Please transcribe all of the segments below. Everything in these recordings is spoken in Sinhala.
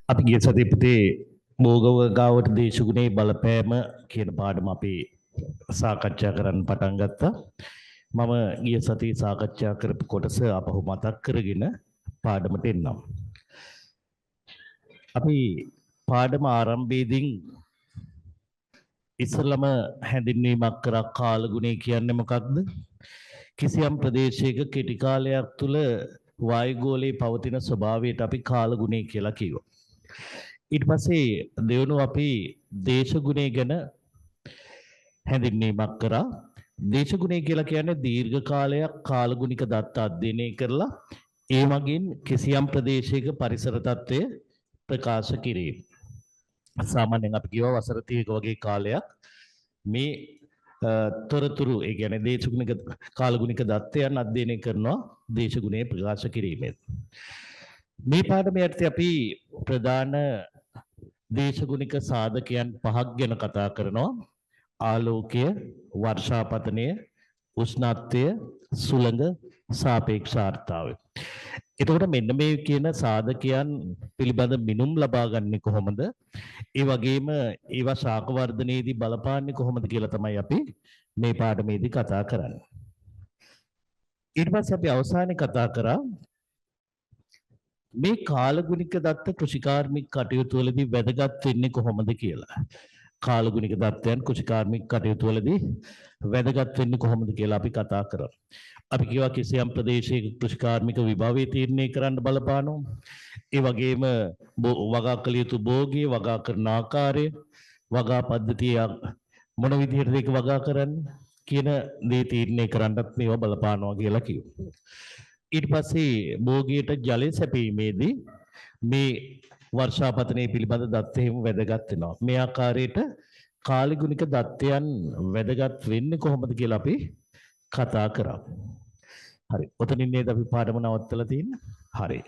අපි ගිය සතියේ පුතේ භෝගවගාවට දේශගුණේ බලපෑම කියන පාඩම අපි සාකච්ඡා කරන්න පටන් ගත්තා. මම ගිය සතියේ සාකච්ඡා කරපු කොටස අපහු මතක් කරගෙන පාඩමට එන්නම්. අපි පාඩම ආරම්භයේදී ඉස්සලම හැඳින්වීමක් කරා කාලගුණය කියන්නේ මොකක්ද? කිසියම් ප්‍රදේශයක කෙටි කාලයක් තුල වායුගෝලයේ පවතින ස්වභාවයට අපි කාලගුණය කියලා කිව්වා. ඊට පස්සේ දෙවනුව අපි දේශගුණය ගැන හැඳින්වීමක් කරා. දේශගුණය කියලා කියන්නේ දීර්ඝ කාලයක් කාලගුණික දත්ත අධ්‍යයනය කරලා ඒ මගින් කිසියම් ප්‍රදේශයක පරිසර තත්ත්වය ප්‍රකාශ කිරීම. සාමාන්‍යයෙන් අපි කියව වසර 30ක වගේ කාලයක් මේ තොරතුරු ඒ කියන්නේ දේශගුණික කාලගුණික දත්තයන් අධ්‍යයනය කරනවා දේශගුණය ප්‍රකාශ කිරීමෙන්. මේ පාඩමේ යටතේ අපි ප්‍රධාන දේශගුණික සාධකයන් පහක් ගැන කතා කරනවා. ආලෝකය, වර්ෂාපතනය, උෂ්ණත්වය, සුළඟ, සාපේක්ෂාර්ථතාවය. එතකොට මෙන්න මේ කියන සාධකයන් පිළිබඳ මිනුම් ලබා ගන්නේ කොහොමද? ඒ වගේම ඒවා ශාක වර්ධනයේදී බලපාන්නේ කොහොමද කියලා තමයි අපි මේ පාඩමේදී කතා කරන්නේ. ඊට පස්සේ අපි අවසානයේ කතා කරා මේ කාලගුණික දත්ත කෘෂිකාර්මික කටයුතු වලදී වැදගත් වෙන්නේ කොහොමද කියලා. කාලගුණික දත්තයන් කෘෂිකාර්මික කටයුතු වලදී වැදගත් වෙන්නේ කොහොමද කියලා අපි කතා කරා. අපි කියවා කිසියම් ප්‍රදේශයක කෘෂිකාර්මික විභවය තීරණය කරන්න බලපානවා. ඒ වගේම වගා කළ යුතු භෝගය, වගා කරන ආකාරය, වගා පද්ධතිය මොන විදිහටද ඒක වගා කරන්නේ කියන දේ තීරණය කරන්නත් මේවා බලපානවා කියලා කිව්වා. ඊට පස්සේ භෝගයට ජලය සැපීමේදී මේ වර්ෂාපතනයේ පිළිබඳ දත්ත එහෙම වැදගත් වෙනවා. මේ ආකාරයට කාලගුණික දත්තයන් වැදගත් වෙන්නේ කොහොමද කියලා අපි කතා කරා. හරි. ඔතනින් නේද අපි පාඩම නවත්තලා තියෙන්නේ? හරි.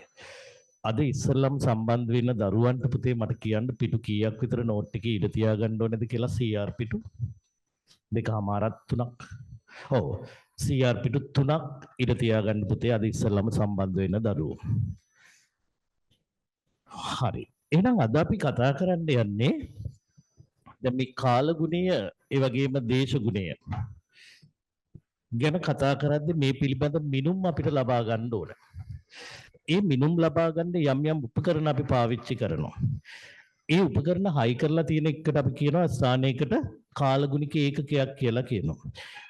අද ඉස්සෙල්ලම සම්බන්ධ වෙන දරුවන්ට පුතේ මට කියන්න පිටු කීයක් විතර නෝට් එකේ ඉඳ තියාගන්න ඕනේද කියලා CR පිටු 2මාරක් 3ක්. ඔව්. CR පිටු 3ක් ඉඳ තියාගන්න පුතේ අද ඉස්සෙල්ලම සම්බන්ධ වෙන දරුවෝ. හරි. එහෙනම් අද අපි කතා කරන්න යන්නේ දැන් මේ කාලගුණය ඒ වගේම දේශගුණය ගැන කතා කරද්දී මේ පිළිබඳ මිනුම් අපිට ලබා ගන්න ඕන. ඒ මිනුම් ලබා ගන්න යම් යම් උපකරණ අපි පාවිච්චි කරනවා. ඒ උපකරණ හයි කරලා තියෙන එකට අපි කියනවා ස්ථානයකට කාලගුණික ඒකකයක් කියලා කියනවා.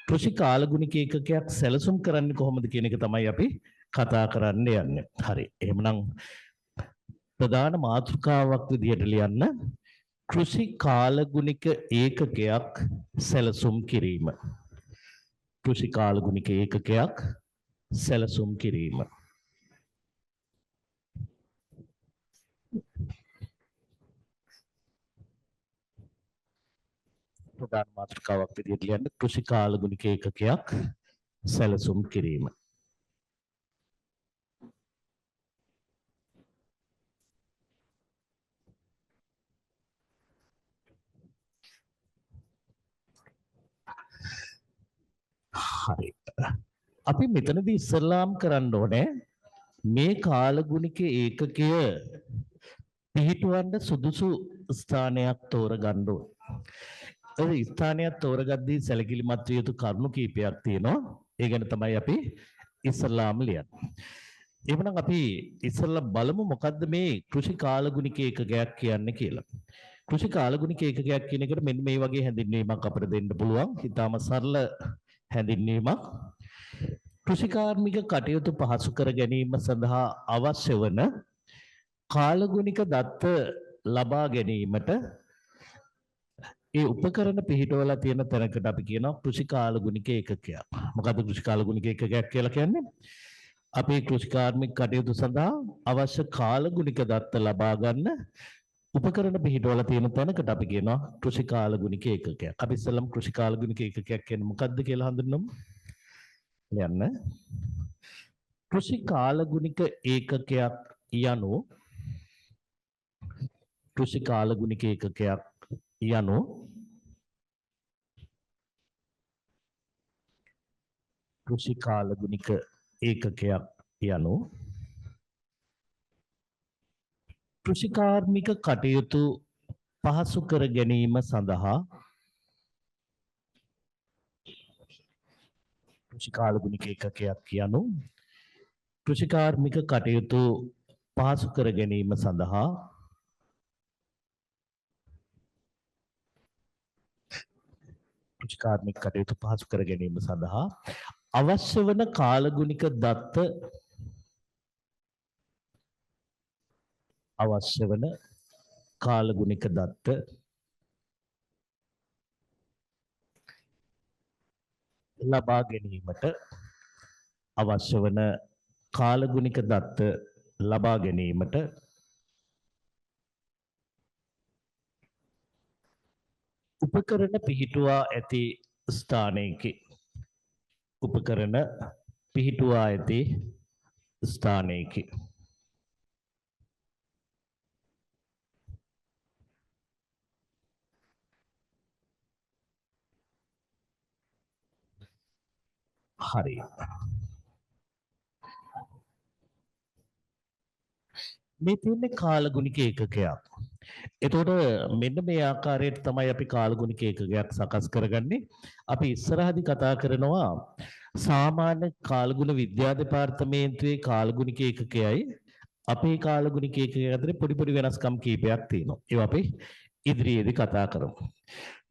කෘෂි කාලගුණික ඒකකයක් සැලසුම් කරන්නේ කොහොමද කියන එක තමයි අපි කතා කරන්න යන්නේ. හරි. එහෙමනම් ප්‍රධාන මාතෘකාවක් විදිහට ලියන්න කෘෂි කාලගුණික ඒකකයක් සැලසුම් කිරීම. කෘෂි කාලගුණික ඒකකයක් සැලසුම් කිරීම. ප්‍රධාන මාතෘකාවක් විදිහට ලියන්න කෘෂි කාලගුණික ඒකකයක් සැලසුම් කිරීම. හරි. අපි මෙතනදී ඉස්සල්ලාම් කරන්න ඕනේ මේ කාලගුණික ඒකකය පිහිටවන්න සුදුසු ස්ථානයක් තෝරගන්න ඕනේ. ඒ ස්ථානයක් තෝරගද්දී සැලකිලිමත් විය යුතු කරුණු කීපයක් තියෙනවා. ඒ ගැන තමයි අපි ඉස්සල්ලාම් ලියන්නේ. එහෙනම් අපි ඉස්සල්ලා බලමු මොකද්ද මේ කෘෂි කාලගුණික ඒකකයක් කියන්නේ කියලා. කෘෂි කාලගුණික ඒකකයක් කියන එකට මෙන්න මේ වගේ හැඳින්වීමක් අපිට දෙන්න පුළුවන්. ඊටාම සරල හැඳින්වීමක්. කෘෂිකාර්මික කටයුතු පහසු කර ගැනීම සඳහා අවශ්‍ය වන කාලගුණික දත්ත ලබා ගැනීමට ඒ උපකරණ පිහිටවලා තියෙන තැනකට අපි කියනවා කෘෂි කාලගුණික ඒකකයක්. මොකද්ද කෘෂි කාලගුණික ඒකකයක් කියලා කියන්නේ? අපේ කෘෂිකාර්මික කටයුතු සඳහා අවශ්‍ය කාලගුණික දත්ත ලබා ගන්න උපකරණ පිහිටවලා තියෙන තැනකට අපි කියනවා කෘෂි කාලගුණික ඒකකයක්. අපි ඉස්සෙල්ලම කෘෂි කාලගුණික ඒකකයක් කියන්නේ මොකද්ද කියලා හඳුන්වමු. යන්න. කෘෂි කාලගුණික ඒකකයක් යනු කෘෂි කාලගුණික ඒකකයක් යනු කෘෂි කාලගුණික ඒකකයක් යනු කෘෂිකාර්මික කටයුතු පහසු කර ගැනීම සඳහා කෘෂිකාර්මික ඒකකයක් කියනු කෘෂිකාර්මික කටයුතු පහසු කර ගැනීම සඳහා කෘෂිකාර්මික කටයුතු පහසු කර ගැනීම සඳහා අවශ්‍ය වන කාලගුණික දත්ත ලබා ගැනීමට අවශ්‍ය වන කාලගුණික දත්ත ලබා ගැනීමට උපකරණ පිහිටුවා ඇති ස්ථානයකි. උපකරණ පිහිටුවා ඇති ස්ථානයකි. හරි. මේ තියෙන්නේ කාලගුණික ඒකකයක්. එතකොට මෙන්න මේ ආකාරයට තමයි අපි කාලගුණික ඒකකයක් සකස් කරගන්නේ. අපි ඉස්සරහදී කතා කරනවා සාමාන්‍ය කාලගුණ විද්‍යා දෙපාර්තමේන්තුවේ කාලගුණික ඒකකයයි අපේ කාලගුණික ඒකකය අතර පොඩි වෙනස්කම් කීපයක් තියෙනවා. ඒවා අපි ඉදිරියේදී කතා කරමු.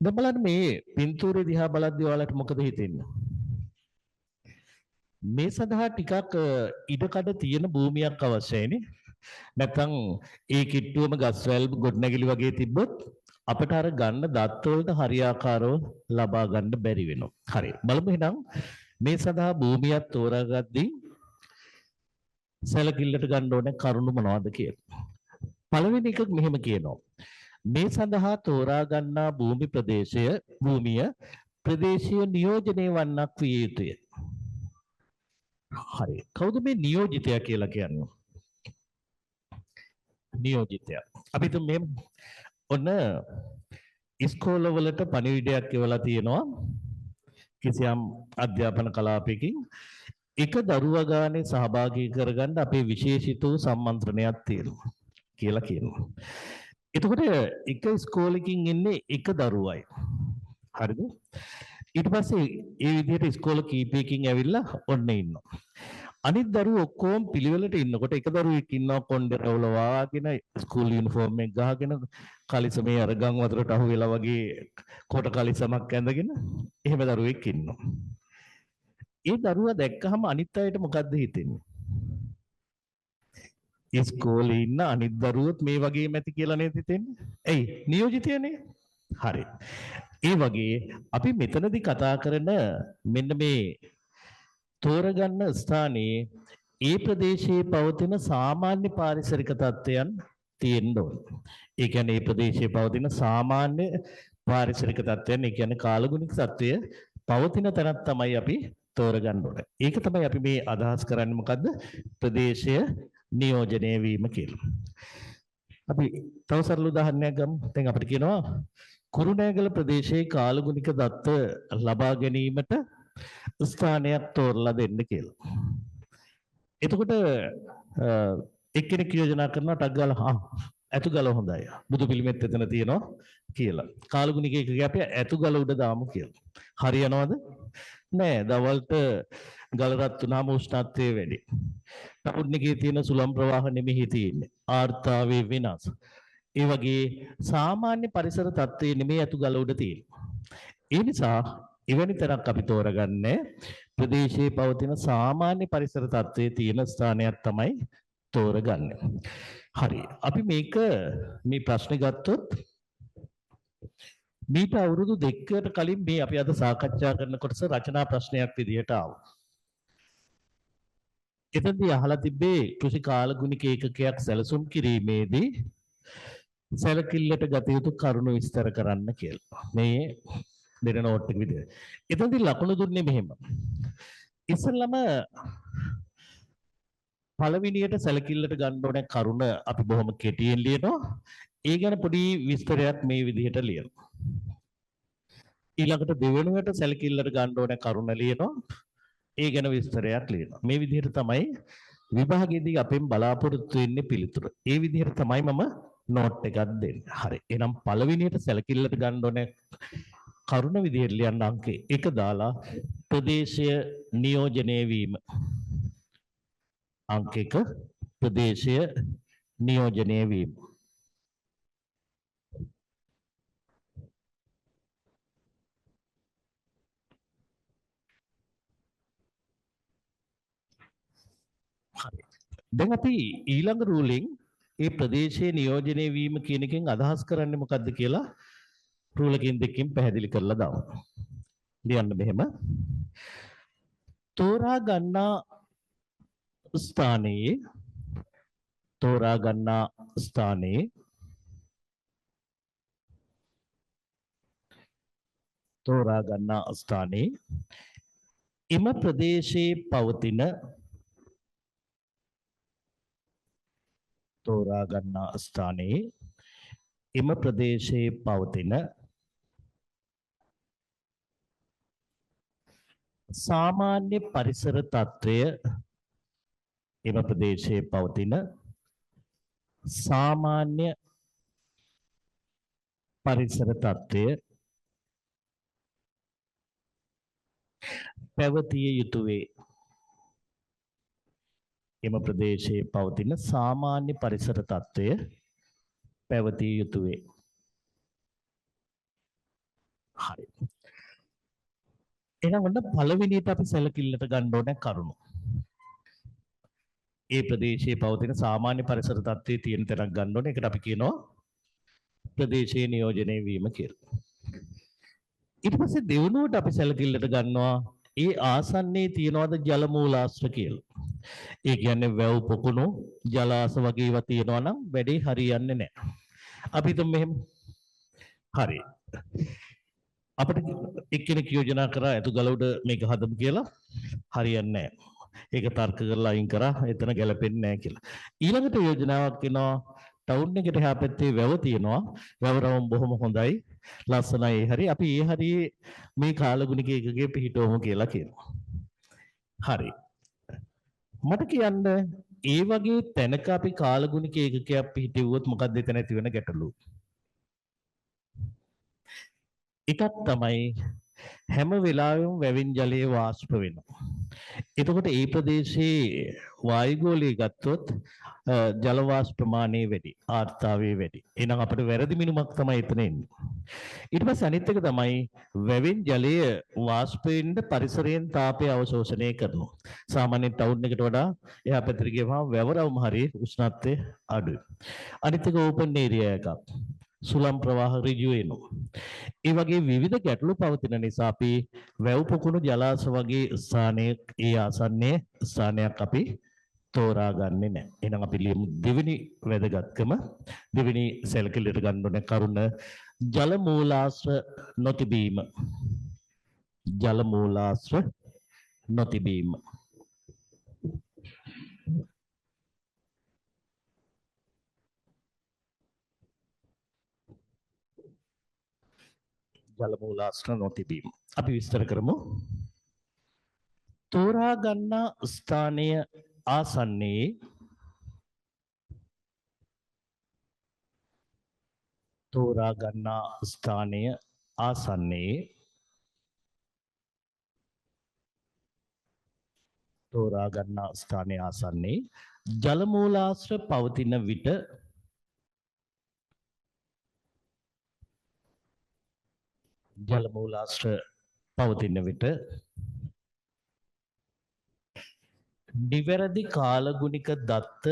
දැන් බලන්න මේ පින්තූරේ දිහා බලද්දී ඔයාලට මොකද හිතෙන්නේ? මේ සඳහා ටිකක් ඉඩකඩ තියෙන භූමියක් අවශ්‍යයිනේ. නැත්නම් ඒ කිට්ටුවම ගස්වැල් ගොඩනැගිලි වගේ තිබ්බොත් අපිට අර ගන්න දත්ත වලට හරියාකාරව ලබා ගන්න බැරි වෙනවා. හරි. බලමු එහෙනම් මේ සඳහා භූමියක් තෝරාගද්දී සැලකිල්ලට ගන්න ඕනේ කරුණු මොනවද කියලා. පළවෙනි එක මෙහෙම කියනවා. මේ සඳහා තෝරා ගන්නා භූමිය ප්‍රදේශීය නියෝජනය වන්නක් විය යුතුය. හරි. කවුද මේ නියෝජිතයා කියලා කියන්නේ? නියෝජිතයා. අපි තුන් මේ ඔන්න ඉස්කෝලවලට පණිවිඩයක් එවලා තියෙනවා කිසියම් අධ්‍යාපන කලාපයකින් එක දරුවා ගානේ සහභාගී කරගන්න අපේ විශේෂිත වූ සම්මන්ත්‍රණයක් තියෙනවා කියලා කියනවා. එතකොට එක ඉස්කෝලකින් ඉන්නේ එක දරුවයි. හරිද? ඊට පස්සේ ඒ විදිහට ඉස්කෝල කීපයකින් ඇවිල්ලා ඔන්න ඉන්නවා. අනිත් දරුවෝ ඔක්කොම පිළිවෙලට ඉන්නකොට එක දරුවෙක් ඉන්නවා කොණ්ඩේ රවුල වාගෙන ස්කූල් යුනිෆෝම් එක ගහගෙන කලිසමේ අර ගම් වතුරට අහු වෙලා වගේ කොට කලිසමක් ඇඳගෙන එහෙම දරුවෙක් ඉන්නවා. ඒ දරුවා දැක්කහම අනිත් අයට මොකද්ද හිතෙන්නේ? ඉස්කෝලේ ඉන්න අනිත් දරුවොත් මේ වගේම ඇති කියලා නේද හිතෙන්නේ? එයි නියෝජිතයනේ. හරි. ඒ වගේ අපි මෙතනදී කතා කරන මෙන්න මේ තෝරගන්න ස්ථානයේ ඒ ප්‍රදේශයේ පවතින සාමාන්‍ය පාරිසරික තත්ත්වයන් තියෙන්න ඕන. ඒ කියන්නේ ඒ ප්‍රදේශයේ පවතින සාමාන්‍ය පාරිසරික තත්ත්වයන්, ඒ කියන්නේ කාලගුණික තත්ත්වය පවතින තැනක් තමයි අපි තෝරගන්න ඕනේ. ඒක තමයි අපි මේ අදහස් කරන්නේ මොකද්ද? ප්‍රදේශය නියෝජනය වීම කියලා. අපි තව සරල උදාහරණයක් ගමු. දැන් අපිට කියනවා කුරුණෑගල ප්‍රදේශයේ කාලගුණික දත්ත ලබා ගැනීමට ස්ථානයක් තෝරලා දෙන්න කියලා. එතකොට එක්කෙනෙක් යෝජනා කරනවා ටක් ගාලා ඇතුගල හොඳයි. බුදු පිළිමෙත් එතන තියෙනවා කියලා. කාලගුණික එකක අපි ඇතුගල උඩ දාමු කියලා. හරියනවද? නෑ. දවල්ට ගල රත් වුණාම උෂ්ණත්වය වැඩි. නමුත්නිකේ තියෙන සුළං ප්‍රවාහ නෙමෙයි තියෙන්නේ. ආර්තාවේ වෙනස්. ඒ වගේ සාමාන්‍ය පරිසර තත්ත්වයේ නෙමෙයි ඇතුගල උඩ තියෙන්නේ. ඒ නිසා එවැනි තරක් අපි තෝරගන්නේ ප්‍රදේශයේ පවතින සාමාන්‍ය පරිසර තත්ත්වයේ තියෙන ස්ථානයක් තමයි තෝරගන්නේ. හරි. අපි මේ ප්‍රශ්නේ ගත්තොත් මීට අවුරුදු 2කට කලින් මේ අපි අද සාකච්ඡා කරන කොටස රචනා ප්‍රශ්නයක් විදිහට ආවා. එතනදී අහලා තිබ්බේ කෘෂි කාලගුණික ඒකකයක් සැලසුම් කිරීමේදී සැලකිල්ලට ගත යුතු කරුණු විස්තර කරන්න කියලා. මේ දෙන නෝට් එක විදිහට. එතනදී ලකුණු දුන්නේ මෙහෙම. ඉස්සෙල්ලම පළවෙනියට සැලකිල්ලට ගන්න ඕනේ කරුණ අපි බොහොම කෙටියෙන් ලියනවා. ඒ ගැන පොඩි විස්තරයක් මේ විදිහට ලියනවා. ඊළඟට දෙවෙනුවට සැලකිල්ලට ගන්න ඕනේ කරුණ ලියනවා. ඒ ගැන විස්තරයක් ලියනවා. මේ විදිහට තමයි විභාගයේදී අපෙන් බලාපොරොත්තු වෙන්නේ පිළිතුර. ඒ විදිහට තමයි මම නෝට් එකක් දෙන්නේ. හරි. එහෙනම් පළවෙනියට සැලකිල්ලට ගන්න ඕනේ කරුණ විදිහට ලියන්න අංක 1 දාලා ප්‍රදේශය නියෝජනය වීම. අංක 1 ප්‍රදේශය නියෝජනය වීම. හරි. දැන් අපි ඊළඟ රූලින් ඒ ප්‍රදේශයේ නියෝජනය වීම කියන එකෙන් අදහස් කරන්නේ මොකක්ද කියලා රූලකින් දෙකකින් පැහැදිලි කරලා දාමු. ලියන්න මෙහෙම. තෝරා ගන්නා ස්ථානයේ තෝරා ගන්නා ස්ථානයේ තෝරා ගන්නා ස්ථානයේ එම ප්‍රදේශයේ පවතින තෝරා ගන්නා ස්ථානයේ එම ප්‍රදේශයේ පවතින සාමාන්‍ය පරිසර තත්ත්වය එම ප්‍රදේශයේ පවතින සාමාන්‍ය පරිසර තත්ත්වය පැවතිය යුතු වේ. එම ප්‍රදේශයේ පවතින සාමාන්‍ය පරිසර තත්ත්වය පැවතිය යුතු වේ. හරි. එහෙනම් ඔන්න පළවෙනියට අපි සැලකිල්ලට ගන්න ඕනේ කරුණු. ඒ ප්‍රදේශයේ පවතින සාමාන්‍ය පරිසර තත්ත්වයේ තියෙන තැනක් ගන්න ඕනේ. ඒකට අපි කියනවා ප්‍රදේශයේ නියෝජනය වීම කියලා. ඊට පස්සේ දෙවනුවට අපි සැලකිල්ලට ගන්නවා ඒ ආසන්නයේ තියනවාද ජල මූලාශ්‍ර කියලා. ඒ කියන්නේ වැව් පොකුණු ජලාශ වගේ ඒවා තියනවා නම් වැඩේ හරියන්නේ නැහැ. අපි හිතමු මෙහෙම. හරි. අපිට එක්කෙනෙක් යෝජනා කරා ඇතු ගල උඩ මේක හදමු කියලා හරියන්නේ නැහැ. ඒක තර්ක කරලා අයින් කරා එතන ගැලපෙන්නේ නැහැ කියලා. ඊළඟට යෝජනාවක් එනවා ටවුන් එකට එහා පැත්තේ වැව තියෙනවා. වැව රවුම් බොහොම හොඳයි. ලස්සනයි ඒ හරි. අපි ඒ හරියේ මේ කාලගුණික එකකේ පිහිටවමු කියලා කියනවා. හරි. මට කියන්න ඒ වගේ තැනක අපි කාලගුණික ඒකකයක් පිහිටුවොත් මොකක්ද එතන ඇති වෙන ගැටලුව? එකක් තමයි හැම වෙලාවෙම වැවින් ජලයේ වාෂ්ප වෙනවා. එතකොට ඒ ප්‍රදේශයේ වායුගෝලය ගත්තොත් ජල වාෂ්ප ප්‍රමාණය වැඩි, ආර්ද්‍රතාවය වැඩි. එහෙනම් අපිට වැරදි මිනුමක් තමයි එතන එන්නේ. ඊට පස්සේ අනිත් එක තමයි වැවින් ජලය වාෂ්ප වෙන්න පරිසරයෙන් තාපය අවශෝෂණය කරනවා. සාමාන්‍යයෙන් ටවුන් එකට වඩා එහා පැත්තට ගියම වැවරවුම හරිය උෂ්ණත්වය අඩුයි. අනිත් එක ඕපන් ඒරියා එකක්. සුළං ප්‍රවාහ ඍජු වෙනවා. ඒ වගේ විවිධ ගැටලු පවතින නිසා අපි වැව් පොකුණු ජලාශ වගේ ස්ථානයක ඒ ආසන්නයේ ස්ථානයක් අපි තෝරාගන්නේ නැහැ. එහෙනම් අපි ලියමු දෙවෙනි වැදගත්කම දෙවෙනි සැලකිල්ලට ගන්න ඕන කරුණ ජල මූලාශ්‍ර නොතිබීම. ජල මූලාශ්‍ර නොතිබීම. ජල මූලාශ්‍ර නොතිබීම. අපි විස්තර කරමු. තෝරා ගන්නා ස්ථානය ආසන්නයේ තෝරා ගන්නා ස්ථානය ආසන්නයේ තෝරා ගන්නා ස්ථානය ආසන්නයේ ජල මූලාශ්‍ර පවතින විට ජල මූලාශ්‍ර පවතින විට නිවැරදි කාලගුණික දත්ත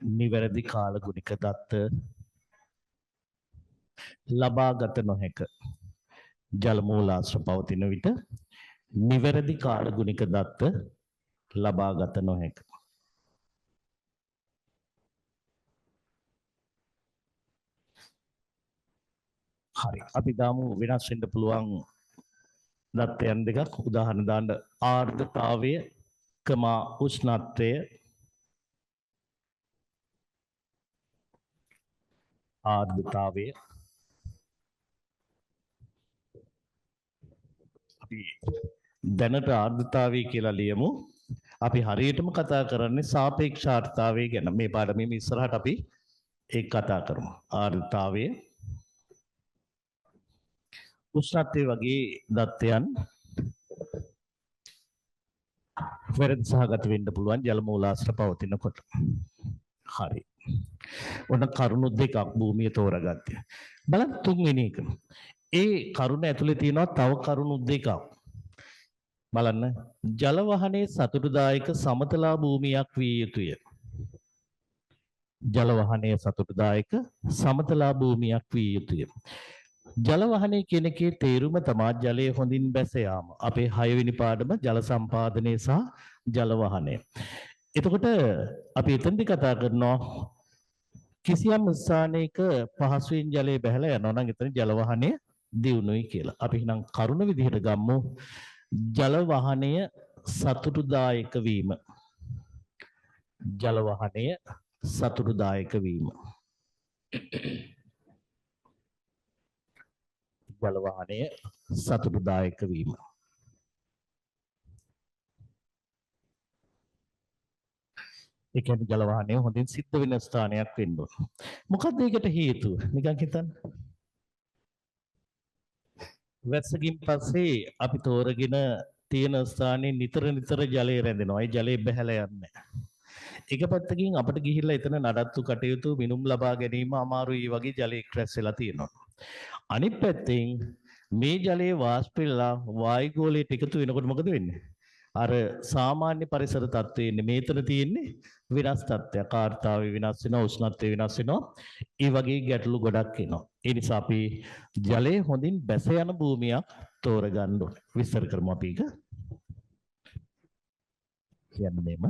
නිවැරදි කාලගුණික දත්ත ලබා ගත නොහැක. ජල මූලාශ්‍ර පවතින විට නිවැරදි කාලගුණික දත්ත ලබා ගත නොහැක. හරි. අපි දාමු වෙනස් වෙන්න පුළුවන් දත්තයන් දෙකක්. උදාහරණ දාන්න ආර්ද්‍රතාවය කමා උෂ්ණත්වය ආර්ද්‍රතාවය අපි දැනට ආර්ද්‍රතාවය කියලා ලියමු. අපි හරියටම කතා කරන්නේ සාපේක්ෂ ආර්ද්‍රතාවය ගැන. මේ පාඩමේ ඉස්සරහට අපි ඒක කතා කරමු. ආර්ද්‍රතාවය උෂ්ණත්වය වගේ දත්තයන් වැරදි සහගත වෙන්න පුළුවන් ජල මූලාශ්‍ර පවතිනකොට. හරි. ඔන්න කරුණු දෙකක් භූමිය තෝරගත්තේ. බලන්න තුන්වෙනි එක. ඒ කරුණ ඇතුලේ තියෙනවා තව කරුණු දෙකක්. බලන්න ජල වහනේ සතුටුදායක සමතලා භූමියක් විය යුතුය. ජල වහනේ සතුටුදායක සමතලා භූමියක් විය යුතුය. ජල වහනේ කියන එකේ තේරුම තමයි ජලය හොඳින් බැස යාම. අපේ 6 වෙනි පාඩම ජල සම්පාදනය සහ ජල වහනය. එතකොට අපි එතනදී කතා කරනවා කිසියම් ස්ථානයක පහසුවෙන් ජලය බැහැලා යනවා නම් එතන ජල වහනය දියුණුයි කියලා. අපි එහෙනම් කරුණ විදිහට ගමු ජල වහනය සතුටුදායක වීම. ජල වහනය සතුටුදායක වීම. ජල වහනය සතුටුදායක වීම. ඒ කියන්නේ ජල වහනය හොඳින් සිද්ධ වෙන ස්ථානයක් වෙන්න ඕන. මොකක්ද ඒකට හේතුව? නිකන් හිතන්න. වැස්සකින් පස්සේ අපි තෝරගෙන තියෙන ස්ථානයේ නිතර ජලය රැඳෙනවා. ඒ ජලය බැහැලා යන්නේ නැහැ. එක පැත්තකින් අපිට ගිහිල්ලා එතන නඩත්තු කටයුතු මිනුම් ලබා ගැනීම අමාරුයි වගේ ජලයක් රැස් වෙලා තියෙනවා. අනිත් පැත්තෙන් මේ ජලයේ වාෂ්ප වෙලා වායුගෝලයට එකතු වෙනකොට මොකද වෙන්නේ? අර සාමාන්‍ය පරිසර තත්ත්වයේ මේතන තියෙන්නේ වෙනස් තත්ත්වයක්. ආර්ද්‍රතාවය වෙනස් වෙනවා, උෂ්ණත්වය වෙනස් වෙනවා. ඒ වගේ ගැටලු ගොඩක් එනවා. ඒ නිසා අපි ජලය හොඳින් බැස යන භූමියක් තෝරගන්න ඕනේ. විස්තර කරමු අපි ඒක. කියන්නේ මේම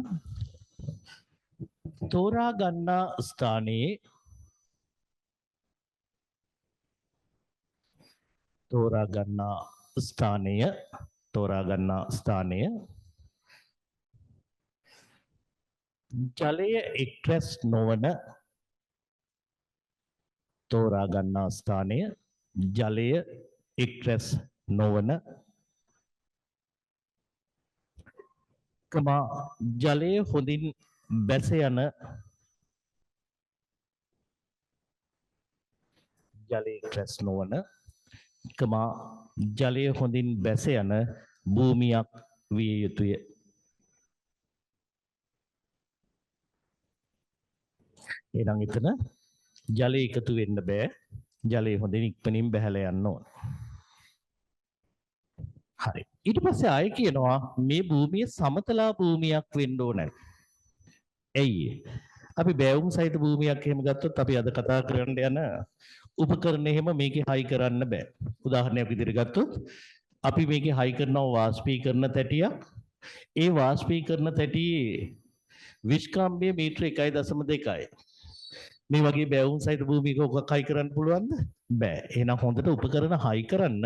තෝරා ගන්නා ස්ථානයේ තෝරා ගන්නා ස්ථානය ජලය එක්රැස් නොවන තෝරා ගන්නා ස්ථානය ජලය එක්රැස් නොවන ජලය හොඳින් බැස යන ජලය එක්රැස් නොවන ජලය හොඳින් බැස යන භූමියක් විය යුතුය. එහෙනම් එතන ජලය එකතු වෙන්න බෑ. ජලය හොඳින් ඉක්මනින් බැහැලා යන්න ඕන. හරි. ඊට පස්සේ ආයෙ කියනවා මේ භූමිය සමතලා භූමියක් වෙන්න ඕන. ඇයි? අපි බෑවුම් සහිත භූමියක් එහෙම ගත්තොත් අපි අද කතා කරන්න යන උපකරණ එහෙම මේකේ හයි කරන්න බෑ. උදාහරණයක් විදිහට ගත්තොත් අපි මේකේ හයි කරනවා වාෂ්පීකරණ තැටියක්. ඒ වාෂ්පීකරණ තැටියේ විස්කම්භය මීටර 1.2යි. මේ වගේ බෑවුම් සහිත භූමියක ඔකක් හයි කරන්න පුළුවන්ද? බෑ. එහෙනම් හොඳට උපකරණ හයි කරන්න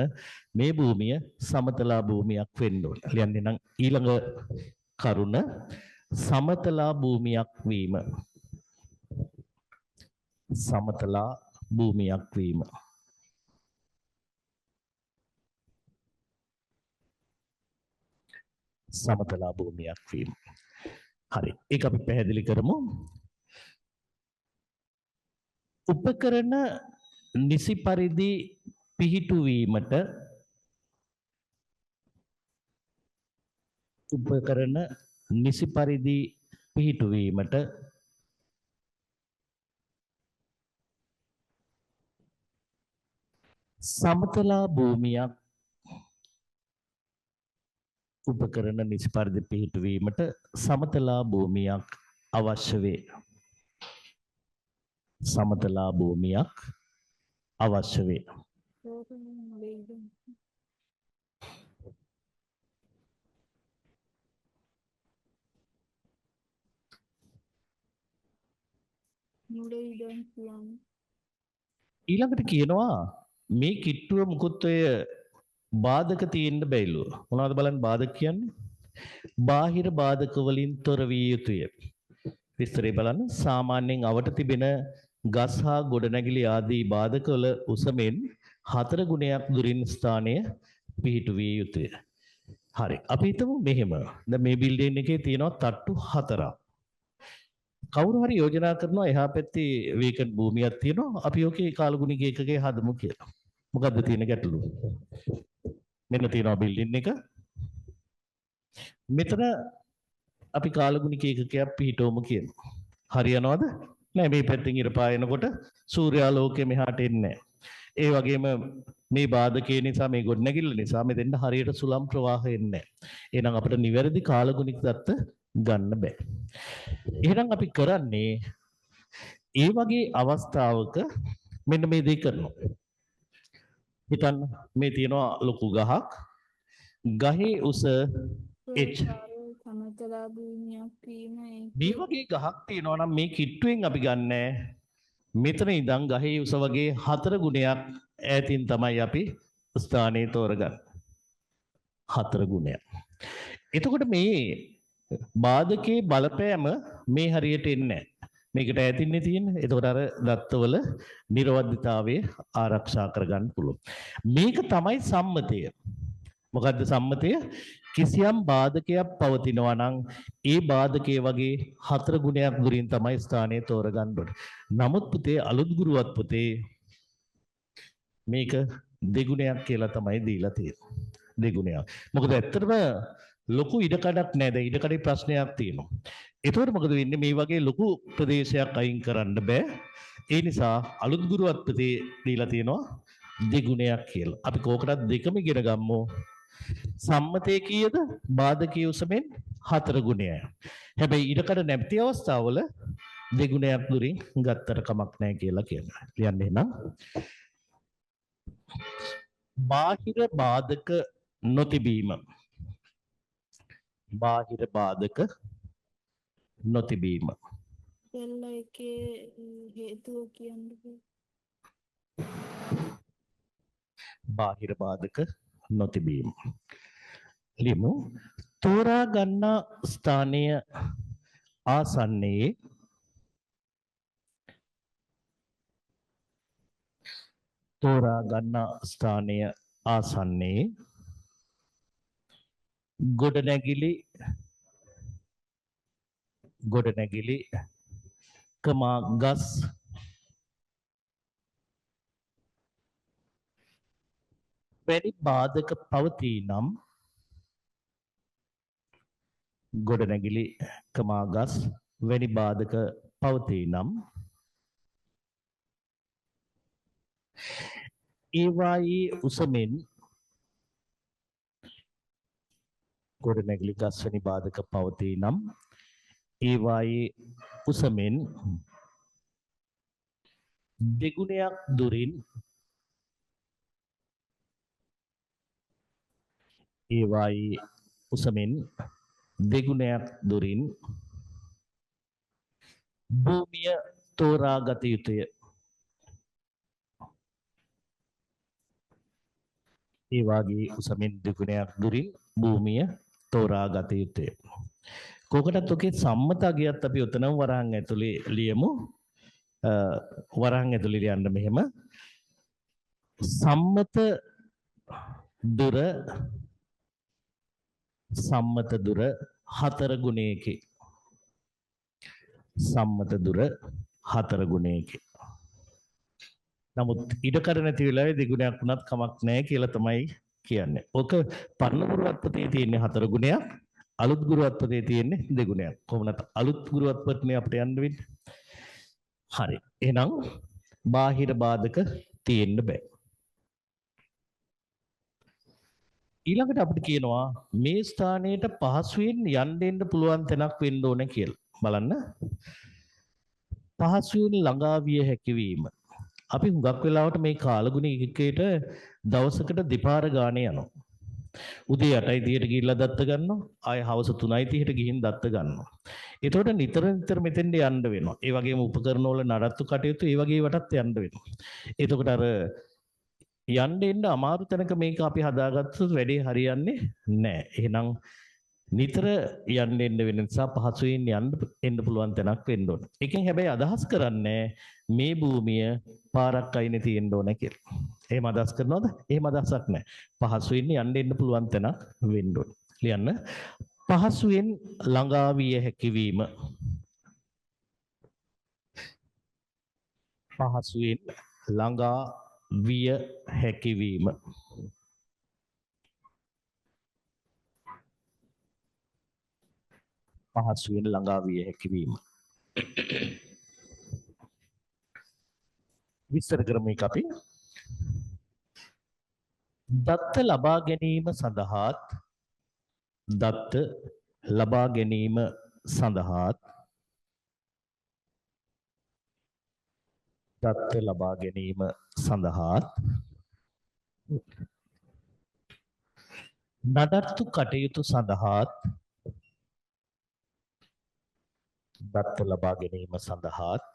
මේ භූමිය සමතලා භූමියක් වෙන්න ඕන. කියන්නේ නම් ඊළඟ කරුණ සමතලා භූමියක් වීම. සමතලා භූමියක් වීම. සමතලා භූමියක් වීම. හරි. ඒක අපි පැහැදිලි කරමු. උපකරණ නිසි පරිදි පිහිටුවීමට උපකරණ නිසි පරිදි පිහිටුවීමට සමතලා භූමියක් උපකරණ නිසි පරිදි පිහිටුවීමට සමතලා භූමියක් අවශ්‍ය වේ. සමතලා භූමියක් අවශ්‍ය වේ. ඊළඟට කියනවා මේ කිට්ටුව මුකුත් ඔය බාධක තියෙන්න බැයිලු. මොනවද බලන්න බාධක කියන්නේ? බාහිර බාධක වලින් තොර විය යුතුය. විස්තරය බලන්න. සාමාන්‍යයෙන් අවට තිබෙන ගස් හා ගොඩනැගිලි ආදී බාධකවල උසමෙන් 4 ගුණයක් දුරින් ස්ථානය පිහිටුවිය යුතුය. හරි. අපි හිතමු මෙහෙම. දැන් මේ බිල්ඩින් එකේ තියෙනවා තට්ටු 4ක්. කවුරු හරි යෝජනා කරනවා එහා පැත්තේ වේකන්ට් භූමියක් තියෙනවා. අපි ඔකේ කාලගුණික ඒකකේ හදමු කියලා. මොකද්ද තියෙන ගැටලුව? මෙන්න තියෙනවා බිල්ඩින් එක. මෙතන අපි කාලගුණික ඒකකයක් පිහිටවමු කියනවා. හරියනවද? නෑ මේ පැත්තෙන් ඉර පායනකොට සූර්යාලෝකය මෙහාට එන්නේ නෑ. ඒ වගේම මේ බාධකේ නිසා මේ ගොඩනැගිල්ල නිසා මෙතෙන්ට හරියට සුළං ප්‍රවාහය එන්නේ නෑ. එහෙනම් අපිට නිවැරදි කාලගුණික දත්ත ගන්න බෑ. එහෙනම් අපි කරන්නේ ඒ වගේ අවස්ථාවක මෙන්න මේ දේ කරනවා. හිතන්න මේ තියෙනවා ලොකු ගහක්. ගහේ උස h සමතලා භූමියක් වීම මේ වගේ ගහක් තියෙනවා නම් මේ කිට්ටුවෙන් අපි ගන්නෑ. මෙතන ඉඳන් ගහේ උස වගේ 4 ගුණයක් ඈතින් තමයි අපි ස්ථානයේ තෝරගන්නේ. 4 ගුණයක්. එතකොට මේ බාධකේ බලපෑම මේ හරියට එන්නේ නැහැ. මේකට ඈතින්නේ තියෙන්නේ. එතකොට අර දත්තවල නිර්වද්‍යතාවය ආරක්ෂා කරගන්න පුළුවන්. මේක තමයි සම්මතය. මොකද්ද සම්මතය? කිසියම් බාධකයක් පවතිනවා නම් ඒ බාධකයේ වගේ 4 ගුණයක් දුරින් තමයි ස්ථානයේ තෝරගන්න ඕනේ. නමුත් පුතේ අලුත් ගුරුවත් පුතේ මේක දෙගුණයක් කියලා තමයි දීලා තියෙන්නේ. දෙගුණයක්. මොකද ඇත්තටම ලොකු ඉඩකඩක් නැහැ. දැන් ඉඩකඩේ ප්‍රශ්නයක් තියෙනවා. ඒතකොට මොකද වෙන්නේ? මේ වගේ ලොකු ප්‍රදේශයක් අයින් කරන්න බෑ. ඒ නිසා අලුත් ගුරුවත් පුතේ දීලා තියෙනවා දෙගුණයක් කියලා. අපි කෝකටත් දෙකම ඉගෙන ගමු. සම්මතයේ කීයද? බාධකයේ උසමෙන් 4 ගුණයයි. හැබැයි ඉඩකඩ නැති අවස්ථාවල දෙගුණයක් දුරින් ගත්තට කමක් නැහැ කියලා කියනවා. ලියන්න එහෙනම්. බාහිර බාධක නොතිබීම. බාහිර බාධක නොතිබීම. දෙල්ල එකේ හේතුව කියන්නේ බාහිර බාධක නොතිබීම. ලියමු. තෝරා ගන්නා ස්ථානය ආසන්නයේ තෝරා ගන්නා ස්ථානය ආසන්නයේ ගොඩනැගිලි කමා ගස් වැනි බාධක පවතී නම් ගොඩනැගිලි කමා ගස් වැනි බාධක පවතී නම් ඒවායේ උසමෙන් ගොඩනැගිලි ගස් වැනි බාධක පවතී නම් ඒවායේ උසමෙන් දෙගුණයක් දුරින් ඒවායේ උසමෙන් දෙගුණයක් දුරින් භූමිය තෝරා ගත යුතුය. ඒ වාගේ උසමින් දෙගුණයක් දුරින් භූමිය තෝරා ගත යුතුය. කොකටත් ඔකේ සම්මත අගයත් අපි උතනම වරහන් ඇතුලේ ලියමු. වරහන් ඇතුලේ ලියන්න මෙහෙම. සම්මත දුර 4 ගුණයකි. සම්මත දුර 4 ගුණයකි. නමුත් ඉඩකඩ නැති වෙලාවේ දෙගුණයක් වුණත් කමක් නැහැ කියලා තමයි කියන්නේ. ඔක පරණ ගුරුවත්පතේ තියෙන්නේ 4 ගුණයක්, අලුත් ගුරුවත්පතේ තියෙන්නේ 2 ගුණයක්. කොහොමද අලුත් ගුරුවත්පතේ අපිට යන්න වෙන්නේ? හරි. එහෙනම් බාහිර බාධක තියෙන්න බෑ. ඊළඟට අපිට කියනවා මේ ස්ථානයට පහසුවෙන් යන්න දෙන්න පුළුවන් තැනක් වෙන්න ඕනේ කියලා. බලන්න. පහසුවෙන් ළඟා විය හැකි වීම. අපි හුඟක් වෙලාවට මේ කාලගුණිකයට දවසකට දෙපාර ගානේ යනවා. උදේ 8:30ට ගිහිල්ලා දත්ත ගන්නවා. ආය හවස 3:30ට ගිහින් දත්ත ගන්නවා. ඒතකොට නිතර මෙතෙන්ට යන්න වෙනවා. ඒ වගේම උපකරණ වල නඩත්තු කටයුතු ඒ වගේ වටත් යන්න වෙනවා. එතකොට අර යන්න එන්න අමාරු තැනක මේක අපි හදාගත්තොත් වැඩේ හරියන්නේ නැහැ. එහෙනම් නිතර යන්න එන්න වෙන නිසා පහසුවෙන් එන්න පුළුවන් තැනක් වෙන්න ඕන. එකෙන් හැබැයි අදහස් කරන්නේ මේ භූමිය පාරක් අයිනේ තියෙන්න ඕන කියලා. එහෙම අදහස් කරනවද? එහෙම අදහසක් නැහැ. පහසුවෙන් යන්න එන්න පුළුවන් තැනක් වෙන්න ඕන. ලියන්න. පහසුවෙන් ළඟා විය හැකි වීම. පහසුවෙන් ළඟා විය හැකි වීම. පහසුවෙන් ළඟා විය හැකි වීම. විස්තර කරමු එක අපි. දත්ත ලබා ගැනීම සඳහාත් දත්ත ලබා ගැනීම සඳහාත් දත්ත ලබා ගැනීම සඳහාත් නඩත්තු කටයුතු සඳහාත් දත්ත ලබා ගැනීම සඳහාත්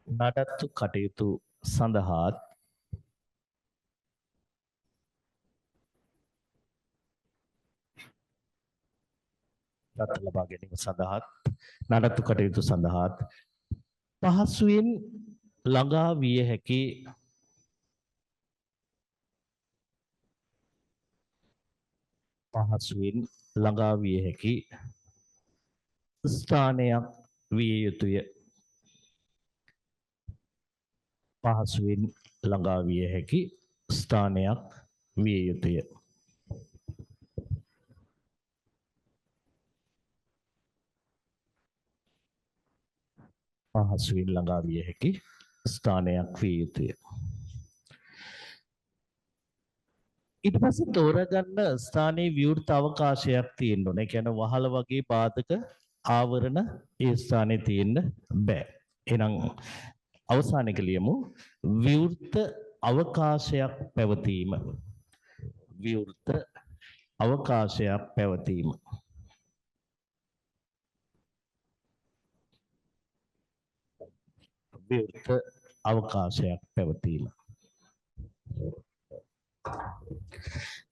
නඩත්තු කටයුතු සඳහාත් දත්ත ලබා ගැනීම සඳහාත් නඩත්තු කටයුතු සඳහාත් පහසුවෙන් ළඟා විය හැකි පහසුවෙන් ළඟා විය හැකි ස්ථානයක් විය යුතුය. පහසුවෙන් ළඟා විය හැකි ස්ථානයක් විය යුතුය. පහසුවෙන් ළඟා විය හැකි ස්ථානයක් විය යුතුය. ඊට පස්සේ තෝරගන්න ස්ථානයේ විවෘත අවකාශයක් තියෙන්න ඕනේ. ඒ කියන්නේ වහල වගේ බාධක ආවරණ ඒ ස්ථානයේ තියෙන්න බෑ. එහෙනම් අවසානයක ලියමු විවෘත අවකාශයක් පැවතීම. විවෘත අවකාශයක් පැවතීම. විවෘත අවකාශයක් පැවතීම.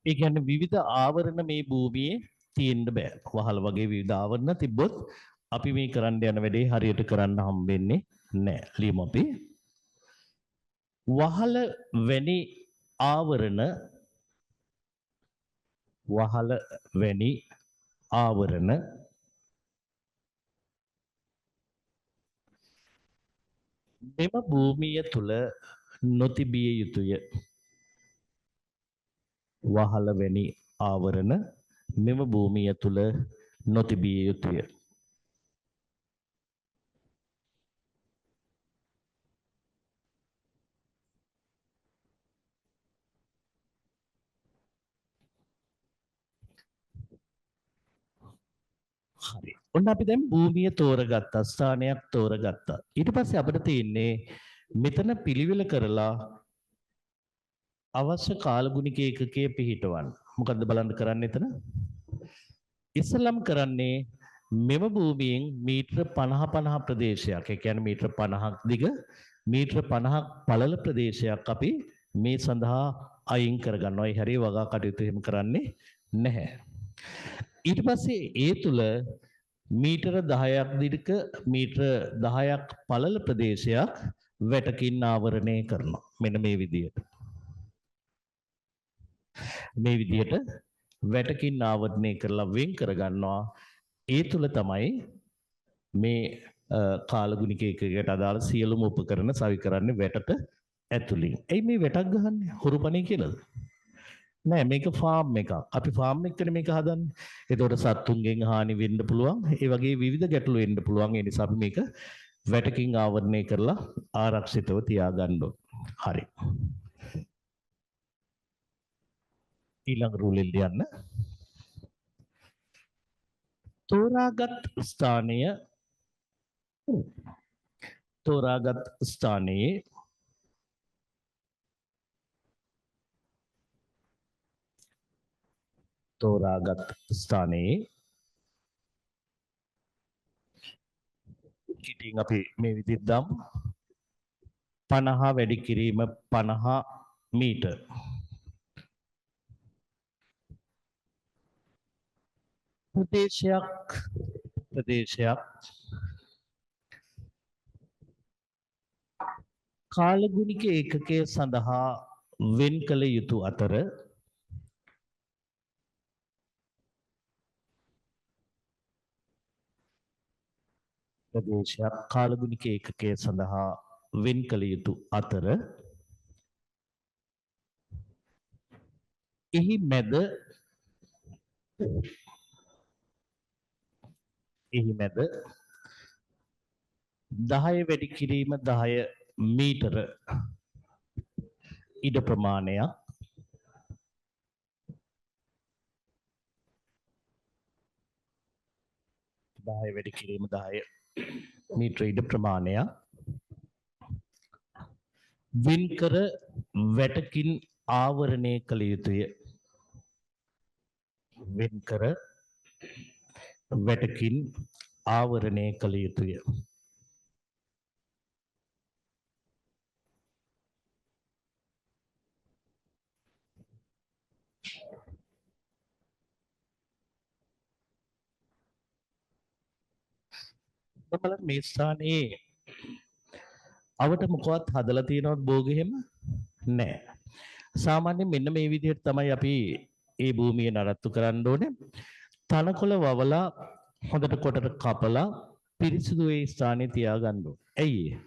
ඒ කියන්නේ විවිධ ආවරණ මේ භූමියේ තියෙන්න බෑ. වහල වගේ විවිධ ආවරණ තිබ්බොත් අපි මේ කරන්න යන වැඩේ හරියට කරන්න හම්බෙන්නේ නෑ. ලියමු අපි. වහල වැනි ආවරණ වහල වැනි ආවරණ මෙම භූමිය තුල නොතිබිය යුතුය. වහල වැනි ආවරණ මෙම භූමිය තුල නොතිබිය යුතුය. හරි. ඔන්න අපි දැන් භූමිය තෝරගත්තා, ස්ථානයක් තෝරගත්තා. ඊට පස්සේ අපිට තියෙන්නේ මෙතන පිළිවෙල කරලා අවශ්‍ය කාලගුණික ඒකකයේ පිහිටවන්න. මොකද්ද බලන්න කරන්නේ එතන? ඉස්සලම් කරන්නේ මෙම භූමියෙන් මීටර 50 ප්‍රදේශයක්, ඒ කියන්නේ මීටර 50ක් දිග, මීටර 50ක් පළල ප්‍රදේශයක් අපි මේ සඳහා අයින් කරගන්නවා. ඒ හැරේ වගා කටයුතු එහෙම කරන්නේ නැහැ. ඊට පස්සේ ඒ තුල මීටර 10ක් දිග, මීටර 10ක් පළල ප්‍රදේශයක් වැටකින් ආවරණය කරනවා. මෙන්න මේ විදිහට. මේ විදිහට වැටකින් ආවරණය කරලා වෙන් කරගන්නවා. ඒ තුල තමයි මේ කාලගුණික ඒකකයට අදාළ සියලුම උපකරණ සවි කරන්නේ වැටට ඇතුලින්. එයි මේ වැටක් ගහන්නේ හුරුපණේ කියලාද? නෑ, මේක ෆාම් එකක්. අපි ෆාම් එකකනේ මේක හදන්නේ. ඒතකොට සත්තුන්ගෙන් හානි වෙන්න පුළුවන්. ඒ වගේ විවිධ ගැටලු එන්න පුළුවන්. ඒ නිසා අපි මේක වැටකින් ආවරණය කරලා ආරක්ෂිතව තියාගන්න ඕන. හරි. ඊළඟ රූලෙන් ලියන්න. තෝරාගත් ස්ථානයේ කිටින් අපි මේ විදිහට දාමු. 50 වැඩි කිරීම 50 මීටර්. ප්‍රදේශයක් කාලගුණික ඒකකය සඳහා වෙන් කළ යුතු අතර ප්‍රදේශයක් කාලගුණික ඒකකය සඳහා වෙන් කළ යුතු අතර එහි මැද 10 වැඩි කිරීම 10 මීටර ඉඩ ප්‍රමාණයක් 10 වැඩි කිරීම 10 මීටර ඉඩ ප්‍රමාණයක් වෙන්කර වැටකින් ආවරණය කළ යුතුය. වෙන්කර වැටකින් ආවරණය කළ යුතුය. බලන්න මේ ස්ථානයේ අවට මොකවත් හදලා තියෙනවද බෝග එහෙම නැහැ. සාමාන්‍යයෙන් මෙන්න මේ විදිහට තමයි අපි ඒ භූමිය නඩත්තු කරන්න ඕනේ. තනකොළ වවලා හොඳට කොටට කපලා පිරිසිදු ඒ ස්ථානයේ තියාගන්න ඕනේ. ඇයි ඒ?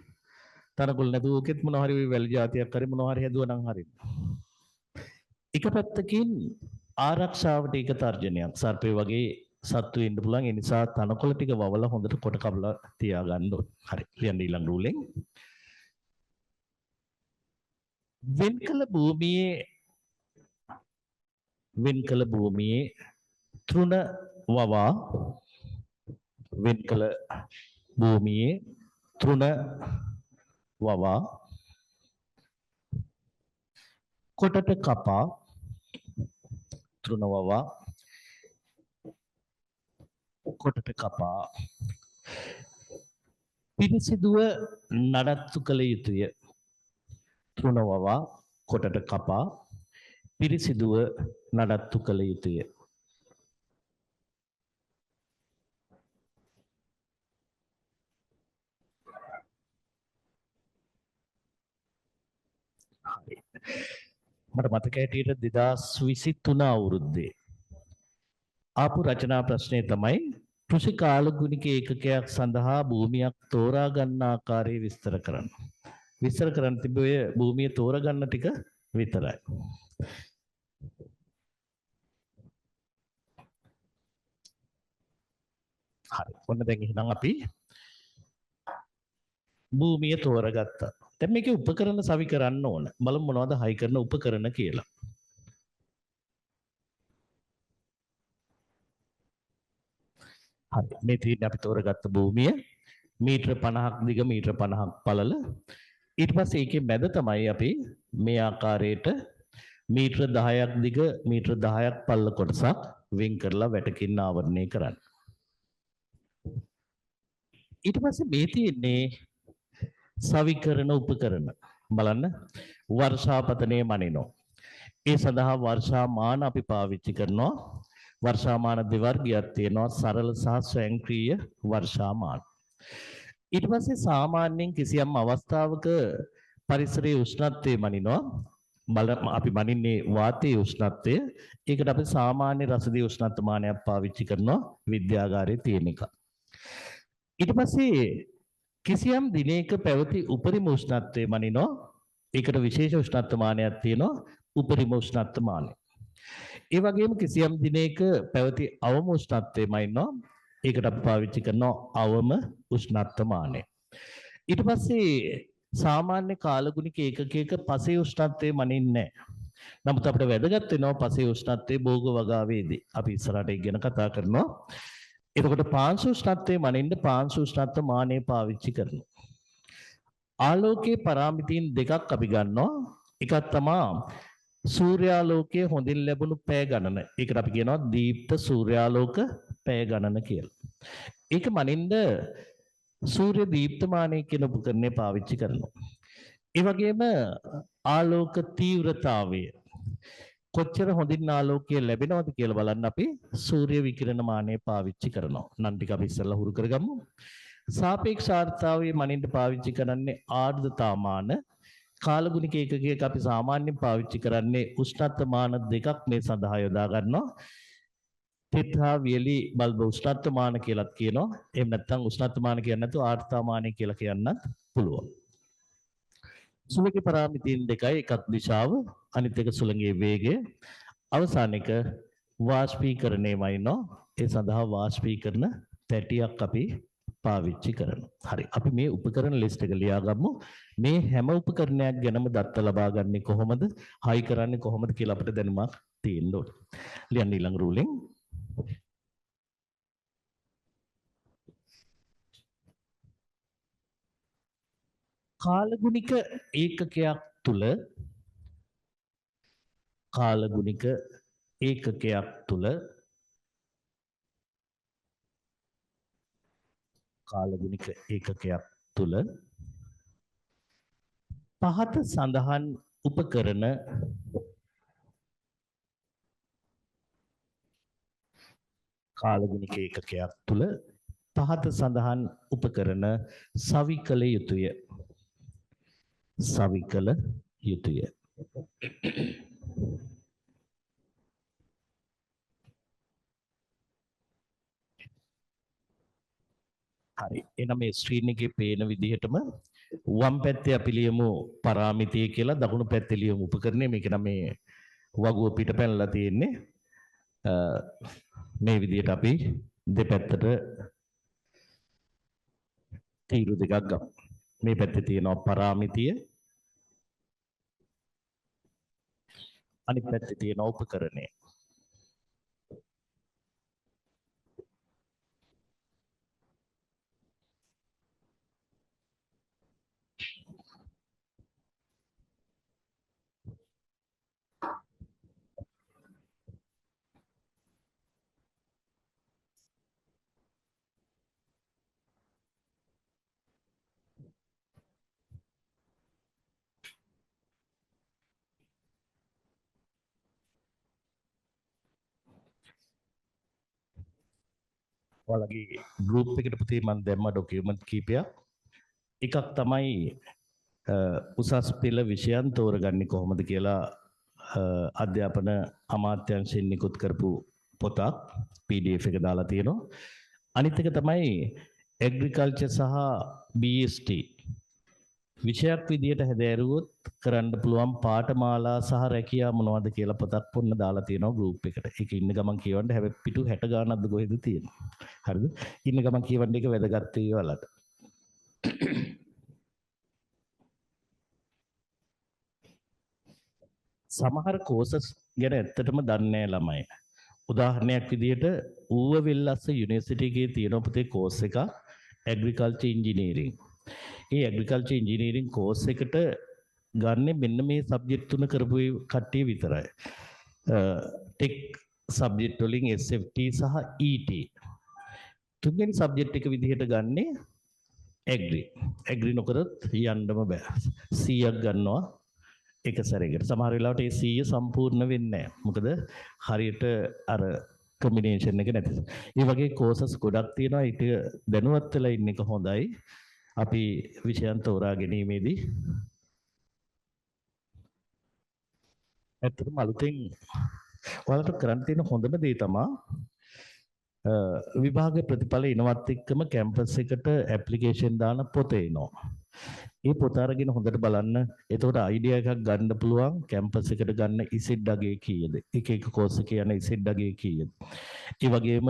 තනකොළ නැතුව ඔකෙත් මොනවා හරි වැල් జాතියක් හරි මොනවා හරි හැදුවා නම් හරියි. එක පැත්තකින් ආරක්ෂාවට ඒක තර්ජනයක්. සර්පේ වගේ සත්තු ඉන්න පුළුවන්. ඒ නිසා තනකොළ ටික වවලා හොඳට කොට කපලා තියාගන්න ඕනේ. හරි. ලියන්න ඊළඟ රූලෙන්. වෙන්කල භූමියේ තෘණ වවා වෙන්කල භූමියේ තෘණ වවා කොටට කපා තෘණ වවා කොටට කපා පිරිසිදුව නඩත්තු කළ යුතුය. තෘණ වවා කොටට කපා පිරිසිදුව නඩත්තු කළ යුතුය. මට මතක හැටියට 2023 අවුරුද්දේ ආපු රචනා ප්‍රශ්නය තමයි කෘෂි කාලගුණික ඒකකයක් සඳහා භූමියක් තෝරා ගන්න ආකාරය විස්තර කරන්න. විස්තර කරන්න තිබුණේ භූමිය තෝරා ගන්න ටික විතරයි. හරි. ඔන්න දැන් එහෙනම් අපි භූමිය තෝරගත්තා. දැන් මේකේ උපකරණ සවි කරන්න ඕන. බලමු මොනවද හයි කරන උපකරණ කියලා. හරි. මේ තියෙන්නේ අපි තෝරගත්ත භූමිය මීටර 50ක් දිග මීටර 50ක් පළල. ඊට පස්සේ ඒකේ මැද තමයි අපි මේ ආකාරයට මීටර 10ක් දිග මීටර 10ක් පළල කොටසක් වෙන් කරලා වැටකින් ආවරණය කරන්න. ඊට පස්සේ මේ තියෙන්නේ සවිකරණ උපකරණ. බලන්න වර්ෂාපතනයේ මනිනෝ. ඒ සඳහා වර්ෂාමාන අපි පාවිච්චි කරනවා. වර්ෂාමාන දෙවර්ගයක් තියෙනවා සරල සහ ස්වයංක්‍රීය වර්ෂාමාන. ඊට පස්සේ සාමාන්‍යයෙන් කිසියම් අවස්ථාවක පරිසරයේ උෂ්ණත්වය මනිනවා. අපි මනින්නේ වාතයේ උෂ්ණත්වය. ඒකට අපි සාමාන්‍ය රසදී උෂ්ණත්වමානයක් පාවිච්චි කරනවා විද්‍යාගාරයේ තියෙන එක. ඊට පස්සේ කිසියම් දිනයක පැවති උපරිම උෂ්ණත්වය මනිනවා. ඒකට විශේෂ උෂ්ණත්වමානයක් තියෙනවා උපරිම උෂ්ණත්වමානය. ඒ වගේම කිසියම් දිනයක පැවති අවම උෂ්ණත්වය මනිනවා. ඒකට අපි පාවිච්චි කරනවා අවම උෂ්ණත්වමානය. ඊට පස්සේ සාමාන්‍ය කාලගුණික ඒකකයක පසේ උෂ්ණත්වය මනින්නේ නැහැ. නමුත් අපිට වැදගත් වෙනවා පසේ උෂ්ණත්වයේ භෝග වගාවේදී. අපි ඉස්සරහට ඒක ගැන කතා කරනවා. එතකොට පාංශු උෂ්ණත්වයේ මනින්න පාංශු උෂ්ණත්ව මානය පාවිච්චි කරනවා. ආලෝකයේ පරාමිතීන් දෙකක් අපි ගන්නවා. එකක් තමයි සූර්යාලෝකයේ හොඳින් ලැබුණු පැය ගණන. ඒකට අපි කියනවා දීප්ත සූර්යාලෝක පැය ගණන කියලා. ඒක මනින්න සූර්ය දීප්තමානය කියන උපකරණය පාවිච්චි කරනවා. ඒ වගේම ආලෝක තීව්‍රතාවය කොච්චර හොඳින් ආලෝකය ලැබෙනවද කියලා බලන්න අපි සූර්ය විකිරණ මානය පාවිච්චි කරනවා. නම් ටික අපි ඉස්සෙල්ලා හුරු කරගමු. සාපේක්ෂ ආර්ද්‍රතාවයේ මනින්න පාවිච්චි කරන්නේ ආර්ද්‍රතාමාන. කාලගුණික ඒකකයක අපි සාමාන්‍යයෙන් පාවිච්චි කරන්නේ උෂ්ණත්වමාන දෙකක් මේ සඳහා යොදා ගන්නවා. තෙත්හා වියලි බල්බ උෂ්ණත්වමාන කියලාත් කියනවා. එහෙම නැත්නම් උෂ්ණත්වමාන කියන්නේ නැතුව ආර්ද්‍රතාමානය කියලා කියන්නත් පුළුවන්. සුළඟේ පරාමිතීන් දෙකයි, එකක් දිශාව අනිත් එක සුළඟේ වේගය. අවසාන එක වාෂ්පීකරණයමයි නෝ. ඒ සඳහා වාෂ්පීකරණ පැටියක් අපි පාවිච්චි කරනවා. හරි. අපි මේ උපකරණ ලිස්ට් එක ලියාගමු. මේ හැම උපකරණයක් ගැනම දත්ත ලබා ගන්නේ කොහොමද? හයි කරන්නේ කොහොමද කියලා අපිට දැනුමක් තියෙන්න ඕනේ. ලියන්න ඊළඟ රූලෙන්. කාලගුණික ඒකකයක් තුල කාලගුණික ඒකකයක් තුල කාලගුණික ඒකකයක් තුල පහත සඳහන් උපකරණ කාලගුණික ඒකකයක් තුල පහත සඳහන් උපකරණ සවිකල යුතුය. සවිකල යුතුය. හරි. එහෙනම් මේ ස්ක්‍රීන් එකේ පේන විදිහටම වම් පැත්තේ අපි ලියමු පරාමිතිය කියලා, දකුණු පැත්තේ ලියමු උපකරණය. මේක නම් මේ වගුව පිටපැනලා තියෙන්නේ. මේ විදිහට අපි දෙපැත්තට තීරු දෙකක් ගමු. මේ පැත්තේ තියෙනවා පරාමිතිය, අනිත් පැත්තේ තියෙනවා උපකරණය. ඔයාලගේ ගෲප් එකට පුතේ මම දැම්ම ඩොකියුමන්ට් කීපයක්. එකක් තමයි උසස් පෙළ විෂයන් තෝරගන්නේ කොහොමද කියලා අධ්‍යාපන අමාත්‍යාංශයෙන් නිකුත් කරපු පොතක් PDF එක දාලා තියෙනවා. අනිත් එක තමයි ඇග්‍රිකල්චර් සහ BST විෂයක් විදියට හැදෑරුවොත් කරන්න පුළුවන් පාඨමාලා සහ රැකියා මොනවද කියලා පොතක් පොන්න දාලා තියෙනවා ගෲප් එකට. ඒක ඉන්න ගමන් කියවන්න. හැබැයි පිටු 60 ගානක්ද කොහෙද තියෙන්නේ. හරිද? ඉන්න ගමන් කියවන්න එක වැදගත් වෙයි ඔයාලට. සමහර කෝසස් ගැන ඇත්තටම දන්නේ නැහැ ළමයි. උදාහරණයක් විදියට ඌව වෙල්ලස්ස යුනිවර්සිටි එකේ තියෙන පුතේ කෝස් එකක් ඇග්‍රිකල්චර් ඉංජිනේරින්. ඒ ඇග්‍රිකල්චර් ඉංජිනේරින් කෝස් එකට ගන්න මෙන්න මේ සබ්ජෙක්ට් තුන කරපු කට්ටිය විතරයි. ටෙක් සබ්ජෙක්ට් වලින් SFT සහ ET. තුන්වෙනි සබ්ජෙක්ට් එක විදිහට ගන්නේ ඇග්‍රි. ඇග්‍රි නොකරත් යන්නම බෑ. 100ක් ගන්නවා එක සැරයකට. සමහර වෙලාවට ඒ 100 සම්පූර්ණ වෙන්නේ නැහැ. මොකද හරියට අර කම්බිනේෂන් එක නැති. ඒ වගේ කෝසස් ගොඩක් තියෙනවා. ඒක දැනුවත් වෙලා ඉන්න එක හොඳයි. අපි විෂයන් තෝරා ගැනීමේදී ඇත්තටම අලුතෙන් ඔයාලට කරන්න තියෙන හොඳම දේ තමයි විභාග ප්‍රතිඵල එනවත් එක්කම කැම්පස් එකට ඇප්ලිකේෂන් දාන පොත එනවා. ඒ පොත අරගෙන හොඳට බලන්න. එතකොට අයිඩියා එකක් ගන්න පුළුවන් කැම්පස් එකට ගන්න ඉසෙඩ් අගේ කීයද? එක එක කෝස් එකේ යන ඉසෙඩ් අගේ කීයද? ඒ වගේම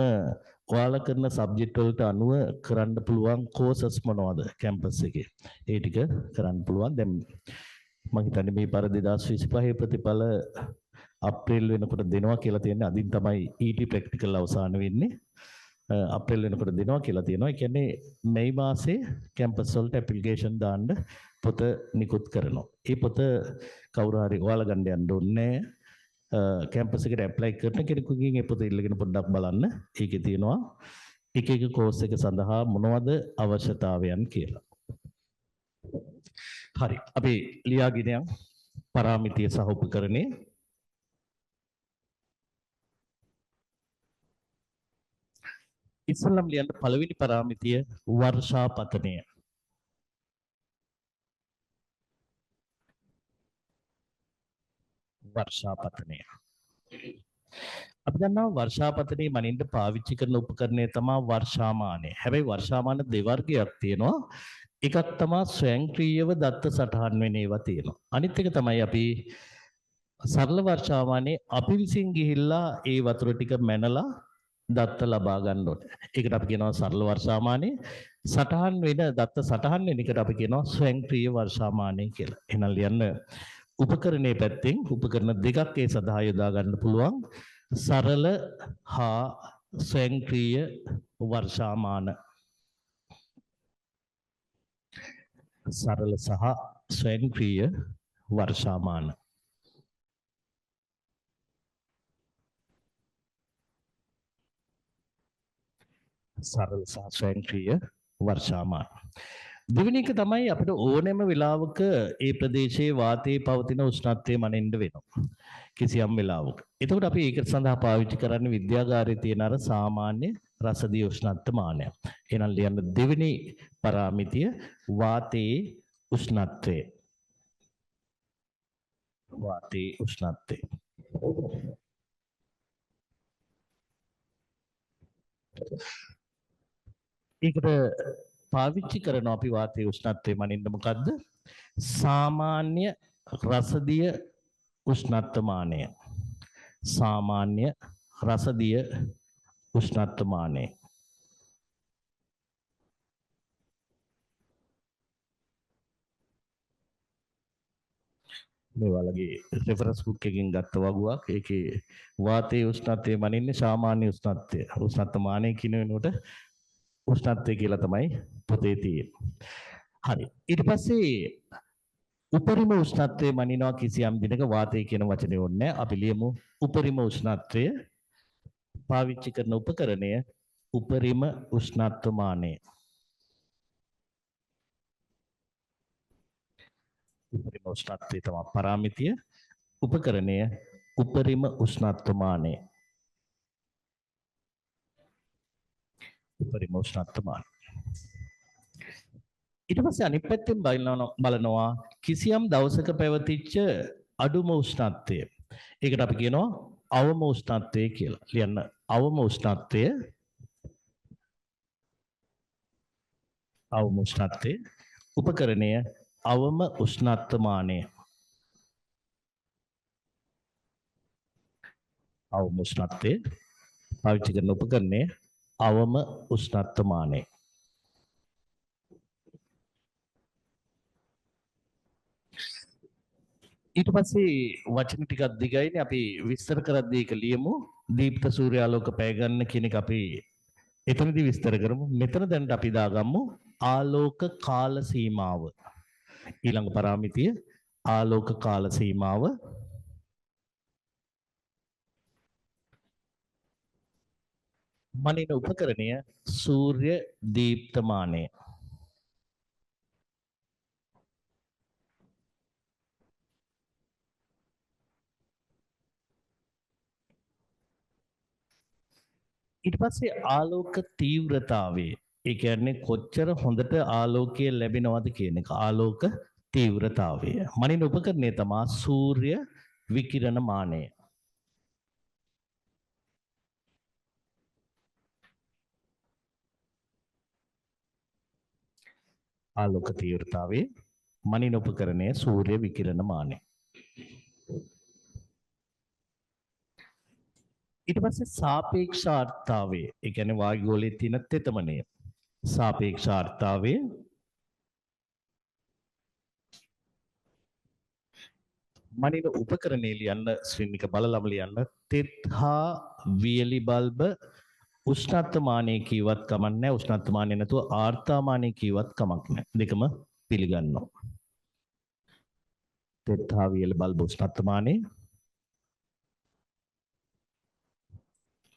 ඔයාලා කරන සබ්ජෙක්ට් වලට අනුව කරන්න පුළුවන් කෝසස් මොනවද කැම්පස් එකේ? ඒ ටික කරන්න පුළුවන්. දැන් මම හිතන්නේ මේ පාර 2025 ප්‍රතිඵල අප්‍රේල් වෙනකොට දෙනවා කියලා තියෙන්නේ. අදින් තමයි ET ප්‍රැක්ටිකල් අවසන් වෙන්නේ. අප්‍රේල් වෙනකොට දෙනවා කියලා තියෙනවා. ඒ කියන්නේ මේ මාසේ කැම්පස් වලට ඇප්ලිකේෂන් දාන්න පොත නිකුත් කරනවා. ඒ පොත කවුරු හරි ඔයාලා ගන්න යන්න ඕනේ. කැම්පස් එකට ඇප්ලයි කරන කෙනෙකුගෙන් ඒ පොත ඉල්ලගෙන පොඩ්ඩක් බලන්න. ඒකේ තියෙනවා එක එක කෝස් එක සඳහා මොනවද අවශ්‍යතාවයන් කියලා. හරි. අපි ලියාගෙන යමු. පරාමිතිය සහ උපකරණේ ඉස්සෙල්ලාම ලියන්න පළවෙනි පරාමිතිය වර්ෂාපතනය. වර්ෂාපතනය. අපි දන්නවා වර්ෂාපතනේ මනින්න පාවිච්චි කරන උපකරණය තමයි වර්ෂාමානය. හැබැයි වර්ෂාමාන දෙවර්ගයක් තියෙනවා. එකක් තමයි ස්වයංක්‍රීයව දත්ත සටහන් වෙන ඒවා තියෙනවා. අනිත් එක තමයි අපි සරල වර්ෂාමානයේ අපි විසින් ගිහිල්ලා ඒ වතුර ටික මැනලා දත්ත ලබා ගන්න ඕනේ. ඒකට අපි කියනවා සරල වර්ෂාමානය. සටහන් වෙන දත්ත සටහන් වෙන එකට අපි කියනවා ස්වයංක්‍රීය වර්ෂාමානය කියලා. එහෙනම් ලියන්න උපකරණයේ පැත්තෙන් උපකරණ දෙකක් ඒ සඳහා යොදා ගන්න පුළුවන්. සරල හා ස්වයංක්‍රීය වර්ෂාමාන. සරල සහ ස්වයංක්‍රීය වර්ෂාමාන. සරල සහ ස්වයංක්‍රීය වර්ෂාමාන. දෙවෙනි එක තමයි අපිට ඕනෑම වෙලාවක ඒ ප්‍රදේශයේ වාතයේ පවතින උෂ්ණත්වය මනින්න වෙනවා. කිසියම් වෙලාවක. එතකොට අපි ඒක සඳහා පාවිච්චි කරන්නේ විද්‍යාගාරයේ තියෙන අර සාමාන්‍ය රසදිය උෂ්ණත්ව මානය. එහෙනම් ලියන්න දෙවෙනි පරාමිතිය වාතයේ උෂ්ණත්වය. වාතයේ උෂ්ණත්වය. ඒකට පාවිච්චි කරන අපි වාතයේ උෂ්ණත්වය මනින්න මොකද්ද? සාමාන්‍ය රසදිය උෂ්ණත්ව මානය. සාමාන්‍ය රසදිය උෂ්ණත්ව මානය. මේ වලගේ රෙෆරන්ස් බුක් එකකින් ගත්ත වගුවක්. ඒකේ වාතයේ උෂ්ණත්වය මනින්නේ සාමාන්‍ය උෂ්ණත්වය. උෂ්ණත්ව මානය කියන වෙනකොට උෂ්ණත්වය කියලා තමයි පොතේ තියෙන්නේ. හරි. ඊට පස්සේ උපරිම උෂ්ණත්වය මනිනවා කිසියම් දිනක වාතය කියන වචනේ ඕනේ නැහැ. අපි ලියමු උපරිම උෂ්ණත්වය පාවිච්චි කරන උපකරණය උපරිම උෂ්ණත්ව මානය. උපරිම උෂ්ණත්වය තමයි පරාමිතිය. උපකරණය උපරිම උෂ්ණත්ව මානය. උපරිම උෂ්ණත්ව මානය. ඊට පස්සේ අනිත් පැත්තෙන් බලනවා කිසියම් දවසක පැවතිච්ච අඩුම උෂ්ණත්වය. ඒකට අපි කියනවා අවම උෂ්ණත්වය කියලා. ලියන්න අවම උෂ්ණත්වය. අවම උෂ්ණත්වය. උපකරණය අවම උෂ්ණත්ව මානය. අවම උෂ්ණත්වය පාවිච්චි කරන උපකරණය අවම උෂ්ණත්ව මානය. ඊට පස්සේ වචන ටිකක් දිගයිනේ අපි විස්තර කරද්දී ඒක ලියමු. දීප්ත සූර්යාලෝක පැය ගන්න කියන එක අපි එතනදී විස්තර කරමු. මෙතන දැන් අපි දාගමු ආලෝක කාල සීමාව. ඊළඟ පරාමිතිය ආලෝක කාල සීමාව. මනින උපකරණය සූර්ය දීප්තමානය. ඊට පස්සේ ආලෝක තීව්‍රතාවය. ඒ කියන්නේ කොච්චර හොඳට ආලෝකය ලැබෙනවද කියන එක. ආලෝක තීව්‍රතාවය. මනින උපකරණය තමයි සූර්ය විකිරණ මානය. ආලෝක තීව්‍රතාවය මනින උපකරණය සූර්ය විකිරණ මානය. ඊට පස්සේ සාපේක්ෂාර්ථතාවය. ඒ කියන්නේ වායුගෝලයේ තියෙන තෙතමනය. සාපේක්ෂාර්ථතාවය මනින උපකරණේ ලියන්න ස්ක්‍රීන් එක බලලම ලියන්න තෙත් හා වියලි බල්බ උෂ්ණත්වමානය කීවත් කමක් නැහැ. උෂ්ණත්වමානය නැතුව ආර්තාමානය කීවත් කමක් නැහැ. දෙකම පිළිගන්නවා. තෙත් හා වියලි බල්බ උෂ්ණත්වමානය.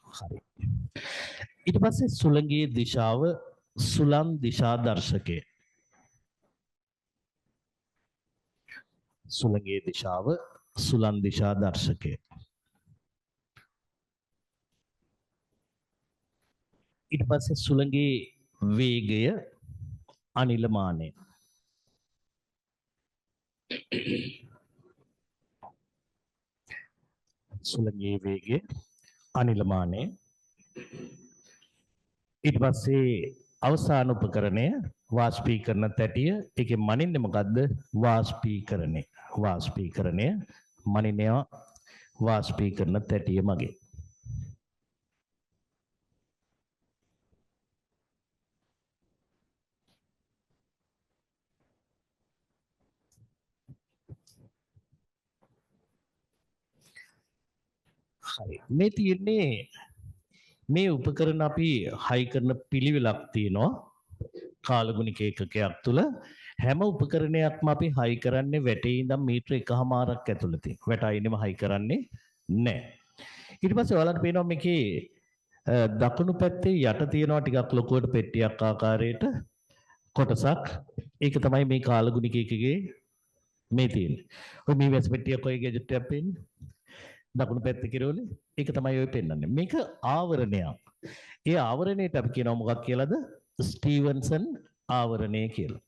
හරි. ඊට පස්සේ සුළඟේ දිශාව සුළං දිශා දර්ශකය. සුළඟේ දිශාව සුළං දිශා දර්ශකය. ඊට පස්සේ සුළඟේ වේගය අනිල මානය. සුළඟේ වේගය අනිලමානේ ඊට පස්සේ අවසාන උපකරණය වාෂ්පීකරණ තැටිය. ඒකේ මනින්නේ මොකද්ද? වාෂ්පීකරණය මනිනවා වාෂ්පීකරණ තැටිය මගේ. හරි. මේ තියෙන්නේ මේ උපකරණ අපි හයි කරන පිළිවෙලක් තියෙනවා කාලගුණික ඒකකයක් තුළ. හැම උපකරණයක්ම අපි හයි කරන්නේ වැටේ ඉඳන් මීටර 1.5ක් ඇතුළතින්. වැට අයිනෙම හයි කරන්නේ නැහැ. ඊට පස්සේ ඔයාලට පේනවා මේකේ දකුණු පැත්තේ යට තියෙනවා ටිකක් ලොකුවට පෙට්ටියක් ආකාරයට කොටසක්. ඒක තමයි මේ කාලගුණික ඒකකයේ මේ තියෙන්නේ. ඔය මේ වැස් පෙට්ටියක් ඔය ගැජට් එකක් පේන්නේ. දකුණු පැත්තේ කිරෝලේ ඒක තමයි ඔය පෙන්වන්නේ. මේක ආවරණයක්. ඒ ආවරණයට අපි කියනවා මොකක් කියලාද? ස්ටීවන්සන් ආවරණය කියලා.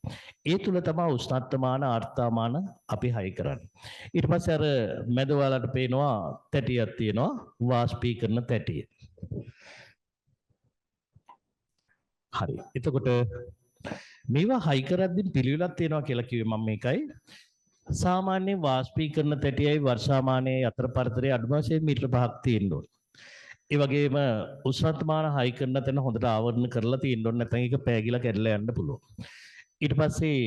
ඒ තුල තමයි උෂ්ණත්වමාන ආර්ද්‍රතාවමාන අපි හයි කරන්නේ. ඊට පස්සේ අර මැද වලට පේනවා තැටියක් තියෙනවා වාෂ්පීකරණ තැටිය. හරි. එතකොට මේවා හයි කරද්දී පිළිවෙලක් තියෙනවා කියලා කිව්වේ මම මේකයි. සාමාන්‍ය වාෂ්පීකරණ තැටියයි වර්ෂාමානයේ අතර පරතරය අඩුම වශයෙන් මීටර 5ක් තියෙන්න ඕන. ඒ වගේම උෂ්ණත්වමාන හයි කරන තැන හොඳට ආවරණ කරලා තියෙන්න ඕන, නැත්නම් ඒක පෑගිලා කැඩලා යන්න පුළුවන්. ඊට පස්සේ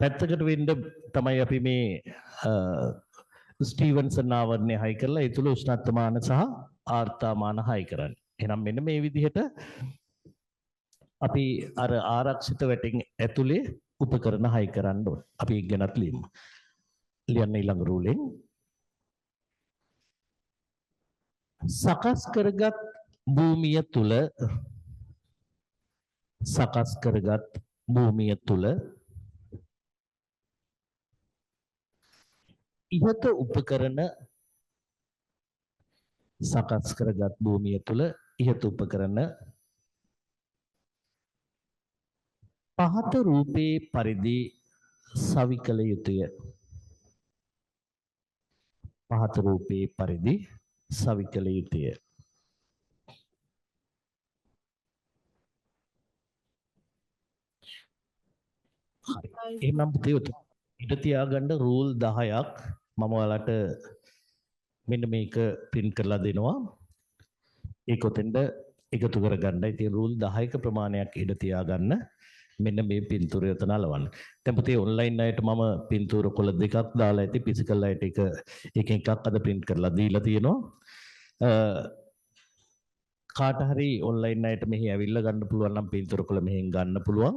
පැත්තකට වෙන්න තමයි අපි මේ ස්ටීවන්සන් ආවරණය හයි කරලා ඒ තුල උෂ්ණත්වමාන සහ ආර්ද්‍රතාවමාන හයි කරන්නේ. එහෙනම් මෙන්න මේ විදිහට අපි අර ආරක්ෂිත වැටෙන් ඇතුලේ උපකරණ හයි කරන්න ඕන. අපි ඒක ගැනත් ලියමු. ලියන්න ඊළඟ රූලෙන්. සකස් කරගත් භූමිය තුල ඉහත උපකරණ පහත රූපේ පරිදි සවිකල යුතුය. හරි. එහෙනම් පුතේ ඉඳ තියාගන්න රූල් 10ක් මම ඔයාලට මෙන්න මේක print කරලා දෙනවා. ඒක උතෙන්ද එකතු කරගන්න. ඉතින් රූල් 10ක ප්‍රමාණයක් ඉඳ තියාගන්න. මෙන්න මේ පින්තූරය උතන අලවන්න. දැන් පුතේ ඔන්ලයින් අයට මම පින්තූර කොළ දෙකක් දාලා ඇති. ෆිසිකල් අයට එක එකක් අද print කරලා දීලා තියෙනවා. කාට හරි ඔන්ලයින් අයට මෙහි ඇවිල්ලා ගන්න පුළුවන් නම් පින්තූර කොළ මෙහෙන් ගන්න පුළුවන්.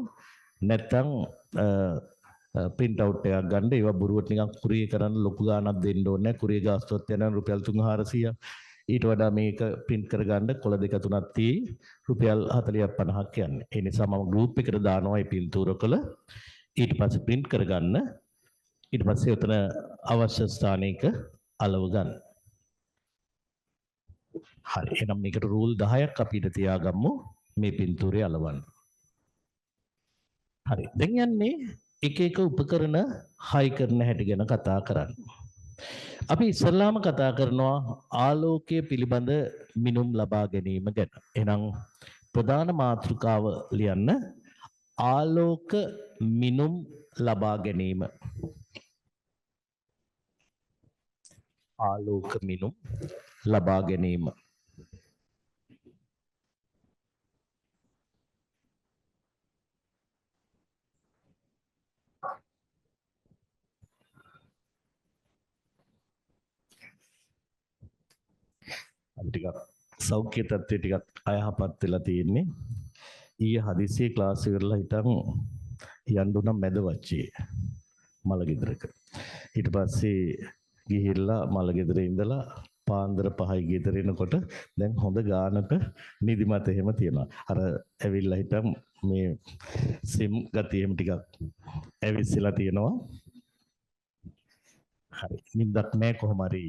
නැත්තම් print out එකක් ගන්න. ඒවා බොරුවට නිකන් කුරිය කරන්න ලොකු ගාණක් දෙන්න ඕනේ නැහැ. කුරිය ගාස්තුවත් යනවා රුපියල් 300-400. ඊට වඩා මේක print කරගන්න කොළ දෙක තුනක් තියෙයි රුපියල් 40-50ක් යන්නේ. ඒ නිසා මම group එකට දානවා මේ පින්තූර කොළ. ඊට පස්සේ print කරගන්න. ඊට පස්සේ උතන අවශ්‍ය ස්ථානයක අලව ගන්න. හරි. එහෙනම් මේකට රූල් 10ක් අපිට තියාගමු මේ පින්තූරය අලවන්න. හරි. දැන් යන්නේ එක එක උපකරණ හයි කරන හැටි ගැන කතා කරන්න. අපි ඉස්සෙල්ලාම කතා කරනවා ආලෝකය පිළිබඳ මිනුම් ලබා ගැනීම ගැන. එහෙනම් ප්‍රධාන මාතෘකාව ලියන්න ආලෝක මිනුම් ලබා ගැනීම. ආලෝක මිනුම් ලබා ගැනීම. ටිකක් සෞඛ්‍ය තත්ත්වය ටිකක් අයහපත් වෙලා තියෙන්නේ. ඊයේ හදිසියේ ක්ලාස් ඉවරලා හිටන් යන්න උනම් මැද වච්චේ මල ගෙදරක. ඊට පස්සේ ගිහිල්ලා මල ගෙදරේ ඉඳලා පාන්දර 5යි ගෙදර එනකොට දැන් හොඳ ගානට නිදිමත එහෙම තියෙනවා. අර ඇවිල්ලා හිටන් මේ සිම් ගතියෙම ටිකක් ඇවිස්සලා තියෙනවා. හරි. නිින්දක් නැහැ කොහොම හරි.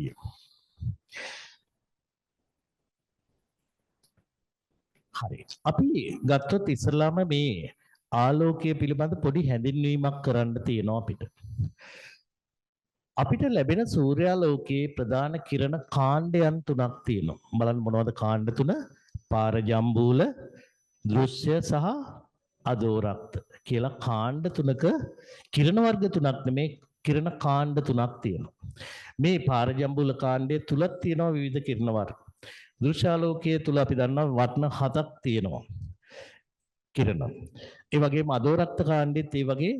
හරි. අපි ගත්තොත් ඉස්සලාම මේ ආලෝකය පිළිබඳ පොඩි හැඳින්වීමක් කරන්න තියෙනවා අපිට. අපිට ලැබෙන සූර්යාලෝකයේ ප්‍රධාන කිරණ කාණ්ඩයන් තුනක් තියෙනවා. බලන්න මොනවද කාණ්ඩ තුන? පාරජම්බූල, දෘශ්‍ය සහ අදෝරක්ත කියලා කාණ්ඩ තුනක කිරණ වර්ග තුනක් නෙමේ කිරණ කාණ්ඩ තුනක් තියෙනවා. මේ පාරජම්බූල කාණ්ඩය තුලත් තියෙනවා විවිධ කිරණ වර්ග. දෘශ්‍යාලෝකයේ තුල අපි දන්නවා වර්ණ 7ක් තියෙනවා. කිරණ. ඒ වගේම අදෝරක්ත කාණ්ඩෙත් ඒ වගේ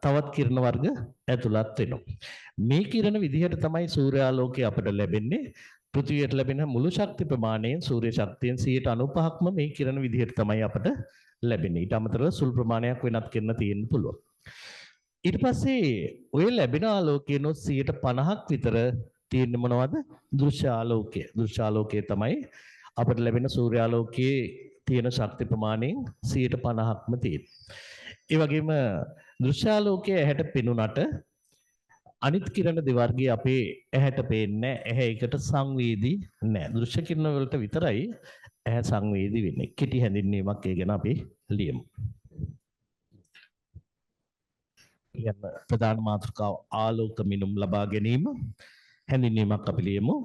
තවත් කිරණ වර්ග ඇතුළත් වෙනවා. මේ කිරණ විදිහට තමයි සූර්යාලෝකය අපට ලැබෙන්නේ. පෘථිවියට ලැබෙන මුළු ශක්ති ප්‍රමාණයෙන් සූර්ය ශක්තියෙන් 95%ක්ම මේ කිරණ විදිහට තමයි අපට ලැබෙන්නේ. ඊට අමතරව සුළු ප්‍රමාණයක් වෙනත් කිරණ තියෙන්න පුළුවන්. ඊට පස්සේ ඔය ලැබෙන ආලෝකයෙන් 50%ක් විතර තියෙන්නේ මොනවද? දෘශ්‍ය ආලෝකය. දෘශ්‍ය ආලෝකය තමයි අපට ලැබෙන සූර්යාලෝකයේ තියෙන ශක්ති ප්‍රමාණයෙන් 50%ක්ම තියෙන්නේ. ඒ වගේම දෘශ්‍යාලෝකය ඇහැට පෙනුනට අනිත් කිරණ දෙවර්ගයේ අපේ ඇහැට පේන්නේ ඇහැ එකට සංවේදී නැහැ. දෘශ්‍ය කිරණ වලට විතරයි ඇහැ සංවේදී වෙන්නේ. කෙටි හැඳින්වීමක් ඒ ගැන අපි ලියමු. යන ප්‍රධාන මාතෘකාව ආලෝක මිනුම් ලබා ගැනීම හැඳින්වීමක් අපි ලියමු.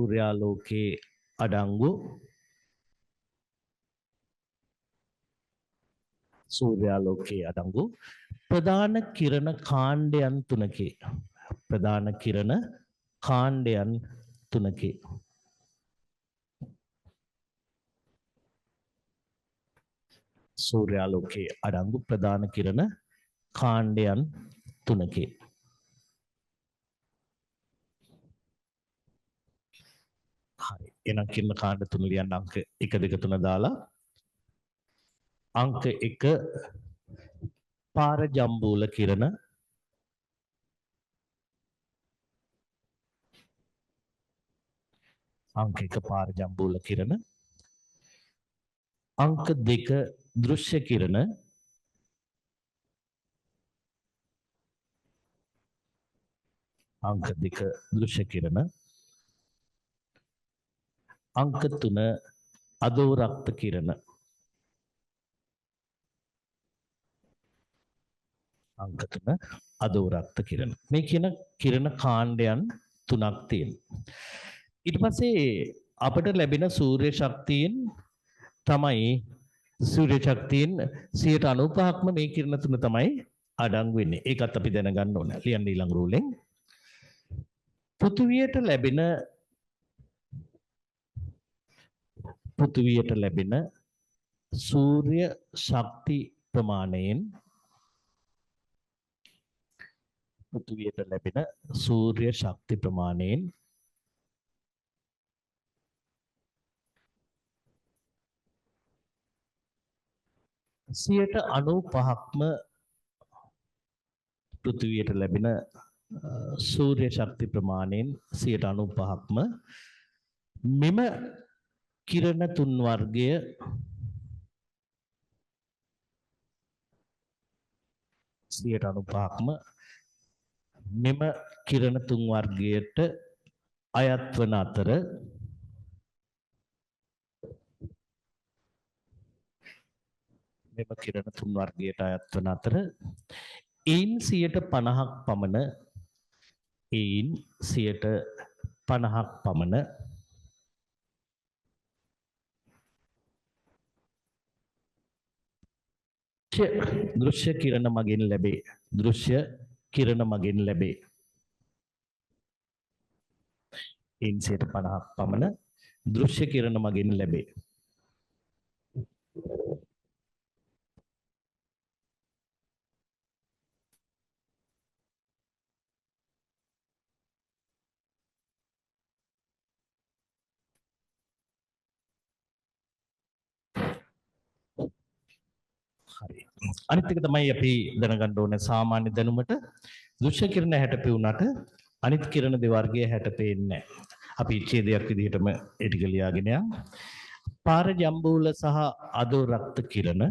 සූර්යාලෝකයේ අඩංගු සූර්යාලෝකයේ අඩංගු ප්‍රධාන කිරණ කාණ්ඩයන් තුනකි. ප්‍රධාන කිරණ කාණ්ඩයන් තුනකි. සූර්යාලෝකයේ අඩංගු ප්‍රධාන කිරණ කාණ්ඩයන් තුනකි. හරි. එහෙනම් කිරණ කාණ්ඩ තුන ලියන්න අංක 1 2 3 දාලා අංක 1 පාරජම්බූල කිරණ අංක 1 පාරජම්බූල කිරණ අංක 2 දෘශ්‍ය කිරණ අංක 2 දෘශ්‍ය කිරණ අංක 3 අදෝරක්ත කිරණ අංක 3 අදෝරක්ත කිරණ මේ කියන කිරණ කාණ්ඩයන් තුනක් තියෙනවා. ඊට පස්සේ අපට ලැබෙන සූර්ය ශක්තියෙන් තමයි සූර්ය ශක්තියෙන් 95%ක්ම මේ කිරණ තුන තමයි අඩංගු වෙන්නේ. ඒකත් අපි දැනගන්න ඕන. ලියන්න ඊළඟ රූලෙන්. පෘථිවියට ලැබෙන සූර්ය ශක්ති ප්‍රමාණයෙන් පෘථිවියට ලැබෙන සූර්ය ශක්ති ප්‍රමාණයෙන් 95%ක්ම පෘථිවියට ලැබෙන සූර්ය ශක්ති ප්‍රමාණයෙන් 95%ක්ම මෙම කිරණ තුන් වර්ගය මෙම කිරණ තුන් වර්ගයට අයත් වන අතර මෙම කිරණ තුන් වර්ගයට අයත් වන අතර එයින් 50%ක් පමණ දෘශ්‍ය කිරණ මගින් ලැබේ. දෘශ්‍ය කිරණ මගින් ලැබේ. එයින් 50%ක් පමණ දෘශ්‍ය කිරණ මගින් ලැබේ. හරි. අනිත් එක තමයි අපි දැනගන්න ඕනේ සාමාන්‍ය දැනුමට දෘශ්‍ය කිරණ 60 පෙවුනට අනිත් කිරණ දෙවර්ගයේ 60 පේන්නේ නැහැ. අපි ඡේදයක් විදිහටම ඒ ටික ලියාගෙන යමු. පාරජම්බූල සහ අදෝරක්ත කිරණ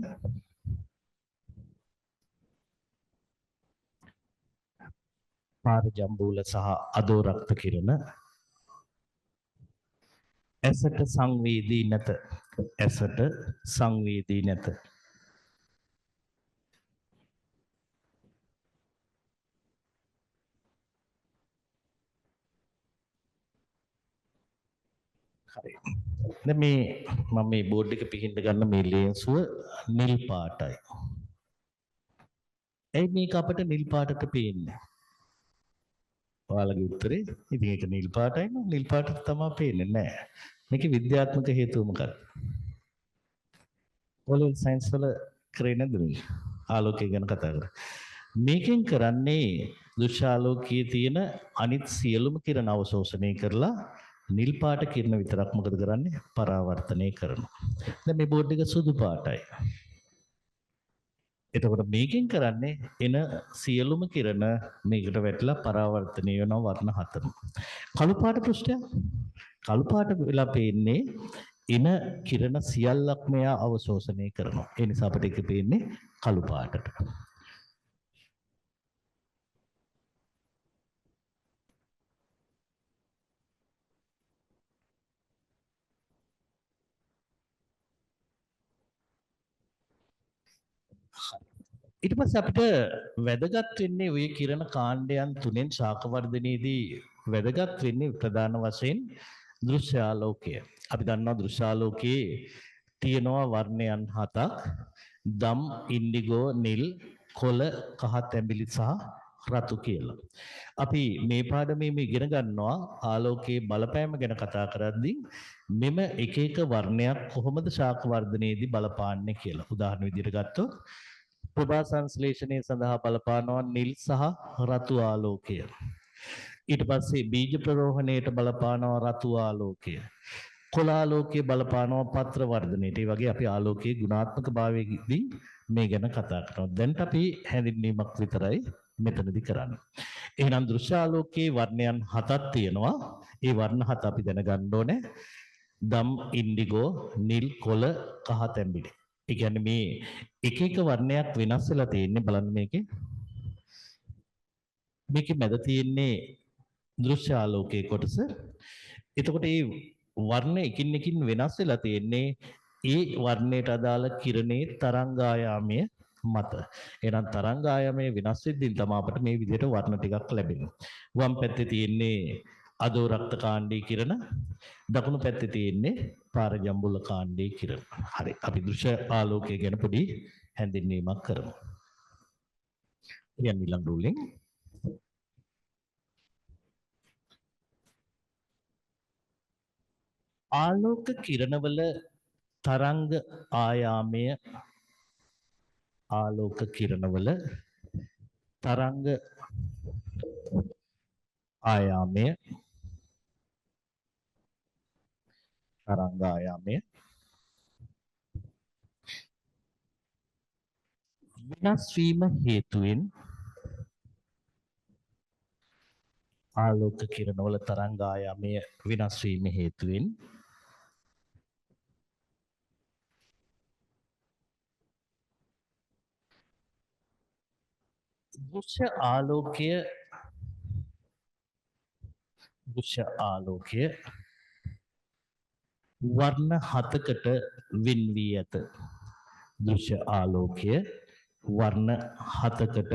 ඇසට සංවේදී නැත. ඇසට සංවේදී නැත. හරි. දැන් මේ මම මේ බෝඩ් එක පිහින්න ගන්න මේ ලේන්සුව නිල් පාටයි. ඇයි මේක අපිට නිල් පාටට පේන්නේ? ඔයාලගේ උත්තරේ ඉතින් ඒක නිල් පාටයි නෝ නිල් පාටට තමයි පේන්නේ නෑ. මේකේ විද්‍යාත්මක හේතුව මොකක්ද? ඔයාලා සයන්ස් වල කරේ නැද්ද මේ? ආලෝකය ගැන කතා කරා. මේකෙන් කරන්නේ දෘශ්‍යාලෝකයේ තියෙන අනිත් සියලුම කිරණ අවශෝෂණය කරලා නිල් පාට කිරණ විතරක් මොකද කරන්නේ? පරාවර්තනය කරනවා. දැන් මේ බෝඩ් එක සුදු පාටයි. එතකොට මේකෙන් කරන්නේ එන සියලුම කිරණ මේකට වැටලා පරාවර්තනය වෙනවා වර්ණ හතරම. කළු පාට පෘෂ්ඨය කළු පාට වෙලා පේන්නේ එන කිරණ සියල්ලක් මෙයා අවශෝෂණය කරනවා. ඒ නිසා අපිට ඒක පේන්නේ කළු පාටට. ඊට පස්සේ අපිට වැදගත් වෙන්නේ ওই කිරණ කාණ්ඩයන් තුනෙන් ශාක වර්ධනයේදී වැදගත් වෙන්නේ ප්‍රධාන වශයෙන් දෘශ්‍යාලෝකය. අපි දන්නවා දෘශ්‍යාලෝකයේ තියෙනවා වර්ණයන් 7ක්. දම්, ඉන්ඩිගෝ, නිල්, කොළ, කහ, තැඹිලි සහ රතු කියලා. අපි මේ පාඩමේ මේ ඉගෙන ගන්නවා ආලෝකයේ බලපෑම ගැන කතා කරද්දී මෙම එක එක වර්ණයක් කොහොමද ශාක වර්ධනයේදී බලපාන්නේ කියලා. උදාහරණ විදිහට ගත්තොත් ප්‍රභා සංශ්ලේෂණය සඳහා බලපානවා නිල් සහ රතු ආලෝකය. ඊට පස්සේ බීජ ප්‍රරෝහණයට බලපානවා රතු ආලෝකය. කොළ ආලෝකයේ බලපානවා පත්‍ර වර්ධනයට. ඒ වගේ අපි ආලෝකයේ ගුණාත්මක භාවයේදී මේ ගැන කතා කරනවා. දැන් අපි හැඳින්වීමක් විතරයි මෙතනදී කරන්නේ. එහෙනම් දෘශ්‍ය ආලෝකයේ වර්ණයන් 7ක් තියෙනවා. ඒ වර්ණ 7 අපි දැනගන්න ඕනේ. දම්, ඉන්ඩිගෝ, නිල්, කොළ, කහ, තැඹිලි. ඒ කියන්නේ මේ එක එක වර්ණයක් වෙනස් වෙලා තියෙන්නේ බලන්න මේකේ මැද තියෙන්නේ දෘශ්‍ය ආලෝකයේ කොටස. එතකොට මේ වර්ණ එකින් එකින් වෙනස් වෙලා තියෙන්නේ ඒ වර්ණයට අදාළ කිරණේ තරංගායාමය මත. එහෙනම් තරංගායාමය වෙනස් වෙද්දී තමයි අපිට මේ විදිහට වර්ණ ටිකක් ලැබෙන්නේ. වම් පැත්තේ තියෙන්නේ අදෝ රක්ත කාණ්ඩී කිරණ, දකුණු පැත්තේ තියෙන්නේ පාරජම්බුල කාණ්ඩී කිරණ. හරි. අපි දෘශ්‍ය ආලෝකය ගැන පොඩි හැඳින්වීමක් කරමු. යන්න ඊළඟ රූලෙන් ආලෝක කිරණවල තරංග ආයාමය ආලෝක කිරණවල තරංග ආයාමය වෙනස් වීම හේතුවෙන් ආලෝක කිරණවල තරංග ආයාමය වෙනස් වීම හේතුවෙන් දෘශ්‍ය ආලෝකය වර්ණ 7කට වෙන් වී ඇත. දෘශ්‍ය ආලෝකය වර්ණ 7කට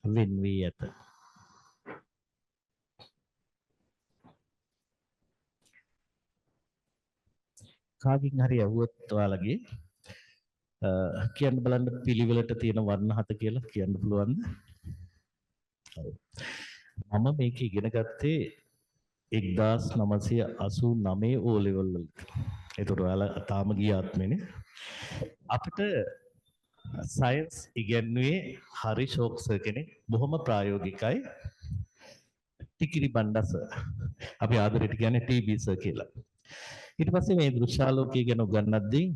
වෙන් වී ඇත. කාගෙන් හරි අහුවොත් ඔයාලගේ කියන්න බලන්න පිළිවෙලට තියෙන වර්ණ 7 කියලා කියන්න පුළුවන්ද? මම මේක ඉගෙන ගත්තේ 1989 O level වලට. ඒතර ඔයාලා තාම ගිය ආත්මෙනේ. අපිට සයන්ස් ඉගෙනුවේ හරි ෂෝක් සර් කෙනෙක්. බොහොම ප්‍රායෝගිකයි. ටිකිරි බණ්ඩස. අපි ආදරෙට කියන්නේ ටීබී සර් කියලා. ඊට පස්සේ මේ දෘශ්‍යාලෝකය ගැන උගන්වද්දී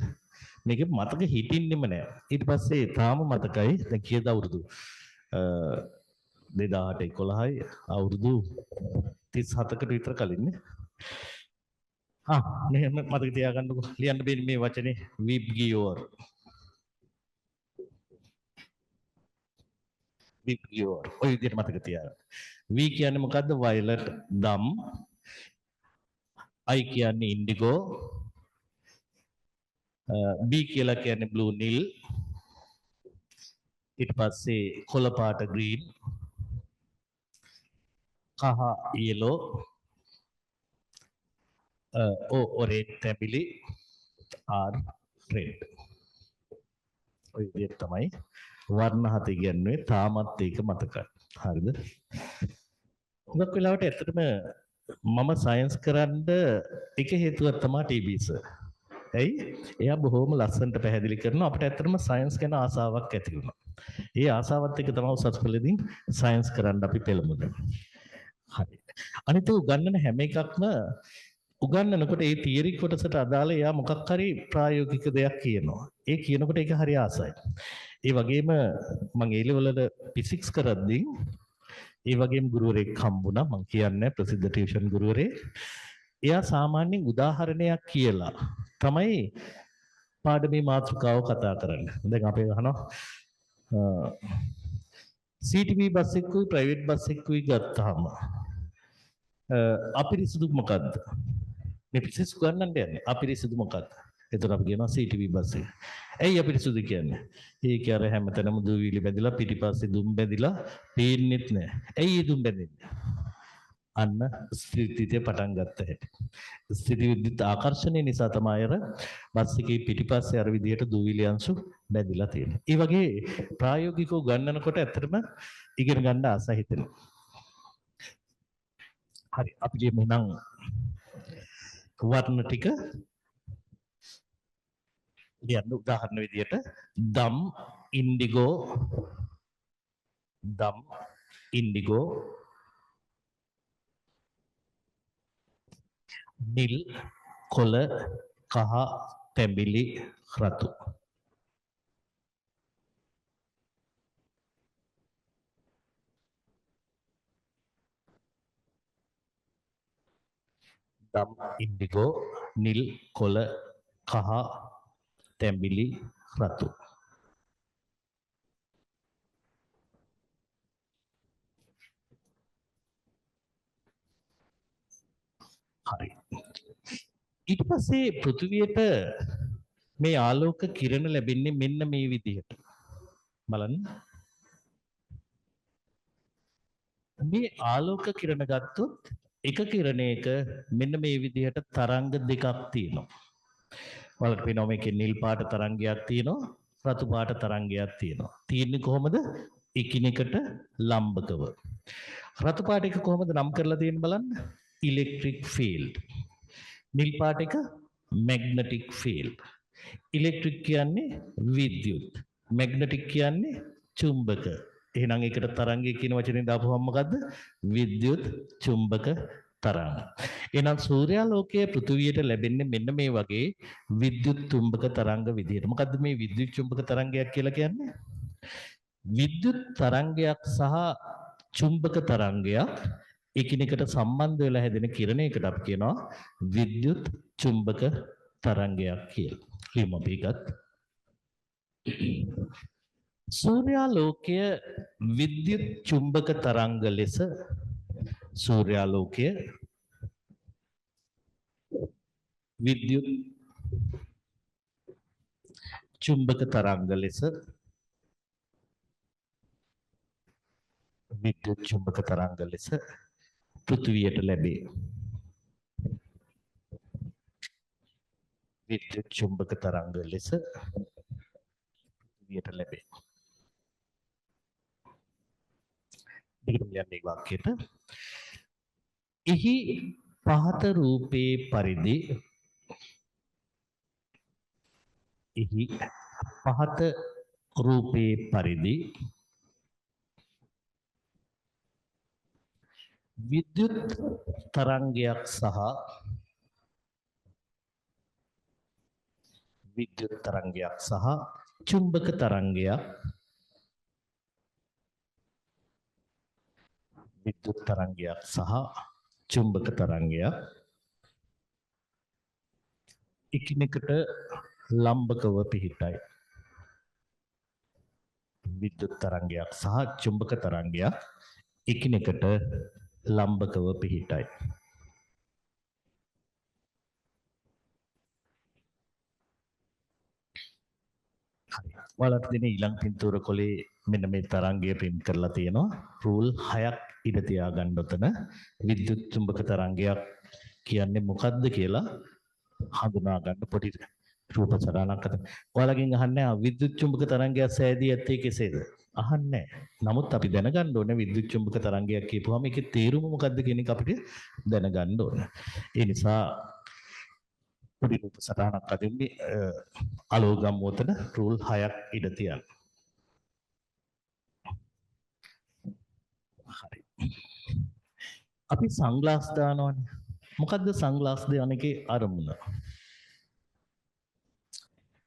මේක මතක හිටින්නෙම නෑ. ඊට පස්සේ තාම මතකයි. දැන් කීයද අවුරුදු 2008 11යි අවුරුදු 37කට විතර කලින් නේ. මෙහෙම මතක තියාගන්නකො. ලියන්න බෑනේ මේ වචනේ විබ් ගියෝර්. විබ් ගියෝර්. ඔය විදිහට මතක තියාගන්න. V කියන්නේ මොකද්ද? violet දම්. I කියන්නේ indigo. B කියලා කියන්නේ blue nil. ඊට පස්සේ කොළ පාට green. කහ yellow. O orange තැඹිලි. R red. ඔය විදිහට තමයි වර්ණ හත ඉගෙනුවේ. තාමත් ඒක මතකයි. හරිද? හුඟක් වෙලාවට ඇත්තටම මම සයන්ස් කරන්න එක හේතුවක් තමයි TBS. ඇයි? එයා බොහොම ලස්සනට පැහැදිලි කරනවා අපිට ඇත්තටම සයන්ස් ගැන ආසාවක් ඇති වුණා. ඒ ආසාවත් එක්ක තමයි උසස් පෙළේදී සයන්ස් කරන්න අපි පෙළඹුණේ. හරි. අනිත් උගන්නන හැම එකක්ම උගන්නනකොට ඒ තියරි කොටසට අදාළ එයා මොකක් හරි ප්‍රායෝගික දෙයක් කියනවා. ඒ කියනකොට ඒක හරි ආසයි. ඒ වගේම මම ඒ ලෙවල් වල ෆිසික්ස් කරද්දී ඒ වගේම ගුරුවරයෙක් හම්බුණා. මම කියන්නේ ප්‍රසිද්ධ ටියුෂන් ගුරුවරයෙක්. එයා සාමාන්‍යයෙන් උදාහරණයක් කියලා තමයි පාඩමේ මාතෘකාව කතා කරන්නේ. දැන් අපි අහනවා CTB බස් එකකුයි ප්‍රයිවට් බස් එකකුයි ගත්තාම අපිරිසුදු මොකද්ද? මේ පිරිසිදු ගන්නන්න යන්නේ. අපිරිසුදු මොකද්ද? එතකොට අපි කියනවා CTB බස් එක. ඇයි අපිරිසුදු කියන්නේ? ඒක අර හැමතැනම දුවිලි බැඳිලා පිටිපස්සේ දුම් බැඳිලා පේන්නෙත් නැහැ. ඇයි ඒ දුම් බැඳෙන්නේ? අන්න ස්ථිතිය පටන් ගත්ත හැටි. ස්ථිති විද්‍යුත් ආකර්ෂණය නිසා තමයි අර බස් එකේ පිටිපස්සේ අර විදියට දුවිලි අංශු බැඳිලා තියෙන්නේ. ඒ වගේ ප්‍රායෝගිකව ගන්නනකොට ඇත්තටම ඉගෙන ගන්න ආස හිතෙනවා. හරි අපි කියමු නම් වර්ණ ටික ලියන්න උදාහරණ විදියට දම් ඉන්ඩිගෝ නිල් කොළ කහ තැඹිලි රතු දම් ඉන්ඩිගෝ නිල් කොළ කහ තැඹිලි රතු හරි ඊට පස්සේ පෘථිවියට මේ ආලෝක කිරණ ලැබෙන්නේ මෙන්න මේ විදිහට බලන්න මේ ආලෝක කිරණ ගත්තොත් එක කිරණයක මෙන්න මේ විදිහට තරංග දෙකක් තියෙනවා. ඔයාලට පේනවා මේකේ නිල් පාට තරංගයක් තියෙනවා රතු පාට තරංගයක් තියෙනවා. තියෙන්නේ කොහොමද? එකිනෙකට ලම්බකව. රතු පාට එක කොහොමද නම් කරලා තියෙන්නේ බලන්න. Electric field. නිල් පාට එක මැග්නටික් ෆීල්ඩ්. ඉලෙක්ට්‍රික් කියන්නේ විද්‍යුත්. මැග්නටික් කියන්නේ චුම්බක. එහෙනම් ඒකට තරංගය කියන වචනේ දාපුවම මොකද්ද? විද්‍යුත් චුම්බක තරංග. එහෙනම් සූර්යාලෝකයේ පෘථිවියට ලැබෙන්නේ මෙන්න මේ වගේ විද්‍යුත් චුම්බක තරංග විදියට. මොකද්ද මේ විද්‍යුත් චුම්බක තරංගයක් කියලා කියන්නේ? විද්‍යුත් තරංගයක් සහ චුම්බක තරංගයක් එකිනෙකට සම්බන්ධ වෙලා හැදෙන කිරණයකට අපි කියනවා විද්‍යුත් චුම්බක තරංගයක් කියලා. ලියමු අපි ඒකත්. සූර්යාලෝකය විද්‍යුත් චුම්බක තරංග ලෙස සූර්යාලෝකය විද්‍යුත් චුම්බක තරංග ලෙස විද්‍යුත් චුම්බක තරංග ලෙස පෘථිවියට ලැබේ. විද්‍යුත් චුම්බක තරංග ලෙස පෘථිවියට ලැබේ. දෙකම ලියන්නේ වාක්‍යයට. එහි පහත රූපේ පරිදි එහි පහත රූපේ පරිදි විද්‍යුත් තරංගයක් සහ විද්‍යුත් තරංගයක් සහ චුම්බක තරංගයක් විද්‍යුත් තරංගයක් සහ චුම්බක තරංගයක් එකිනෙකට ලම්බකව පිහිටයි. විද්‍යුත් තරංගයක් සහ චුම්බක තරංගයක් එකිනෙකට ලම්බකව පිහිටයි. ඔයාලට දෙන ඊළඟ පින්තූර කොලේ මෙන්න මේ තරංගය print කරලා තියෙනවා. රූල් 6ක් ඉඳ තියාගන්න උතන විද්‍යුත් චුම්බක තරංගයක් කියන්නේ මොකක්ද කියලා හඳුනා ගන්න පොඩි රූප සටහනක් අතර. ඔයාලගෙන් අහන්නේ විද්‍යුත් චුම්බක තරංගයක් සෑදී ඇත්තේ කෙසේද? අහන්නේ. නමුත් අපි දැනගන්න ඕනේ විද්‍යුත් චුම්බක තරංගයක් කියපුවාම ඒකේ තේරුම මොකක්ද කියන එක අපිට දැනගන්න ඕනේ. ඒ නිසා පොඩි රූප සටහනක් අදින්නේ අලෝගම් උතන රූල් 6ක් ඉඳ තියන්න. හරි. අපි සංග්ලාස් දානවනේ. මොකද්ද සංග්ලාස් දාන එකේ අරමුණ?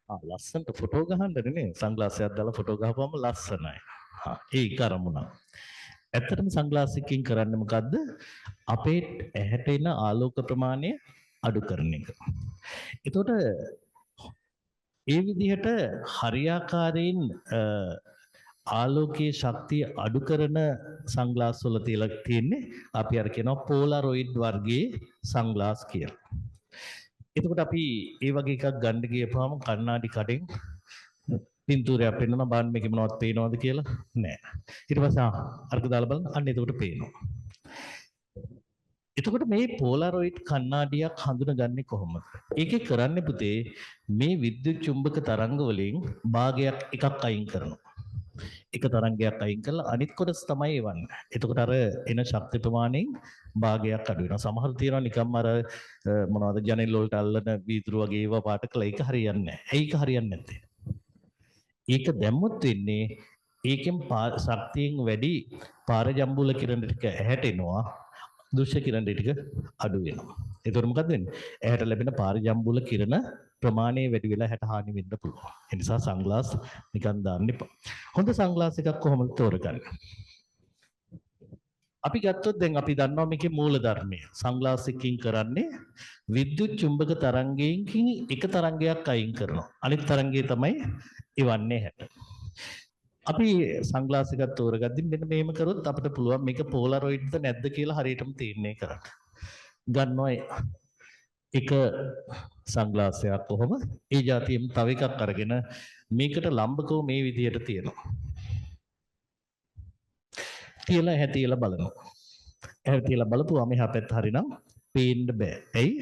ලස්සනට ෆොටෝ ගහන්න නේ සංග්ලාස් එකක් දාලා ෆොටෝ ගහපුවම ලස්සනයි. ඒක අරමුණ. ඇත්තටම සංග්ලාස් එකකින් කරන්නේ මොකද්ද? අපේ ඇහැට එන ආලෝක ප්‍රමාණය අඩු කරන එක. එතකොට ඒ විදිහට හරියාකාරයෙන් ආලෝකයේ ශක්තිය අඩු කරන සංග්ලාස් වල තියලා තියෙන්නේ අපි අර කියනවා පෝලාරොයිඩ් වර්ගයේ සංග්ලාස් කියලා. එතකොට අපි ඒ වගේ එකක් ගන්න ගියපුවාම කණ්ණාඩි කඩෙන් පින්තූරයක් පෙන්වනවා බලන්න මේකේ මොනවද පේනවද කියලා නෑ. ඊට පස්සේ අර්ග දාලා බලන්න අන්න එතකොට පේනවා. එතකොට මේ පෝලාරොයිඩ් කණ්ණාඩියක් හඳුනගන්නේ කොහොමද? ඒකේ කරන්නේ පුතේ මේ විද්‍යුත් චුම්බක තරංග වලින් භාගයක් එකක් අයින් කරනවා. එක තරංගයක් අයින් කරලා අනිත් කොටස තමයි එවන්නේ. එතකොට අර එන ශක්ති ප්‍රමාණයෙන් භාගයක් අඩු වෙනවා. සමහර තියෙනවා නිකම්ම අර මොනවද ජනෙල් වලට අල්ලන වීදුරු වගේ ඒවා පාට කළා ඒක හරියන්නේ නැහැ. ඒක හරියන්නේ නැත්තේ. ඒක දැම්මොත් වෙන්නේ ඒකෙන් ශක්තියෙන් වැඩි පාරජම්බුල කිරණ ටික ඇහැට එනවා. දෘශ්‍ය කිරණ ටික අඩු වෙනවා. ඒතකොට මොකද වෙන්නේ? ඇහැට ලැබෙන පාරජම්බුල කිරණ ප්‍රමාණය වැඩි වෙලා ඇහැට හානි වෙන්න පුළුවන්. ඒ නිසා සංග්ලාස් නිකන් දාන්න එපා. හොඳ සංග්ලාස් එකක් කොහොමද තෝරගන්නේ? අපි ගත්තොත් දැන් අපි දන්නවා මේකේ මූල ධර්මය. සංග්ලාස් එකකින් කරන්නේ විද්‍යුත් චුම්බක තරංගයකින් එක තරංගයක් අයින් කරනවා. අනිත් තරංගය තමයි එවන්නේ ඇහැට. අපි සංග්ලාස් එකක් තෝරගද්දි මෙන්න මේම කරොත් අපිට පුළුවන් මේක පෝලාරොයිඩ්ද නැද්ද කියලා හරියටම තීරණය කරන්න. ගන්නවා එක සංග්ලාස් එකක් කොහොම ඒ જાතියෙම තව එකක් අරගෙන මේකට ලම්බකව මේ විදියට තියෙනවා. තියලා ඇහැ තියලා බලනවා. ඇහැ තියලා බලපුවාම එහා පැත්ත හරිනම් පේන්න බෑ. ඇයි?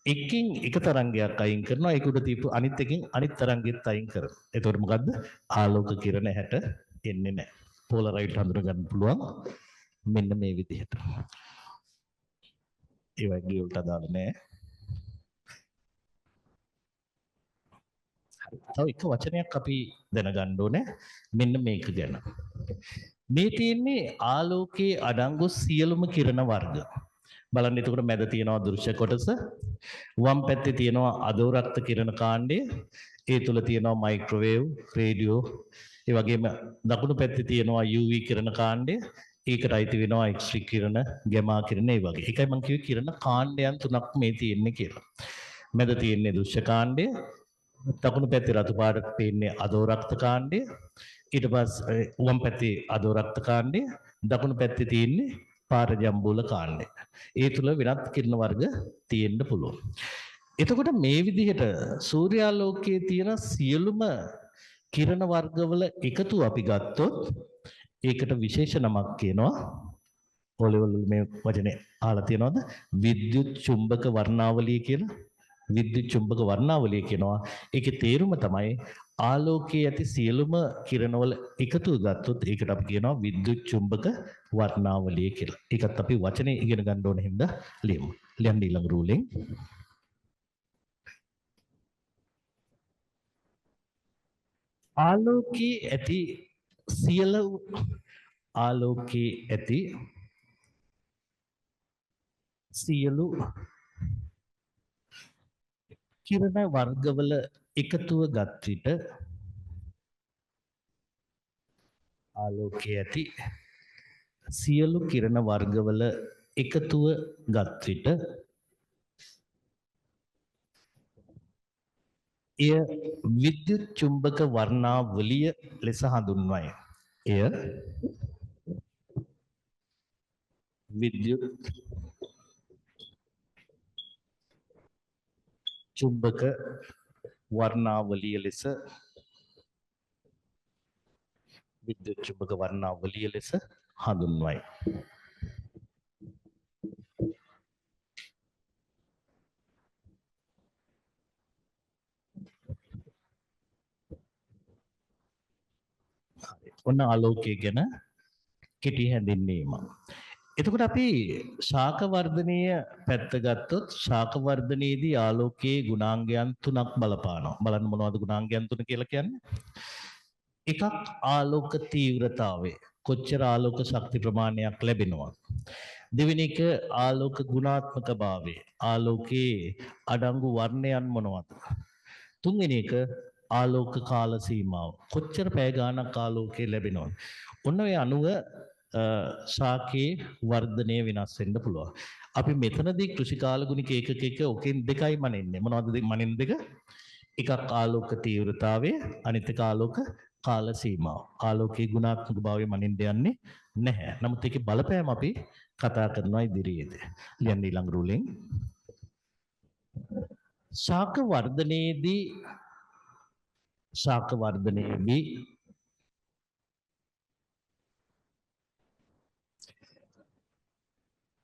එකකින් එක තරංගයක් අයින් කරනවා ඒක උඩ තියපු අනිත් එකකින් අනිත් තරංගෙත් අයින් කරනවා. එතකොට මොකද්ද? ආලෝක කිරණ ඇහැට එන්නේ නැහැ. පෝලරයිඩ් හඳුන ගන්න පුළුවන් මෙන්න මේ විදිහට. ඒ වගේ උල්ට අදාළ නැහැ. තව එක වචනයක් අපි දැනගන්න ඕනේ මෙන්න මේක ගැන. මේ තියෙන්නේ ආලෝකයේ අඩංගු සියලුම කිරණ වර්ග. බලන්න එතකොට මැද තියෙනවා දෘශ්‍ය කොටස. වම් පැත්තේ තියෙනවා අදෝරක්ත කිරණ කාණ්ඩය. ඒ තුල තියෙනවා මයික්‍රෝවේව්, රේඩියෝ. ඒ වගේම දකුණු පැත්තේ තියෙනවා UV කිරණ කාණ්ඩය. ඒකට අයිති වෙනවා X-ray කිරණ, ගැමා කිරණ ඒ වගේ. ඒකයි මම කිව්වේ කිරණ කාණ්ඩයන් තුනක් මේ තියෙන්නේ කියලා. මැද තියෙන්නේ දෘශ්‍ය කාණ්ඩය. දකුණු පැත්තේ රතු පාටට පේන්නේ අදෝරක්ත කාණ්ඩය. ඊට පස්සේ වම් පැත්තේ අදෝරක්ත කාණ්ඩය. දකුණු පැත්තේ තියෙන්නේ පාරජම්බුල කාණ්ඩය. ඒ තුල වෙනත් කිරණ වර්ග තියෙන්න පුළුවන්. එතකොට මේ විදිහට සූර්යාලෝකයේ තියෙන සියලුම කිරණ වර්ගවල එකතු අපි ගත්තොත් ඒකට විශේෂ නමක් කියනවා. ඔලෙවල් මේ වචනේ අහලා තියෙනවද? විද්‍යුත් චුම්බක වර්ණාවලිය කියලා. විද්‍යුත් චුම්බක වර්ණාවලිය කියනවා. ඒකේ තේරුම තමයි ආලෝකයේ ඇති සියලුම කිරණවල එකතු ගත්තොත් ඒකට අපි කියනවා විද්‍යුත් චුම්බක වර්ණාවලිය කියලා. ඒකත් අපි වචනේ ඉගෙන ගන්න ඕන හින්දා ලියමු. ලියන්න ඊළඟ රූලෙන්. ආලෝකයේ ඇති සියලු කිරණ වර්ගවල එකතුව ගත් විට ආලෝකයේ ඇති සියලු කිරණ වර්ගවල එකතුව ගත් විට එය විද්‍යුත් චුම්බක වර්ණාවලිය ලෙස හඳුන්වයි. එය විද්‍යුත් චුම්බක වර්ණාවලිය ලෙස විද්‍යුත් චුම්බක වර්ණාවලිය ලෙස හඳුන්වයි. ඔන්න ආලෝකය ගැන කෙටි හැඳින්වීම. එතකොට අපි ශාක වර්ධනීය පැත්ත ගත්තොත් ශාක වර්ධනයේදී ආලෝකයේ ගුණාංගයන් තුනක් බලපානවා. බලන්න මොනවද ගුණාංගයන් තුන කියලා කියන්නේ? එකක් ආලෝක තීව්‍රතාවය. කොච්චර ආලෝක ශක්ති ප්‍රමාණයක් ලැබෙනවද? දෙවෙනි එක ආලෝක ගුණාත්මක භාවය. ආලෝකයේ අඩංගු වර්ණයන් මොනවද? තුන්වෙනි එක ආලෝක කාල සීමාව. කොච්චර පැය ගාණක් ආලෝකය ලැබෙනවද? ඔන්න ඔය අනුව ශාකයේ වර්ධනය වෙනස් වෙන්න පුළුවන්. අපි මෙතනදී කෘෂි කාලගුණික ඒකකයක ඔකෙන් දෙකයි මනින්නේ. මොනවද මනින්න දෙක? එකක් ආලෝක තීව්‍රතාවය, අනිත් එක ආලෝක කාල සීමාව. ආලෝකයේ ගුණාත්මක භාවය මනින්න යන්නේ නැහැ. නමුත් ඒකේ බලපෑම අපි කතා කරනවා ඉදිරියේදී. ලියන්න ඊළඟ රූලෙන්. ශාක වර්ධනයේදී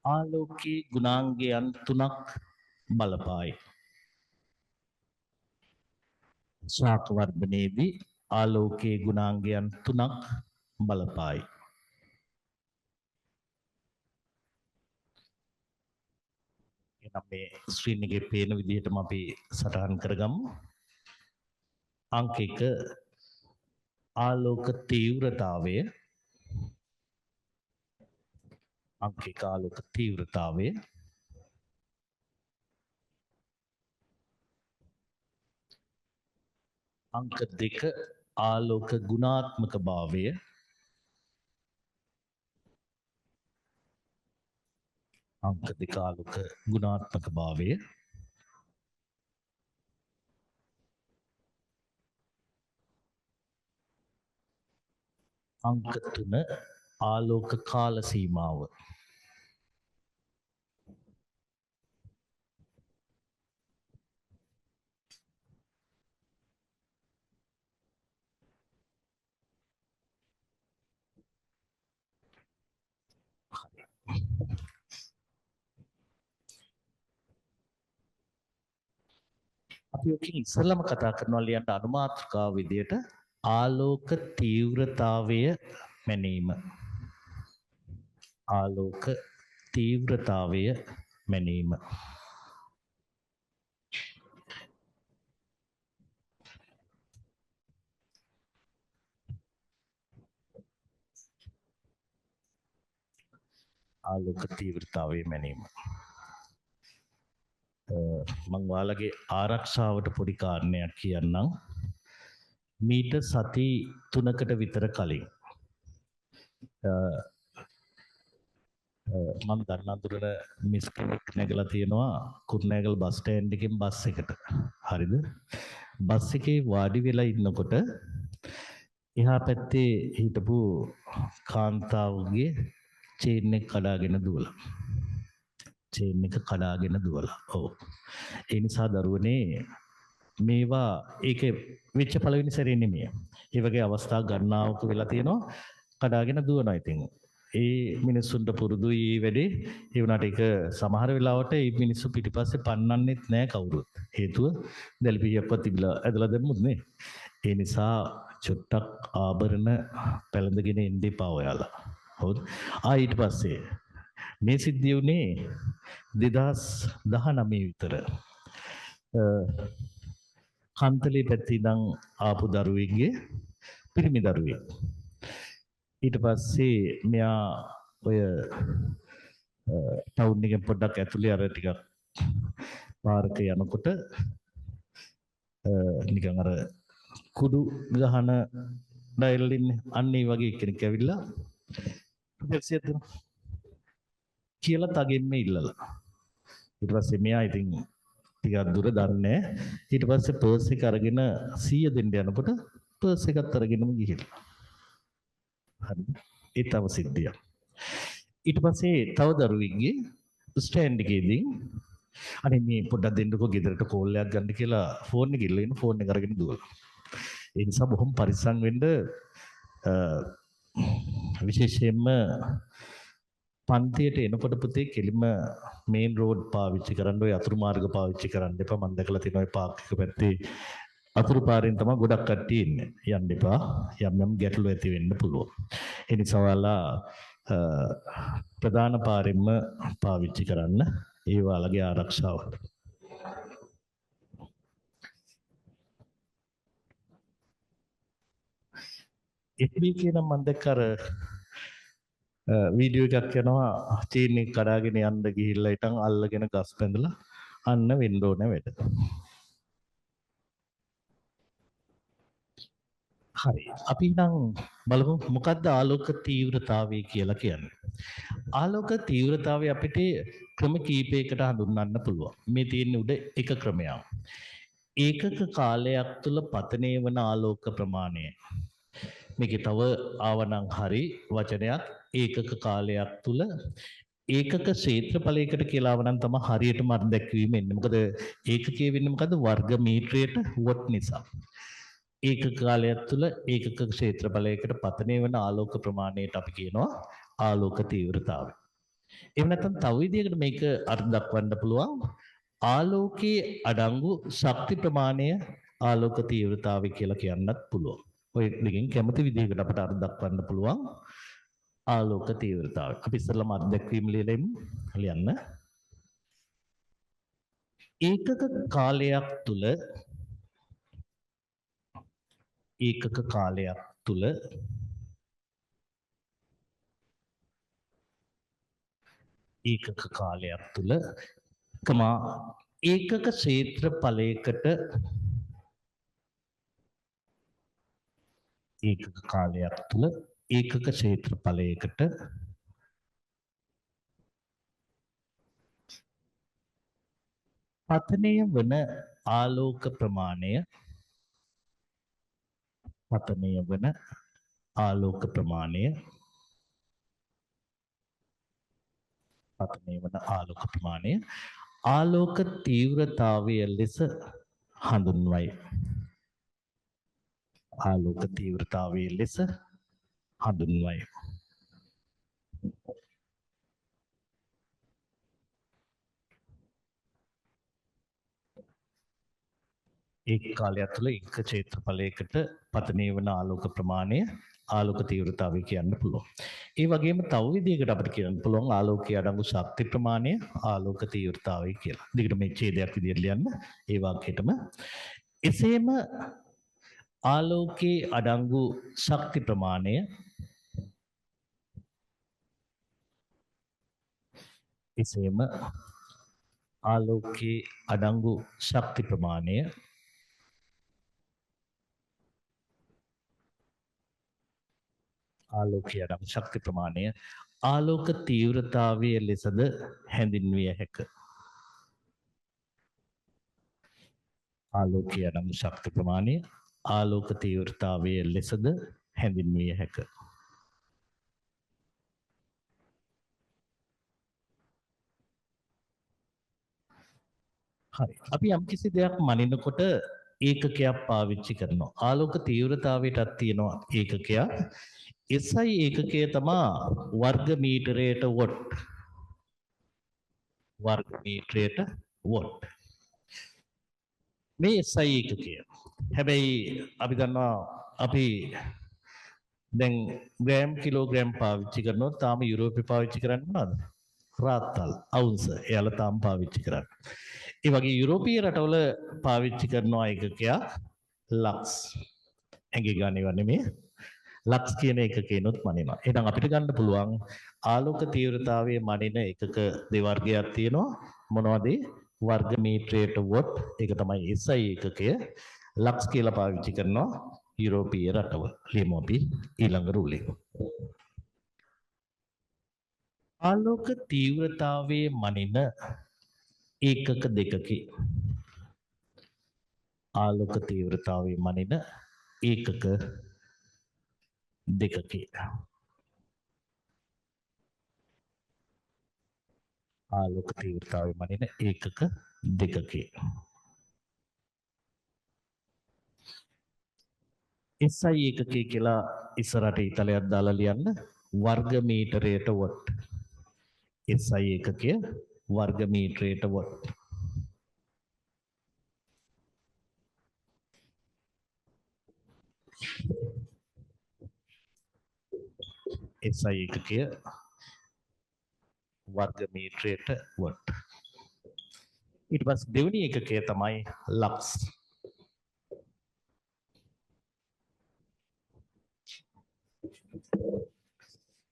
ආලෝකයේ ගුණාංගයන් තුනක් බලපායි. ශාක වර්ධනයේදී ආලෝකයේ ගුණාංගයන් තුනක් බලපායි. එනම් මේ ස්ක්‍රීන් එකේ පේන විදිහටම අපි සටහන් කරගමු. අංක 1 ආලෝක තීව්‍රතාවය. අංක 1 ආලෝක තීව්‍රතාවය. අංක 2 ආලෝක ගුණාත්මක භාවය. අංක 2 ආලෝක ගුණාත්මක භාවය. අංක 3 ආලෝක කාල සීමාව. අපි ඔකින් ඉස්සෙල්ලාම කතා කරනවා ලියන්න අනුමාත්‍රිකාව විදියට ආලෝක තීව්‍රතාවය මැනීම. ආලෝක තීව්‍රතාවය මැනීම. ආලෝක තීව්‍රතාවය මැනීම. මං ඔයාලගේ ආරක්ෂාවට පොඩි කාරණයක් කියන්නම්. මීට සති 3කට විතර කලින් මම දන්නතුරට මිස් කෙනෙක් නැගලා තියෙනවා කුරුණෑගල බස් ස්ටෑන්ඩ් එකෙන් බස් එකට. හරිද? බස් එකේ වාඩි වෙලා ඉන්නකොට එහා පැත්තේ හිටපු කාන්තාවගේ චේන් එක කඩාගෙන දුවලා. චේන් එක කඩාගෙන දුවලා. ඔව්. ඒ නිසා දරුවනේ මේවා ඒක වෙච්ච පළවෙනි සැරේ නෙමෙයි. ඒ වගේ අවස්ථා ගණනාවක වෙලා තියෙනවා කඩාගෙන දුවනවා ඉතින්. ඒ මිනිස්සුන්ට පුරුදුයි මේ වැඩේ. ඒ වුණාට ඒක සමහර වෙලාවට මේ මිනිස්සු පිටිපස්සේ පන්නන්නෙත් නෑ කවුරුත්. හේතුව දැල්පියක්වත් තිබිලා ඇදලා දැම්මුත් නේ. ඒ නිසා චුට්ටක් ආභරණ පැළඳගෙන ඉන්න එපා ඔයාලා. හවුද? ඊට පස්සේ මේ සිද්ධිය උනේ 2019 විතර. කන්තලේ පැත්තේ ඉඳන් ආපු දරුවෙක්ගේ පිරිමි දරුවෙක්. ඊට පස්සේ මෙයා ඔය ටවුන් එකෙන් පොඩ්ඩක් ඇතුලේ අර ටිකක් පාරක යනකොට නිකන් අර කුඩු ගහන ඩයල් ඉන්නේ අන්න ඒ වගේ කෙනෙක් ඇවිල්ලා පෙරසියක් දෙනවා කියලා තගෙන්න ඉල්ලලා. ඊට පස්සේ මෙයා ඉතින් ටිකක් දුර දන්නේ. ඊට පස්සේ පර්ස් එක අරගෙන 100 දෙන්න යනකොට පර්ස් එකත් අරගෙනම ගිහිල්ලා. හරිද? ඒ තව සිද්ධියක්. ඊට පස්සේ තව දරුවෙක්ගේ ස්ටෑන්ඩ් එකේදී අනේ මේ පොඩ්ඩක් දෙන්නකෝ ගෙදරට කෝල් එකක් ගන්න කියලා ෆෝන් එක ඉල්ලගෙන ෆෝන් එක අරගෙන දුවලා. ඒ නිසා බොහොම පරිස්සම් වෙන්න විශේෂයෙන්ම පන්තියට එනකොට පුතේ කෙලිම මේන් රෝඩ් පාවිච්චි කරන්න ඔය අතුරු මාර්ග පාවිච්චි කරන්න එපා. මම දැකලා තියෙනවා ඔය පාර්ක් එක පැත්තේ අතුරු පාරෙන් තමයි ගොඩක් කට්ටිය ඉන්නේ. යන්න එපා. යම් යම් ගැටලු ඇති වෙන්න පුළුවන්. ඒ නිසා ඔයාලා ප්‍රධාන පාරෙන්ම පාවිච්චි කරන්න. ඒ ඔයාලගේ ආරක්ෂාවට. FB කියන මම දැක්ක අර වීඩියෝ එකක් යනවා චීන් එක කඩාගෙන යන්න ගිහිල්ලා ඉතින් අල්ලගෙන ගස් බැඳලා අන්න වෙන්න ඕන වැඩ. හරි. අපි නම් බලමු මොකද්ද ආලෝක තීව්‍රතාවය කියලා කියන්නේ. ආලෝක තීව්‍රතාවය අපිට ක්‍රම කීපයකට හඳුන්වන්න පුළුවන්. මේ තියෙන උඩ එක ක්‍රමයක්. ඒකක කාලයක් තුල පතනය වන ආලෝක ප්‍රමාණය. මේකේ තව ආවනම් හරි වචනයක් ඒකක කාලයක් තුල ඒකක ක්ෂේත්‍රඵලයකට කියලා ආවනම් තමයි හරියටම අර්ථ දැක්වීම එන්නේ. මොකද ඒකකයේ වෙන්නේ මොකද වර්ග මීටරයට වොට් නිසා. ඒකක කාලයක් තුල ඒකක ක්ෂේත්‍රඵලයකට පතනය වන ආලෝක ප්‍රමාණයට අපි කියනවා ආලෝක තීව්‍රතාවය. එහෙම නැත්නම් තව විදිහකට මේක අර්ථ දක්වන්න පුළුවන් ආලෝකයේ අඩංගු ශක්ති ප්‍රමාණය ආලෝක තීව්‍රතාවය කියලා කියන්නත් පුළුවන්. ඔය දෙකෙන් කැමති විදිහකට අපිට අර්ථ දක්වන්න පුළුවන් ආලෝක තීව්‍රතාවය. අපි ඉස්සෙල්ලාම අර්ථ දැක්වීම ලියන්න. ඒකක කාලයක් තුල ඒකක කාලයක් තුල ඒකක කාලයක් තුල කමා ඒකක ක්ෂේත්‍රඵලයකට ඒකක කාලයක් තුල ඒකක ක්ෂේත්‍රඵලයකට පතනය වන ආලෝක ප්‍රමාණය පතනය වන ආලෝක ප්‍රමාණය පතනය වන ආලෝක ප්‍රමාණය ආලෝක තීව්‍රතාවය ලෙස හඳුන්වයි. ආලෝක තීව්‍රතාවය ලෙස හඳුන්වයි. ඒ කාලය තුළ එක ක්ෂේත්‍රඵලයකට පතනය වන ආලෝක ප්‍රමාණය ආලෝක තීව්‍රතාවය කියන්න පුළුවන්. ඒ වගේම තව විදිහකට අපිට කියන්න පුළුවන් ආලෝකයේ අඩංගු ශක්ති ප්‍රමාණය ආලෝක තීව්‍රතාවය කියලා. දිගට මේ ඡේදයක් විදිහට ලියන්න ඒ වාක්‍යයටම. එසේම ආලෝකයේ අඩංගු ශක්ති ප්‍රමාණය එසේම ආලෝකයේ අඩංගු ශක්ති ප්‍රමාණය ආලෝකයේ අඩංගු ශක්ති ප්‍රමාණය ආලෝක තීව්‍රතාවය ලෙසද හැඳින්විය හැක. ආලෝකයේ අඩංගු ශක්ති ප්‍රමාණය ආලෝක තීව්‍රතාවය ලෙසද හැඳින්විය හැක. හරි. අපි යම්කිසි දෙයක් මනිනකොට ඒකකයක් පාවිච්චි කරනවා. ආලෝක තීව්‍රතාවයටත් තියෙනවා ඒකකයක්. SI ඒකකය තමා වර්ග මීටරයට වොට්. වර්ග මීටරයට වොට්. මේ SI ඒකකය. හැබැයි අපි දන්නවා අපි දැන් ග්‍රෑම් කිලෝග්‍රෑම් පාවිච්චි කරනවා. තාම යුරෝපේ පාවිච්චි කරන්නේ මොනවද? රාත්තල් අවුන්ස එයාලා තාම පාවිච්චි කරන්නේ. ඒ වගේ යුරෝපීය රටවල පාවිච්චි කරනවා ඒකකයක් ලක්ස්. ඇඟේ ගන්නව නෙමෙයි. ලක්ස් කියන එකකේනොත් මනිනවා. එහෙනම් අපිට ගන්න පුළුවන් ආලෝක තීව්‍රතාවයේ මනින එකක දෙවර්ගයක් තියෙනවා. මොනවද? වර්ග මීටරයට වොට්. ඒක තමයි SI ඒකකය. ලක්ස් කියලා පාවිච්චි කරනවා යුරෝපීය රටවල. ලියමු අපි ඊළඟ රූලේ. ආලෝක තීව්‍රතාවයේ මනින ඒකක දෙකකි. ආලෝක තීව්‍රතාවයේ මනින ඒකක දෙකකි. ආලෝක තීව්‍රතාවයේ මනින ඒකක දෙකකි. SI එකකය කියලා ඉස්සරහට ඊතලයක් දාලා ලියන්න වර්ග මීටරයට වොට්. SI එකකය වර්ග මීටරයට වොට්. SI එකකය වර්ග මීටරයට වොට්. ඊට පස්සේ දෙවෙනි එකකය තමයි ලක්ස්.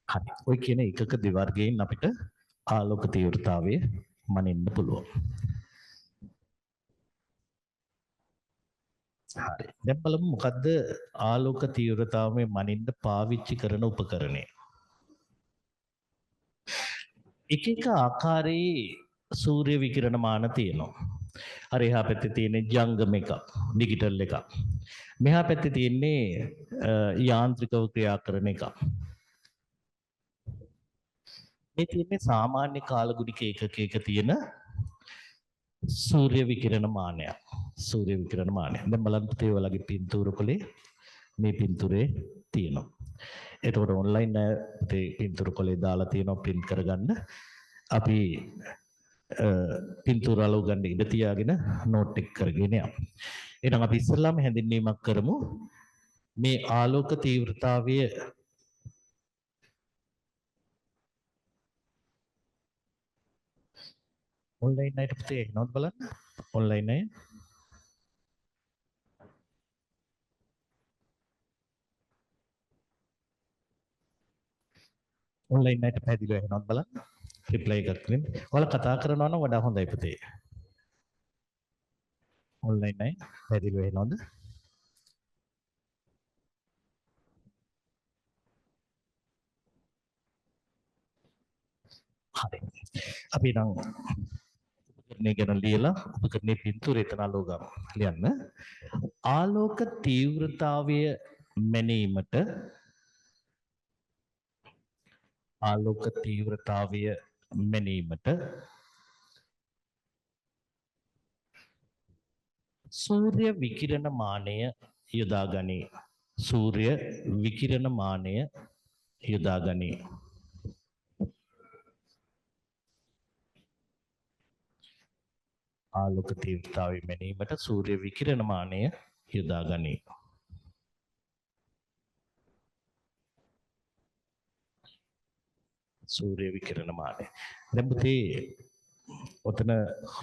හරි. ඔය කියන එකක දෙවර්ගයෙන් අපිට ආලෝක තීව්‍රතාවය මනින්න පුළුවන්. හරි. දැන් බලමු මොකද්ද ආලෝක තීව්‍රතාවය මනින්න පාවිච්චි කරන උපකරණය. එක එක ආකාරයේ සූර්ය විකිරණමාන තියෙනවා. අර එහා පැත්තේ තියෙන ජංගම එකක්, ඩිජිටල් එකක්. මෙහා පැත්තේ තියෙන්නේ යාන්ත්‍රිකව ක්‍රියා කරන එකක්. මේ තියෙන්නේ සාමාන්‍ය කාලගුණික ඒකකයක තියෙන සූර්ය විකිරණමානයක්. සූර්ය විකිරණමානය. දැන් බලන්න පුතේ ඔයාලගේ පින්තූර කොලේ මේ පින්තූරේ තියෙනවා. එතකොට ඔන්ලයින් පුතේ පින්තූර කොලේ දාලා තියෙනවා print කරගන්න. අපි පින්තූර අලව ගන්න ඉඩ තියාගෙන නෝට් එක කරගෙන යමු. එහෙනම් අපි ඉස්සෙල්ලාම හැඳින්වීමක් කරමු. මේ ආලෝක තීව්‍රතාවය ඔන්ලයින් අයට පුතේ එනවද බලන්න. ඔන්ලයින් අය ඔන්ලයින් අයට පැහැදිලිව එනවද බලන්න. රිප්ලයි එකක් දෙන්න. ඔයාලා කතා කරනවා නම් වඩා හොඳයි පුතේ. ඔන්ලයින් අය පැහැදිලිව එනවද? හරි. අපි නම් උපකරණය ගැන ලියලා උපකරණයේ පින්තූරය එතන අලෝ ගමු. ලියන්න. ආලෝක තීව්‍රතාවය මැනීමට ආලෝක තීව්‍රතාවය මැනීමට සූර්ය විකිරණමානය යොදා ගනී. සූර්ය විකිරණමානය යොදා ගනී. ආලෝක තීව්‍රතාවය මැනීමට සූර්ය විකිරණමානය යොදා ගනී. සූර්ය විකිරණමානය. දැන් පුතේ ඔතන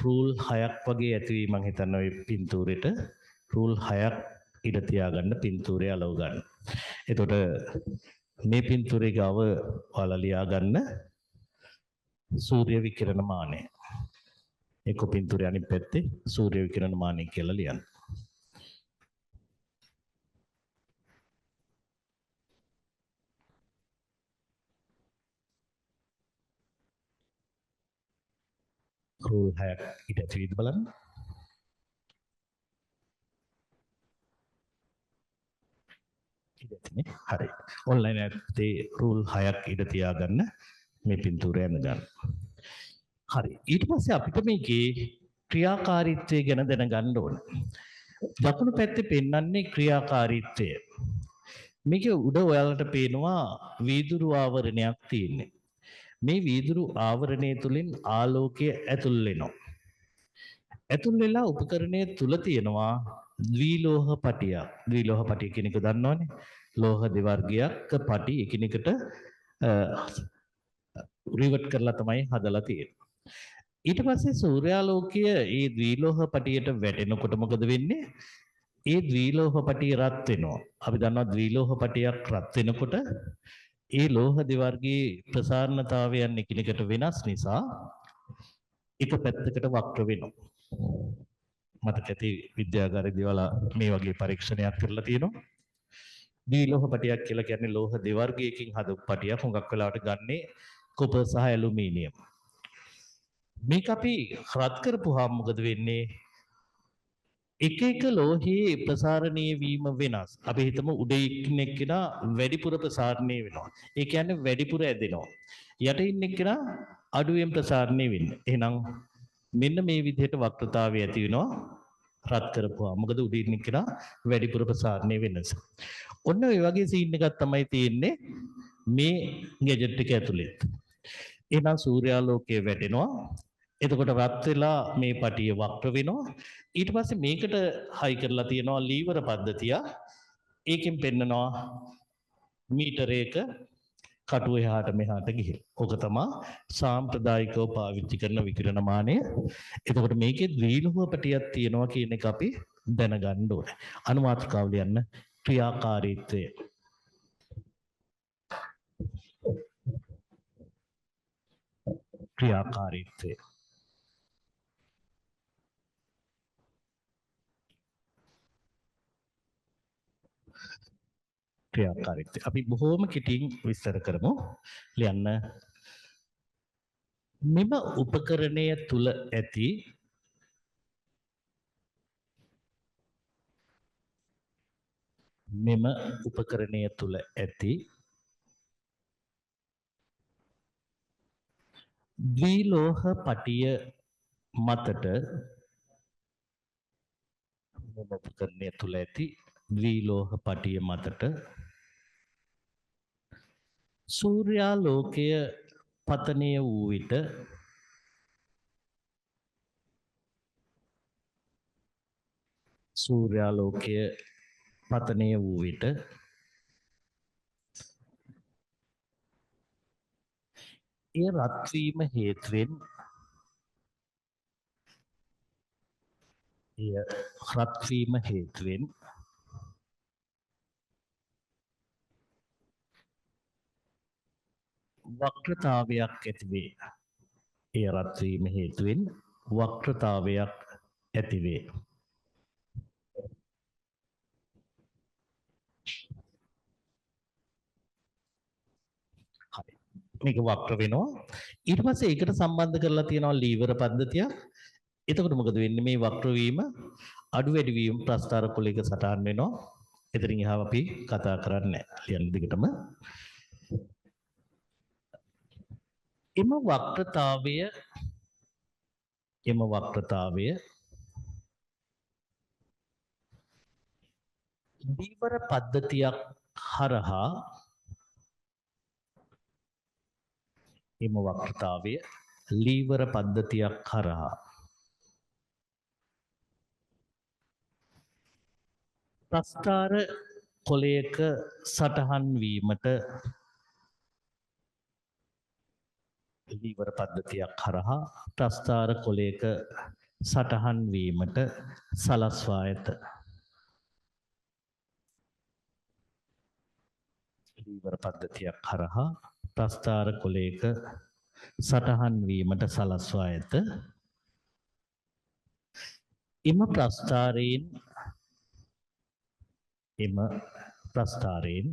රූල් 6ක් වගේ ඇති මං හිතන්නේ ওই පින්තූරෙට රූල් 6ක් ඉඩ තියාගන්න පින්තූරය අලව ගන්න. එතකොට මේ පින්තූරේ ගාව ඔයාලා ලියා ගන්න සූර්ය විකිරණමානය. එක පින්තූරය අනිත් පැත්තේ සූර්ය විකිරණමානය කියලා ලියන්න. රූල් 6ක් ඉඩ ඇතිවීද බලන්න. ඉඩ ඇතිනේ. හරි. ඔන්ලයින් එකේ රූල් 6ක් ඉඩ තියාගන්න මේ පින්තූරය අඳගන්න. හරි. ඊට පස්සේ අපිට මේකේ ක්‍රියාකාරීත්වය ගැන දැනගන්න ඕන. දකුණු පැත්තේ පෙන්වන්නේ ක්‍රියාකාරීත්වය. මේකේ උඩ ඔයාලට පේනවා වීදුරු ආවරණයක් තියෙන්නේ. මේ වීදුරු ආවරණය තුලින් ආලෝකය ඇතුල් වෙනවා. ඇතුල් වෙලා උපකරණය තුල තියෙනවා ද්විලෝහ පටියක්. ද්විලෝහ පටිය කියන එක දන්නවනේ. ලෝහ දෙවර්ගයක් පටි එකිනෙකට රිවර්ට් කරලා තමයි හදලා තියෙන්නේ. ඊට පස්සේ සූර්යාලෝකය ඒ ද්විලෝහ පටියට වැටෙනකොට මොකද වෙන්නේ? ඒ ද්විලෝහ පටිය රත් වෙනවා. අපි දන්නවා ද්විලෝහ පටියක් රත් වෙනකොට ඒ ලෝහ දෙවර්ගයේ ප්‍රසාරණතාවයන් එකිනෙකට වෙනස් නිසා එක පැත්තකට වක්‍ර වෙනවා. මතක ඇති විද්‍යාගාරයේදී ඔයාලා මේ වගේ පරීක්ෂණයක් කරලා තියෙනවා. ද්විලෝහ පටියක් කියලා කියන්නේ ලෝහ දෙවර්ගයකින් හදපු පටියක්. හුඟක් වෙලාවට ගන්නේ කොපර් සහ ඇලුමිනියම්. මේක අපි රත් කරපුවාම මොකද වෙන්නේ? එක එක ලෝහයේ ප්‍රසාරණීය වීම වෙනස්. අපි හිතමු උඩ ඉන්න එක්කෙනා වැඩිපුර ප්‍රසාරණය වෙනවා. ඒ කියන්නේ වැඩිපුර ඇදෙනවා. යට ඉන්න එක්කෙනා අඩුවෙන් ප්‍රසාරණය වෙන්නේ. එහෙනම් මෙන්න මේ විදිහට වක්‍රතාවය ඇති වෙනවා රත් කරපුවා. මොකද උඩින් ඉන්න වැඩිපුර ප්‍රසාරණය වෙනස. ඔන්න ඔය වගේ සීන් එකක් තමයි තියෙන්නේ මේ ගැජට් එක ඇතුළේ. එහෙනම් සූර්යාලෝකය වැටෙනවා. එතකොට රත් වෙලා මේ පටිය වක්‍ර වෙනවා. ඊට පස්සේ මේකට හයි කරලා තියෙනවා ලීවර පද්ධතිය. ඒකෙන් පෙන්නනවා මීටරයක කටුව එහාට මෙහාට ගිහින්. ඕක තමයි සාම්ප්‍රදායිකව පාවිච්චි කරන විකිරණ මානය. එතකොට මේකේ ද්විලෝහ පැටියක් තියෙනවා කියන එක අපි දැනගන්න ඕනේ. අනුමාත්‍රකාව ලියන්න ක්‍රියාකාරීත්වය. ක්‍රියාකාරීත්වය. ක්‍රියාකාරීත්වය. අපි බොහෝම කෙටියෙන් විස්තර කරමු. ලියන්න. මෙම උපකරණය තුල ඇති මෙම උපකරණය තුල ඇති ද්විලෝහ පටිය මතට මෙම උපකරණය තුල ඇති ද්විලෝහ පටිය මතට සූර්යාලෝකය පතනය වූ විට සූර්යාලෝකය පතනය වූ විට එය රත් වීම හේතුවෙන් වක්‍රතාවයක් ඇතිවේ. එය රත් වීම හේතුවෙන් වක්‍රතාවයක් ඇතිවේ. හරි. මේක වක්‍ර වෙනවා. ඊට පස්සේ ඒකට සම්බන්ධ කරලා තියෙනවා ලීවර පද්ධතිය. එතකොට මොකද වෙන්නේ? මේ වක්‍ර වීම අඩු වැඩි වීම ප්‍රස්ථාර කුලයක සටහන් වෙනවා. එතනින් එහාව අපි කතා කරන්නේ නැහැ. ලියන්න දිගටම. එම වක්‍රතාවය ලීවර පද්ධතියක් හරහා ප්‍රස්ථාර කොලයක සටහන් වීමට ලීවර පද්ධතියක් හරහා ප්‍රස්ථාර කොලයක සටහන් වීමට සලස්වා ඇත. ලීවර පද්ධතියක් හරහා ප්‍රස්ථාර කොලයක සටහන් වීමට සලස්වා ඇත. එම ප්‍රස්ථාරයෙන්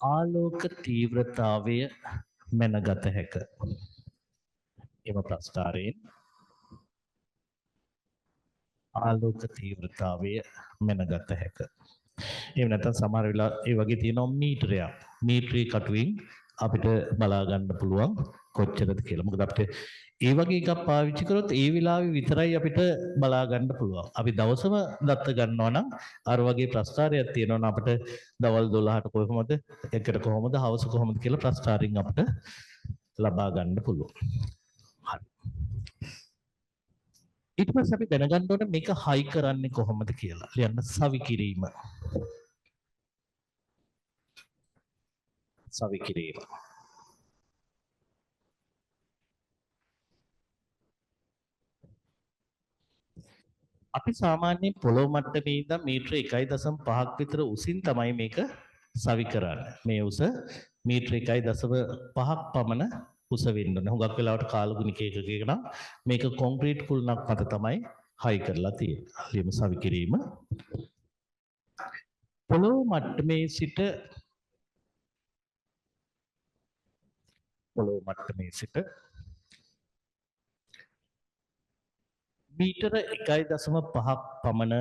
ආලෝක තීව්‍රතාවය මැනගත හැක. එම ප්‍රස්ථාරයෙන් ආලෝක තීව්‍රතාවය මැනගත හැක. එහෙම නැත්නම් සමහර වෙලාව ඒ වගේ තියෙනවා මීටරයක්. මීටරේ කටුවෙන් අපිට බලා ගන්න පුළුවන් කොච්චරද කියලා. මොකද අපිට ඒ වගේ එකක් පාවිච්චි කරොත් ඒ වෙලාවේ විතරයි අපිට බලා ගන්න පුළුවන්. අපි දවසම දත්ත ගන්නවා නම් අර වගේ ප්‍රස්ථාරයක් තියෙනවා නම් අපිට දවල් 12ට කොහොමද එකට කොහොමද හවස කොහොමද කියලා ප්‍රස්ථාරයෙන් අපිට ලබා ගන්න පුළුවන්. හරි. ඊට පස්සේ අපි දැනගන්න ඕනේ මේක හයි කරන්නේ කොහොමද කියලා. ලියන්න සවිකිරීම. සවිකිරීම. අපි සාමාන්‍යයෙන් පොළොව මට්ටමේ ඉඳන් මීටර 1.5ක් විතර උසින් තමයි මේක සවි කරන්නේ. මේ උස මීටර 1.5ක් පමණ උස වෙන්න ඕනේ. හුඟක් වෙලාවට කාලගුණික ඒකකයක නම් මේක කොන්ක්‍රීට් කුළුණක් මත තමයි හයි කරලා තියෙන්නේ. ලියමු සවි කිරීම. පොළොව මට්ටමේ සිට මීටර 1.5ක් පමණ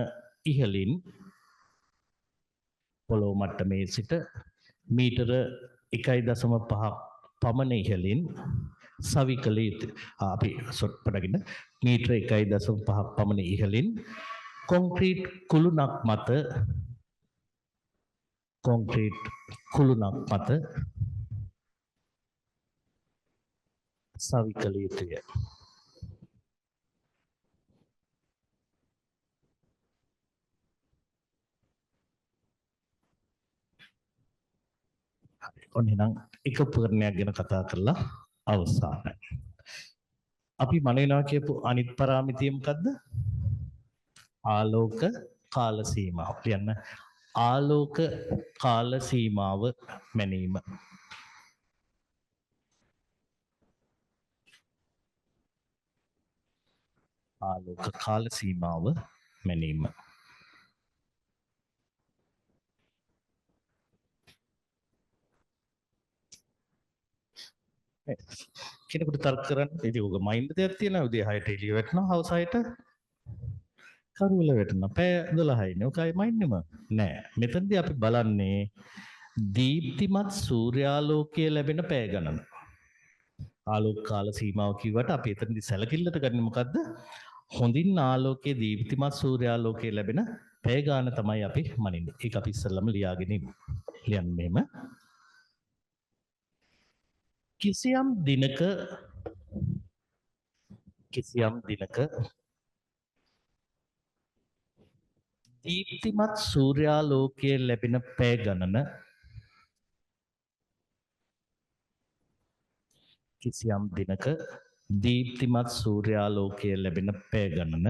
ඉහළින් පොළොව මට්ටමේ සිට මීටර 1.5ක් පමණ ඉහළින් සවිකල යුතුයි. අපි සොට්පඩගෙන මීටර 1.5ක් පමණ ඉහළින් කොන්ක්‍රීට් කුළුණක් මත සවිකල යුතුය. ඔන්න එහෙනම් එක උපකරණයක් ගැන කතා කරලා අවසానයි. අපි මනිනවා කියපු අනිත් පරාමිතිය මොකද්ද? ආලෝක කාල සීමාව. කියන්න ආලෝක කාල සීමාව මැනීම. ආලෝක කාල සීමාව මැනීම. කෙනෙකුට තර්ක කරන්න ඉතින් උග මයින්ඩ් දෙයක් තියෙනවා උදේ 6ට එළිය වැටෙනවා හවස 6ට කරුවල වැටෙනවා පැය 12යිනේ ඔකයි මයින්ඩ්ෙම නෑ මෙතනදී අපි බලන්නේ දීප්තිමත් සූර්යාලෝකය ලැබෙන පැය ගණන ආලෝක කාල සීමාව කිව්වට අපි එතනදී සැලකිල්ලට ගන්නේ මොකද්ද හොඳින් ආලෝකයේ දීප්තිමත් සූර්යාලෝකය ලැබෙන පැය ගාන තමයි අපි මනින්නේ ඒක අපි ඉස්සෙල්ලාම ලියාගෙන ඉමු ලියන්න මෙහෙම කිසියම් දිනක දීප්තිමත් සූර්යාලෝකයේ ලැබෙන පැය ගණන කිසියම් දිනක දීප්තිමත් සූර්යාලෝකයේ ලැබෙන පැය ගණන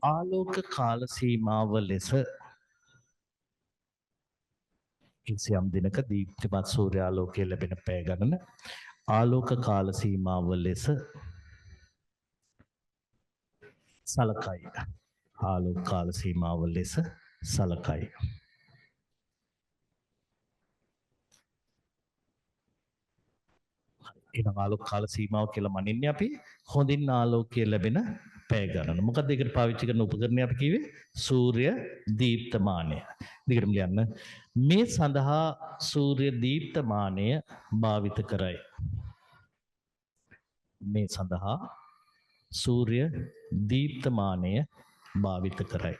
ආලෝක කාල සීමාව ලෙස කිසියම් දිනක දීප්තිමත් සූර්යාලෝකයේ ලැබෙන පැය ගණන ආලෝක කාල සීමාව ලෙස සලකයි. ආලෝක කාල සීමාව ලෙස සලකයි. එහෙනම් ආලෝක කාල සීමාව කියලා මනින්නේ අපි හොඳින් ආලෝකය ලැබෙන පැය ගණන. මොකක්ද ඒකට පාවිච්චි කරන උපකරණය අපි කිව්වේ සූර්ය දීප්තමානය. දිගටම ලියන්න. මේ සඳහා සූර්ය දීප්තමානය භාවිත කරයි. මේ සඳහා සූර්ය දීප්තමානය භාවිත කරයි.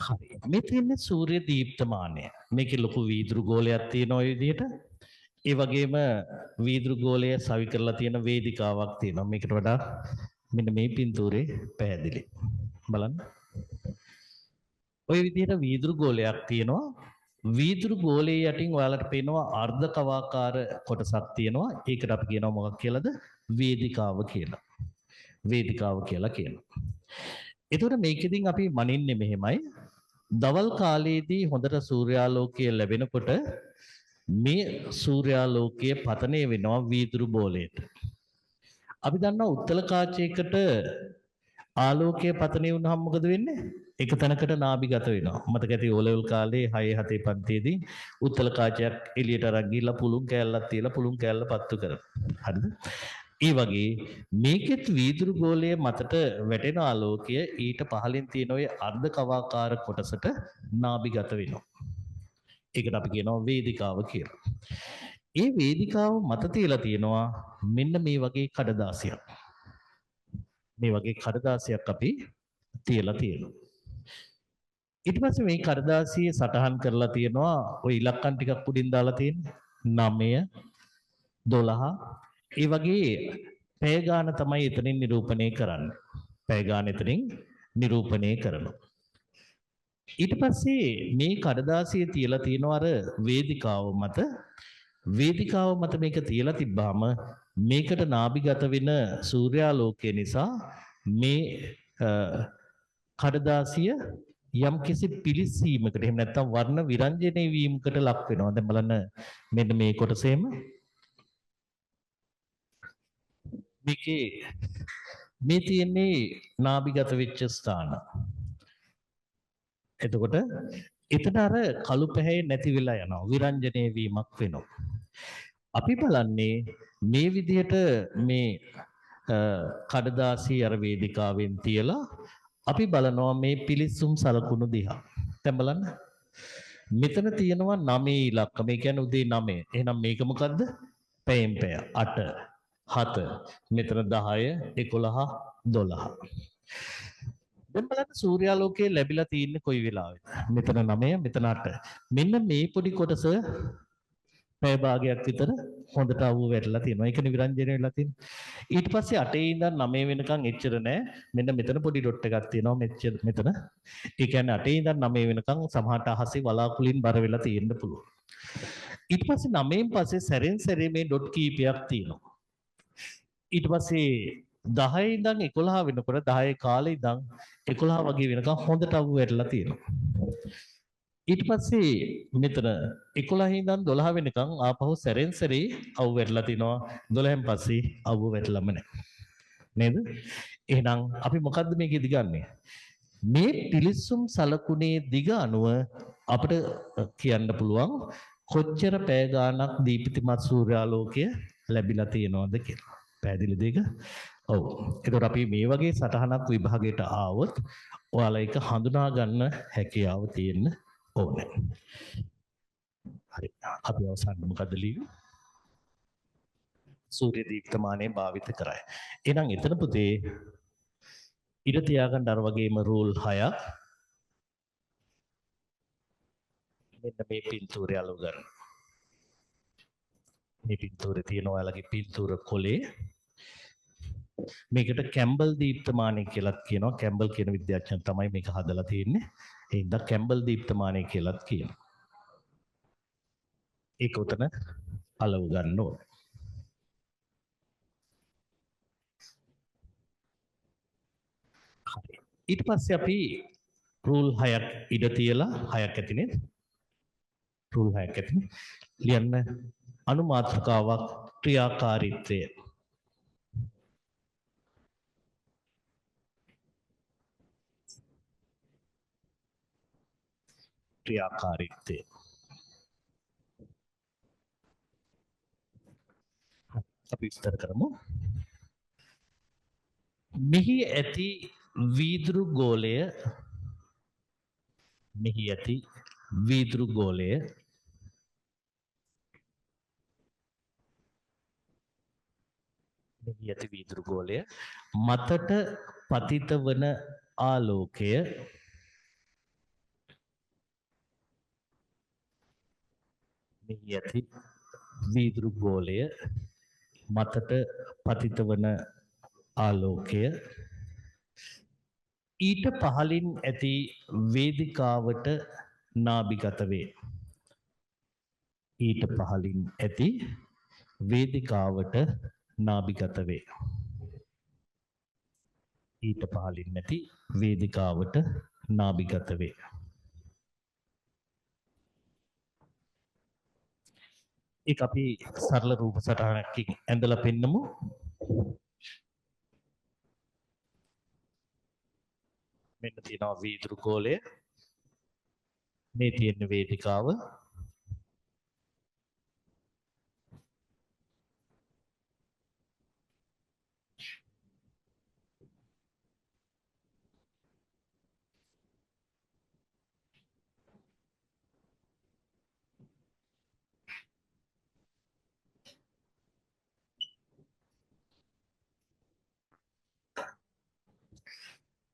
හරි. මේ තියෙන්නේ සූර්ය දීප්තමානය. මේකේ ලොකු වීදුරු ගෝලයක් තියෙනවා ඔය විදිහට. ඒ වගේම වීදුරු ගෝලය සවි කරලා තියෙන වේදිකාවක් තියෙනවා. මේකට වඩා මෙන්න මේ පින්තූරේ පැහැදිලි. බලන්න. ඔය විදිහට වීදුරු ගෝලයක් තියෙනවා. වීදුරු ගෝලයේ යටින් ඔයාලට පේනවා අර්ධ කවාකාර කොටසක් තියෙනවා. ඒකට අපි කියනවා මොකක් කියලාද? වේදිකාව කියලා. වේදිකාව කියලා කියනවා. එතකොට මේකෙදින් අපි මනින්නේ මෙහෙමයි. දවල් කාලයේදී හොඳට සූර්යාලෝකය ලැබෙනකොට මේ සූර්යාලෝකයේ පතනය වෙනවා වීදුරු බෝලයට. අපි දන්නවා උත්තල කාචයකට ආලෝකයේ පතනය වුණාම මොකද වෙන්නේ? එක තැනකට නාභිගත වෙනවා. මතක ඇති O level කාලේ 6 7 පන්තියේදී උත්තල කාචයක් එළියට අරන් ගිහලා පුළුන් කෑල්ලක් තියලා පුළුන් කෑල්ල පත්තු කරනවා. හරිද? ඒ වගේ මේකෙත් වීදුරු ගෝලයේ මතට වැටෙන ආලෝකය ඊට පහළින් තියෙන ওই අර්ධ කවාකාර කොටසට නාභිගත වෙනවා. ඒකට අපි කියනවා වේදිකාව කියලා. ඒ වේදිකාව මත තියලා තියෙනවා මෙන්න මේ වගේ කඩදාසියක්. මේ වගේ කඩදාසියක් අපි තියලා තියෙනවා. ඊට පස්සේ මේ කඩදාසියේ සටහන් කරලා තියෙනවා ওই ඉලක්කම් ටිකක් උඩින් දාලා තියෙන්නේ 9 12 ඒ වගේ පැය ගාන තමයි එතනින් නිරූපණය කරන්නේ. පැය ගාන එතනින් නිරූපණය කරනවා. ඊට පස්සේ මේ කඩදාසියේ තියලා තියෙනවා අර වේදිකාව මත මේක තියලා තිබ්බාම මේකට නාභිගත වෙන සූර්යාලෝකය නිසා මේ කඩදාසිය යම් කිසි පිලිසීමකට එහෙම නැත්නම් වර්ණ විරංජනය වීමකට ලක් වෙනවා. දැන් බලන්න මෙන්න මේ කොටසෙම මේකේ මේ තියෙන්නේ නාභිගත වෙච්ච ස්ථාන. එතකොට එතන අර කළු පැහැය නැති වෙලා යනවා. විරංජනේ වීමක් වෙනවා. අපි බලන්නේ මේ විදිහට මේ කඩදාසි අර වේදිකාවෙන් තියලා අපි බලනවා මේ පිලිස්සුම් සලකුණු දිහා. දැන් බලන්න. මෙතන තියෙනවා 9 ඉලක්ක. මේ කියන්නේ උදේ 9. එහෙනම් මේක මොකද්ද? පැයෙන් පැය 8 7. මෙතන 10 11 12. දැන් බලන්න සූර්යාලෝකයේ ලැබිලා තියෙන්නේ කොයි වෙලාවෙද? මෙතන 9 මෙතන 8. මෙන්න මේ පොඩි කොටස පැය භාගයක් විතර හොඳට අවුව වැටලා තියෙනවා. ඒකනේ විරංජන වෙලා තියෙන්නේ. ඊට පස්සේ 8 ඉඳන් 9 වෙනකන් එච්චර නෑ. මෙන්න මෙතන පොඩි ඩොට් එකක් තියෙනවා මෙතන. ඒ කියන්නේ 8 ඉඳන් 9 වෙනකන් සමහරට අහසේ වලාකුලින් බර වෙලා තියෙන්න පුළුවන්. ඊට පස්සේ 9න් පස්සේ සැරෙන් සැරේ මේ ඩොට් කීපයක් තියෙනවා. ඊට පස්සේ 10 ඉඳන් 11 වෙනකොට 10 කාලේ ඉඳන් 11 වගේ වෙනකන් හොඳට අවුව වැටලා තියෙනවා. ඊට පස්සේ මෙතන 11 ඉඳන් 12 වෙනකන් ආපහු සැරෙන් සැරේ අවුව වැටලා තිනවා. 12න් පස්සේ අවුව වැටලම නැහැ. නේද? එහෙනම් අපි මොකද්ද මේකෙදි ගන්නෙ? මේ පිලිස්සුම් සලකුණේ දිග අනුව අපිට කියන්න පුළුවන් කොච්චර පැය ගාණක් දීප්තිමත් සූර්යාලෝකය ලැබිලා තියෙනවද කියලා. පැහැදිලිද ඒක? ඔව්. ඒතකොට අපි මේ වගේ සටහනක් විභාගයට ආවොත් ඔයාලා ඒක හඳුනා ගන්න හැකියාව තියෙන්න ඕනේ. හරි. අපි අවසන් මොකද ලියු? සූර්ය දීප්තමානය භාවිත කරයි. එහෙනම් එතන පුතේ ඉර තියාගන්න අර වගේම රූල් 6ක්. මෙන්න මේ පින්තූරය අලුව ගන්න. මේ පින්තූරේ තියෙන ඔයාලගේ පින්තූර කොලේ මේකට කැම්බල් දීප්තමානය කියලාත් කියනවා. කැම්බල් කියන විද්‍යාඥයා තමයි මේක හදලා තියෙන්නේ. ඒ හින්දා කැම්බල් දීප්තමානය කියලාත් කියනවා. ඒක උතන අලව ගන්න ඕනේ. හරි. ඊට පස්සේ අපි රූල් 6ක් ඉඩ තියලා 6ක් ඇතිනේ. රූල් 6ක් ඇතිනේ. ලියන්න අනුමාත්‍රකාවක් ක්‍රියාකාරීත්වය. ක්‍රියාකාරීත්වය. අපි විස්තර කරමු. මෙහි ඇති වීදුරු ගෝලය මෙහි ඇති වීදුරු ගෝලය මෙහි ඇති වීදුරු ගෝලය මතට පතිත වන ආලෝකය මෙහි ඇති වීදුරු ගෝලය මතට පතිත වන ආලෝකය ඊට පහළින් ඇති වේදිකාවට නාභිගත වේ. ඊට පහළින් ඇති වේදිකාවට නාභිගත වේ. ඊට පහළින් ඇති වේදිකාවට නාභිගත වේ. ඒක අපි සරල රූප සටහනකින් ඇඳලා පෙන්නමු. මෙන්න තියෙනවා වීදුරු ගෝලය. මේ තියෙන වේදිකාව.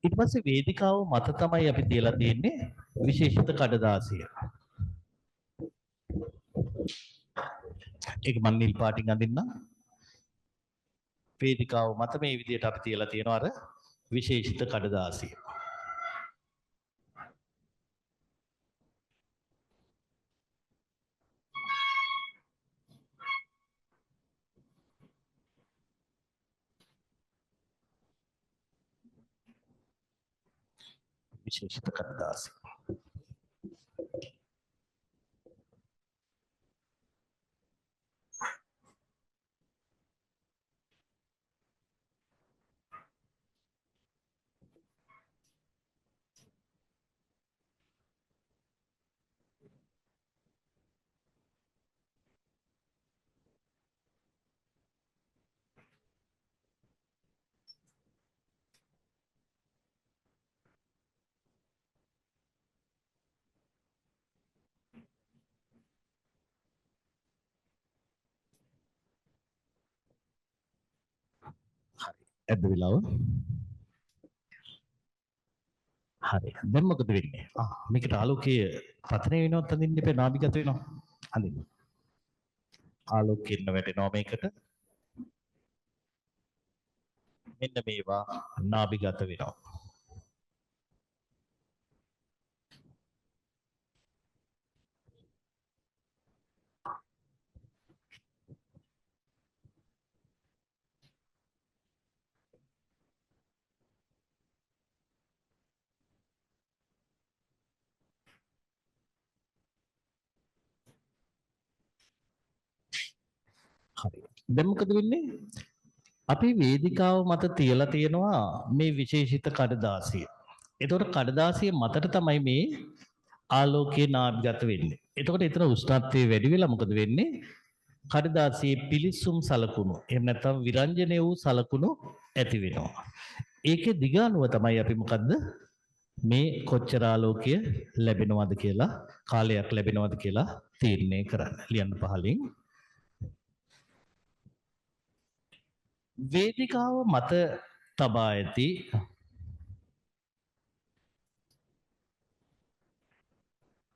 ඊට පස්සේ වේදිකාව මත තමයි අපි තියලා තියෙන්නේ විශේෂිත කඩදාසිය. ඒක මම නිල් පාටින් අඳින්නම්. වේදිකාව මත මේ විදිහට අපි තියලා තියෙනවා අර විශේෂිත කඩදාසිය. විශේෂිත කඩදාසිය. ඇද්ද වෙලාව? හරි. දැන් මොකද වෙන්නේ? මේකට ආලෝකයේ පතනය වෙනවත් අඳින්න එපා නාභිගත වෙනවා. අඳින්න. ආලෝකයෙන් වැටෙනවා මේකට. මෙන්න මේවා නාභිගත වෙනවා. හරි. දැන් මොකද වෙන්නේ? අපි වේදිකාව මත තියලා තියෙනවා මේ විශේෂිත කඩදාසිය. එතකොට කඩදාසිය මතට තමයි මේ ආලෝකයේ නාභිගත වෙන්නේ. එතකොට එතන උෂ්ණත්වය වැඩි වෙලා මොකද වෙන්නේ? කඩදාසියේ පිලිසුම් සලකුණු එහෙම නැත්නම් විරංජනේ වූ සලකුණු ඇති වෙනවා. ඒකේ දිග අණුව තමයි අපි මොකද්ද මේ කොච්චර ආලෝකය ලැබෙනවද කියලා කාලයක් ලැබෙනවද කියලා තීරණය කරන්න. ලියන්න පහලින්. වේදිකාව මත තබා ඇති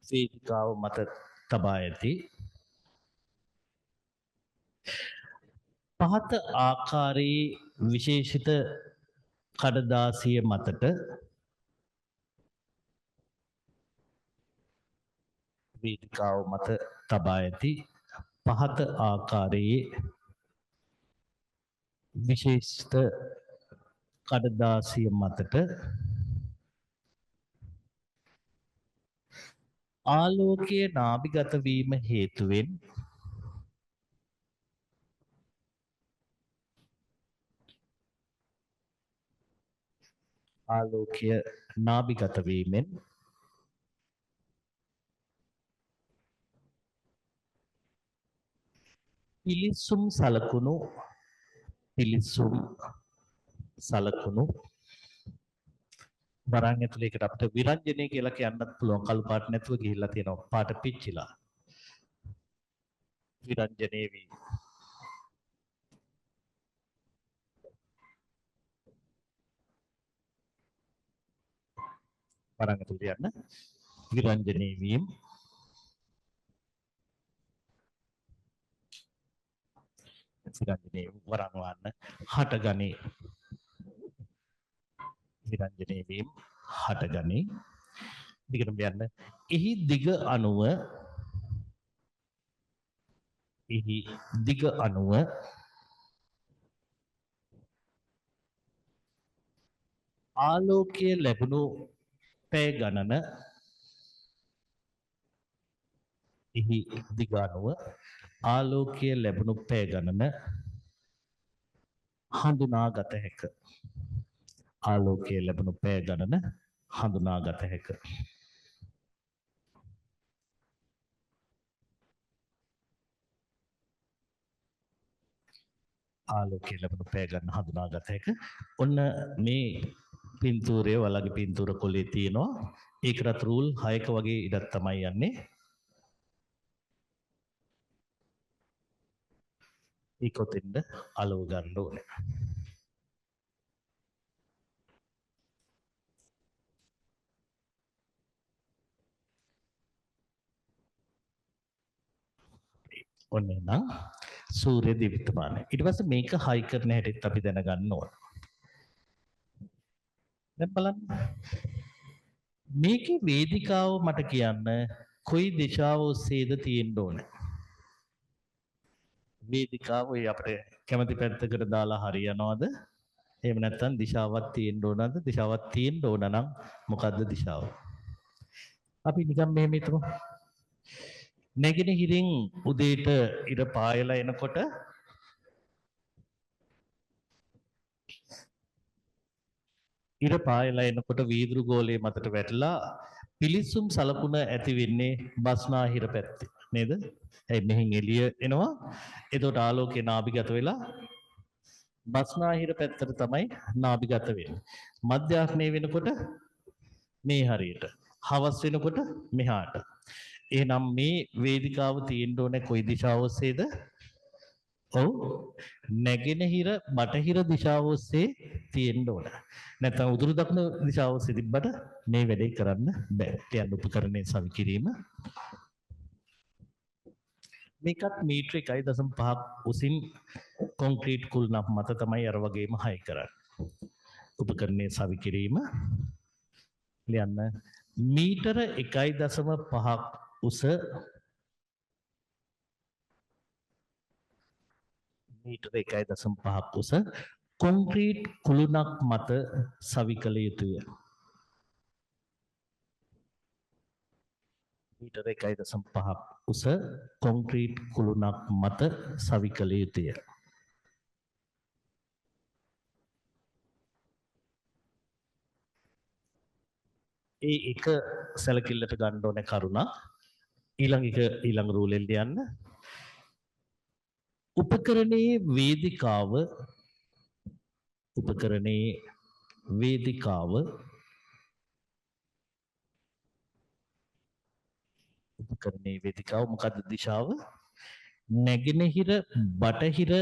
වේදිකාව මත තබා ඇති පහත ආකාරයේ විශේෂිත කඩදාසිය මතට වේදිකාව මත තබා ඇති පහත ආකාරයේ විශේෂිත කඩදාසිය මතට ආලෝකයේ නාභිගත වීම හේතුවෙන් ආලෝකය නාභිගත වීමෙන් පිලිසුම් සලකුණු වරන් ඇතුලේ එකට අපිට විරංජනේ කියලා කියන්නත් පුළුවන්. කළු පාට නැතුව ගිහිල්ලා තියෙනවා. පාට පිච්චිලා. විරංජනේ වී වරන් ඇතුලේ යන්න විරංජනේ වීම විරංජනේ වරන් වන්න හටගනී. විරංජනේ වීම හටගනී. දිගටම යන්න. එහි දිග අණුව ආලෝකයේ ලැබුණු පැය ගණන එහි දිග අණුව ආලෝකයේ ලැබුණු පැය ගණන හඳුනාගත හැක. ආලෝකයේ ලැබුණු පැය ගණන හඳුනාගත හැක. ආලෝකයේ ලැබුණු පැය ගණන හඳුනාගත හැක. ඔන්න මේ පින්තූරය වලගේ පින්තූර කොලේ තියෙනවා. ඒකට රූල් 6ක වගේ ඉඩක් තමයි යන්නේ. ඒකොතින්ද අලව ගන්න ඕනේ. ඔන්න නම් සූර්ය දිවිතමානය. ඊට පස්සේ මේක හයි කරන හැටිත් අපි දැනගන්න ඕන. දැන් බලන්න. මේකේ වේදිකාව මට කියන්න කොයි දිශාව ඔස්සේද තියෙන්න ඕනේ. වේදිකාව ඔය අපිට කැමති පැත්තකට දාලා හරියනවද? එහෙම නැත්නම් දිශාවක් තියෙන්න ඕනද? දිශාවක් තියෙන්න ඕන නම් මොකද්ද දිශාව? අපි නිකන් මෙහෙම හිතමු. නැගෙනහිරින් උදේට ඉර පායලා එනකොට ඉර පායලා එනකොට වීදුරු ගෝලයේ මතට වැටලා පිලිසුම් සලකුණ ඇති වෙන්නේ බස්නාහිර පැත්තේ නේද? ඒ මෙහින් එළිය එනවා. එතකොට ආලෝකේ නාභිගත වෙලා බස්නාහිර පැත්තට තමයි නාභිගත වෙන්නේ. මධ්‍යාහ්නය වෙනකොට මේ හරියට. හවස් වෙනකොට මෙහාට. එහෙනම් මේ වේදිකාව තියෙන්න ඕනේ කොයි දිශාව ඔස්සේද? ඔව් නැගෙනහිර බටහිර දිශාව ඔස්සේ තියෙන්න ඕන. නැත්නම් උතුරු දකුණු දිශාව ඔස්සේ තිබ්බට මේ වැඩේ කරන්න බෑ. තියන්න උපකරණයේ සවිකිරීම. මේකත් මීටර 1.5ක් උසින් කොන්ක්‍රීට් කුළුණක් මත තමයි අර වගේම හයි කරන්නේ. උපකරණයේ සවිකිරීම ලියන්න මීටර 1.5ක් උස මීටර 1.5ක් උස කොන්ක්‍රීට් කුළුණක් මත සවි කළ යුතුය. මීටර 1.5ක් උස කොන්ක්‍රීට් කුළුණක් මත සවි කළ යුතුය. ඒ එක සැලකිල්ලට ගන්න ඕනේ කරුණක්. ඊළඟ රූලෙන් ලියන්න. උපකරණයේ වේදිකාව මොකද්ද දිශාව? නැගෙනහිර බටහිර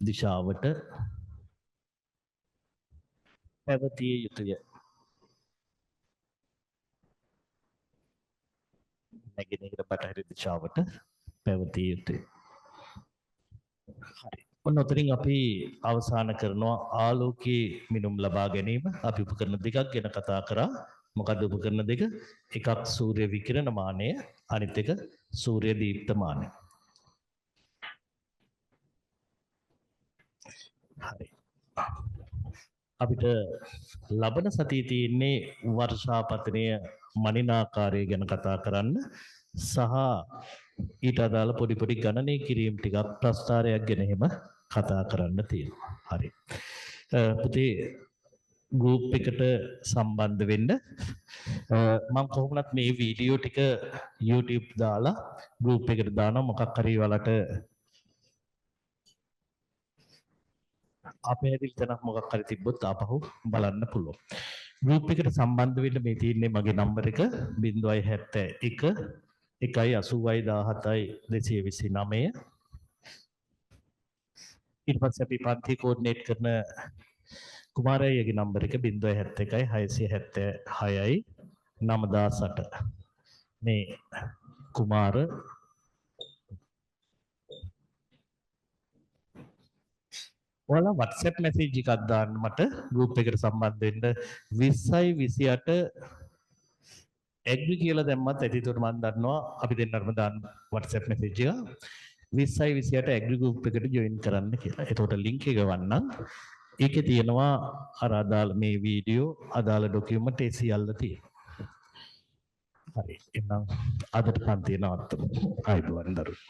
දිශාවට පැවතිය යුතුය. නැගෙනහිර බටහිර දිශාවට පැවතිය යුතුය. හරි. ඔන්න ඔතනින් අපි අවසන් කරනවා ආලෝකයේ මිනුම් ලබා ගැනීම. අපි උපකරණ දෙකක් ගැන කතා කරා. මොකද්ද උපකරණ දෙක? එකක් සූර්ය විකිරණ මානය, අනිත් එක සූර්ය දීප්ත මානය. හරි. අපිට ලබන සතියේ තියෙන්නේ වර්ෂාපතනය මනිනාකාරය ගැන කතා කරන්න සහ ඊට අදාළ පොඩි ගණනය කිරීම ටිකක් ප්‍රස්ථාරයක් ගැන එහෙම කතා කරන්න තියෙනවා. හරි. පුතේ ගෲප් එකට සම්බන්ධ වෙන්න මම කොහොමවත් මේ වීඩියෝ ටික YouTube දාලා ගෲප් එකට දානවා. මොකක් හරි වලට අපහැදිලි තැනක් මොකක් හරි තිබ්බොත් ආපහු බලන්න පුළුවන්. ගෲප් එකට සම්බන්ධ වෙන්න මේ තියෙන්නේ මගේ නම්බර එක 071 18017 229. ඊට පස්සේ අපි පන්ති කෝඩිනේට් කරන කුමාරයාගේ නම්බර එක 071 676යි 9008. මේ කුමාර ඔයාලා WhatsApp message එකක් දාන්න මට group එකට සම්බන්ධ වෙන්න 2028 ඇග්‍රි කියලා දැම්මත් ඇති. ඒකට මම දන්නවා අපි දෙන්නටම දාන්න WhatsApp message එක 2028 ඇග්‍රි group එකට join කරන්න කියලා. ඒකට link එක වන්නම්. ඒකේ තියෙනවා අර අදාළ මේ වීඩියෝ අදාළ document ඒ සියල්ල තියෙනවා. හරි. එහෙනම් අදට පන්තිය නවත්තමු. ආයුබෝවන් දරුවෝ.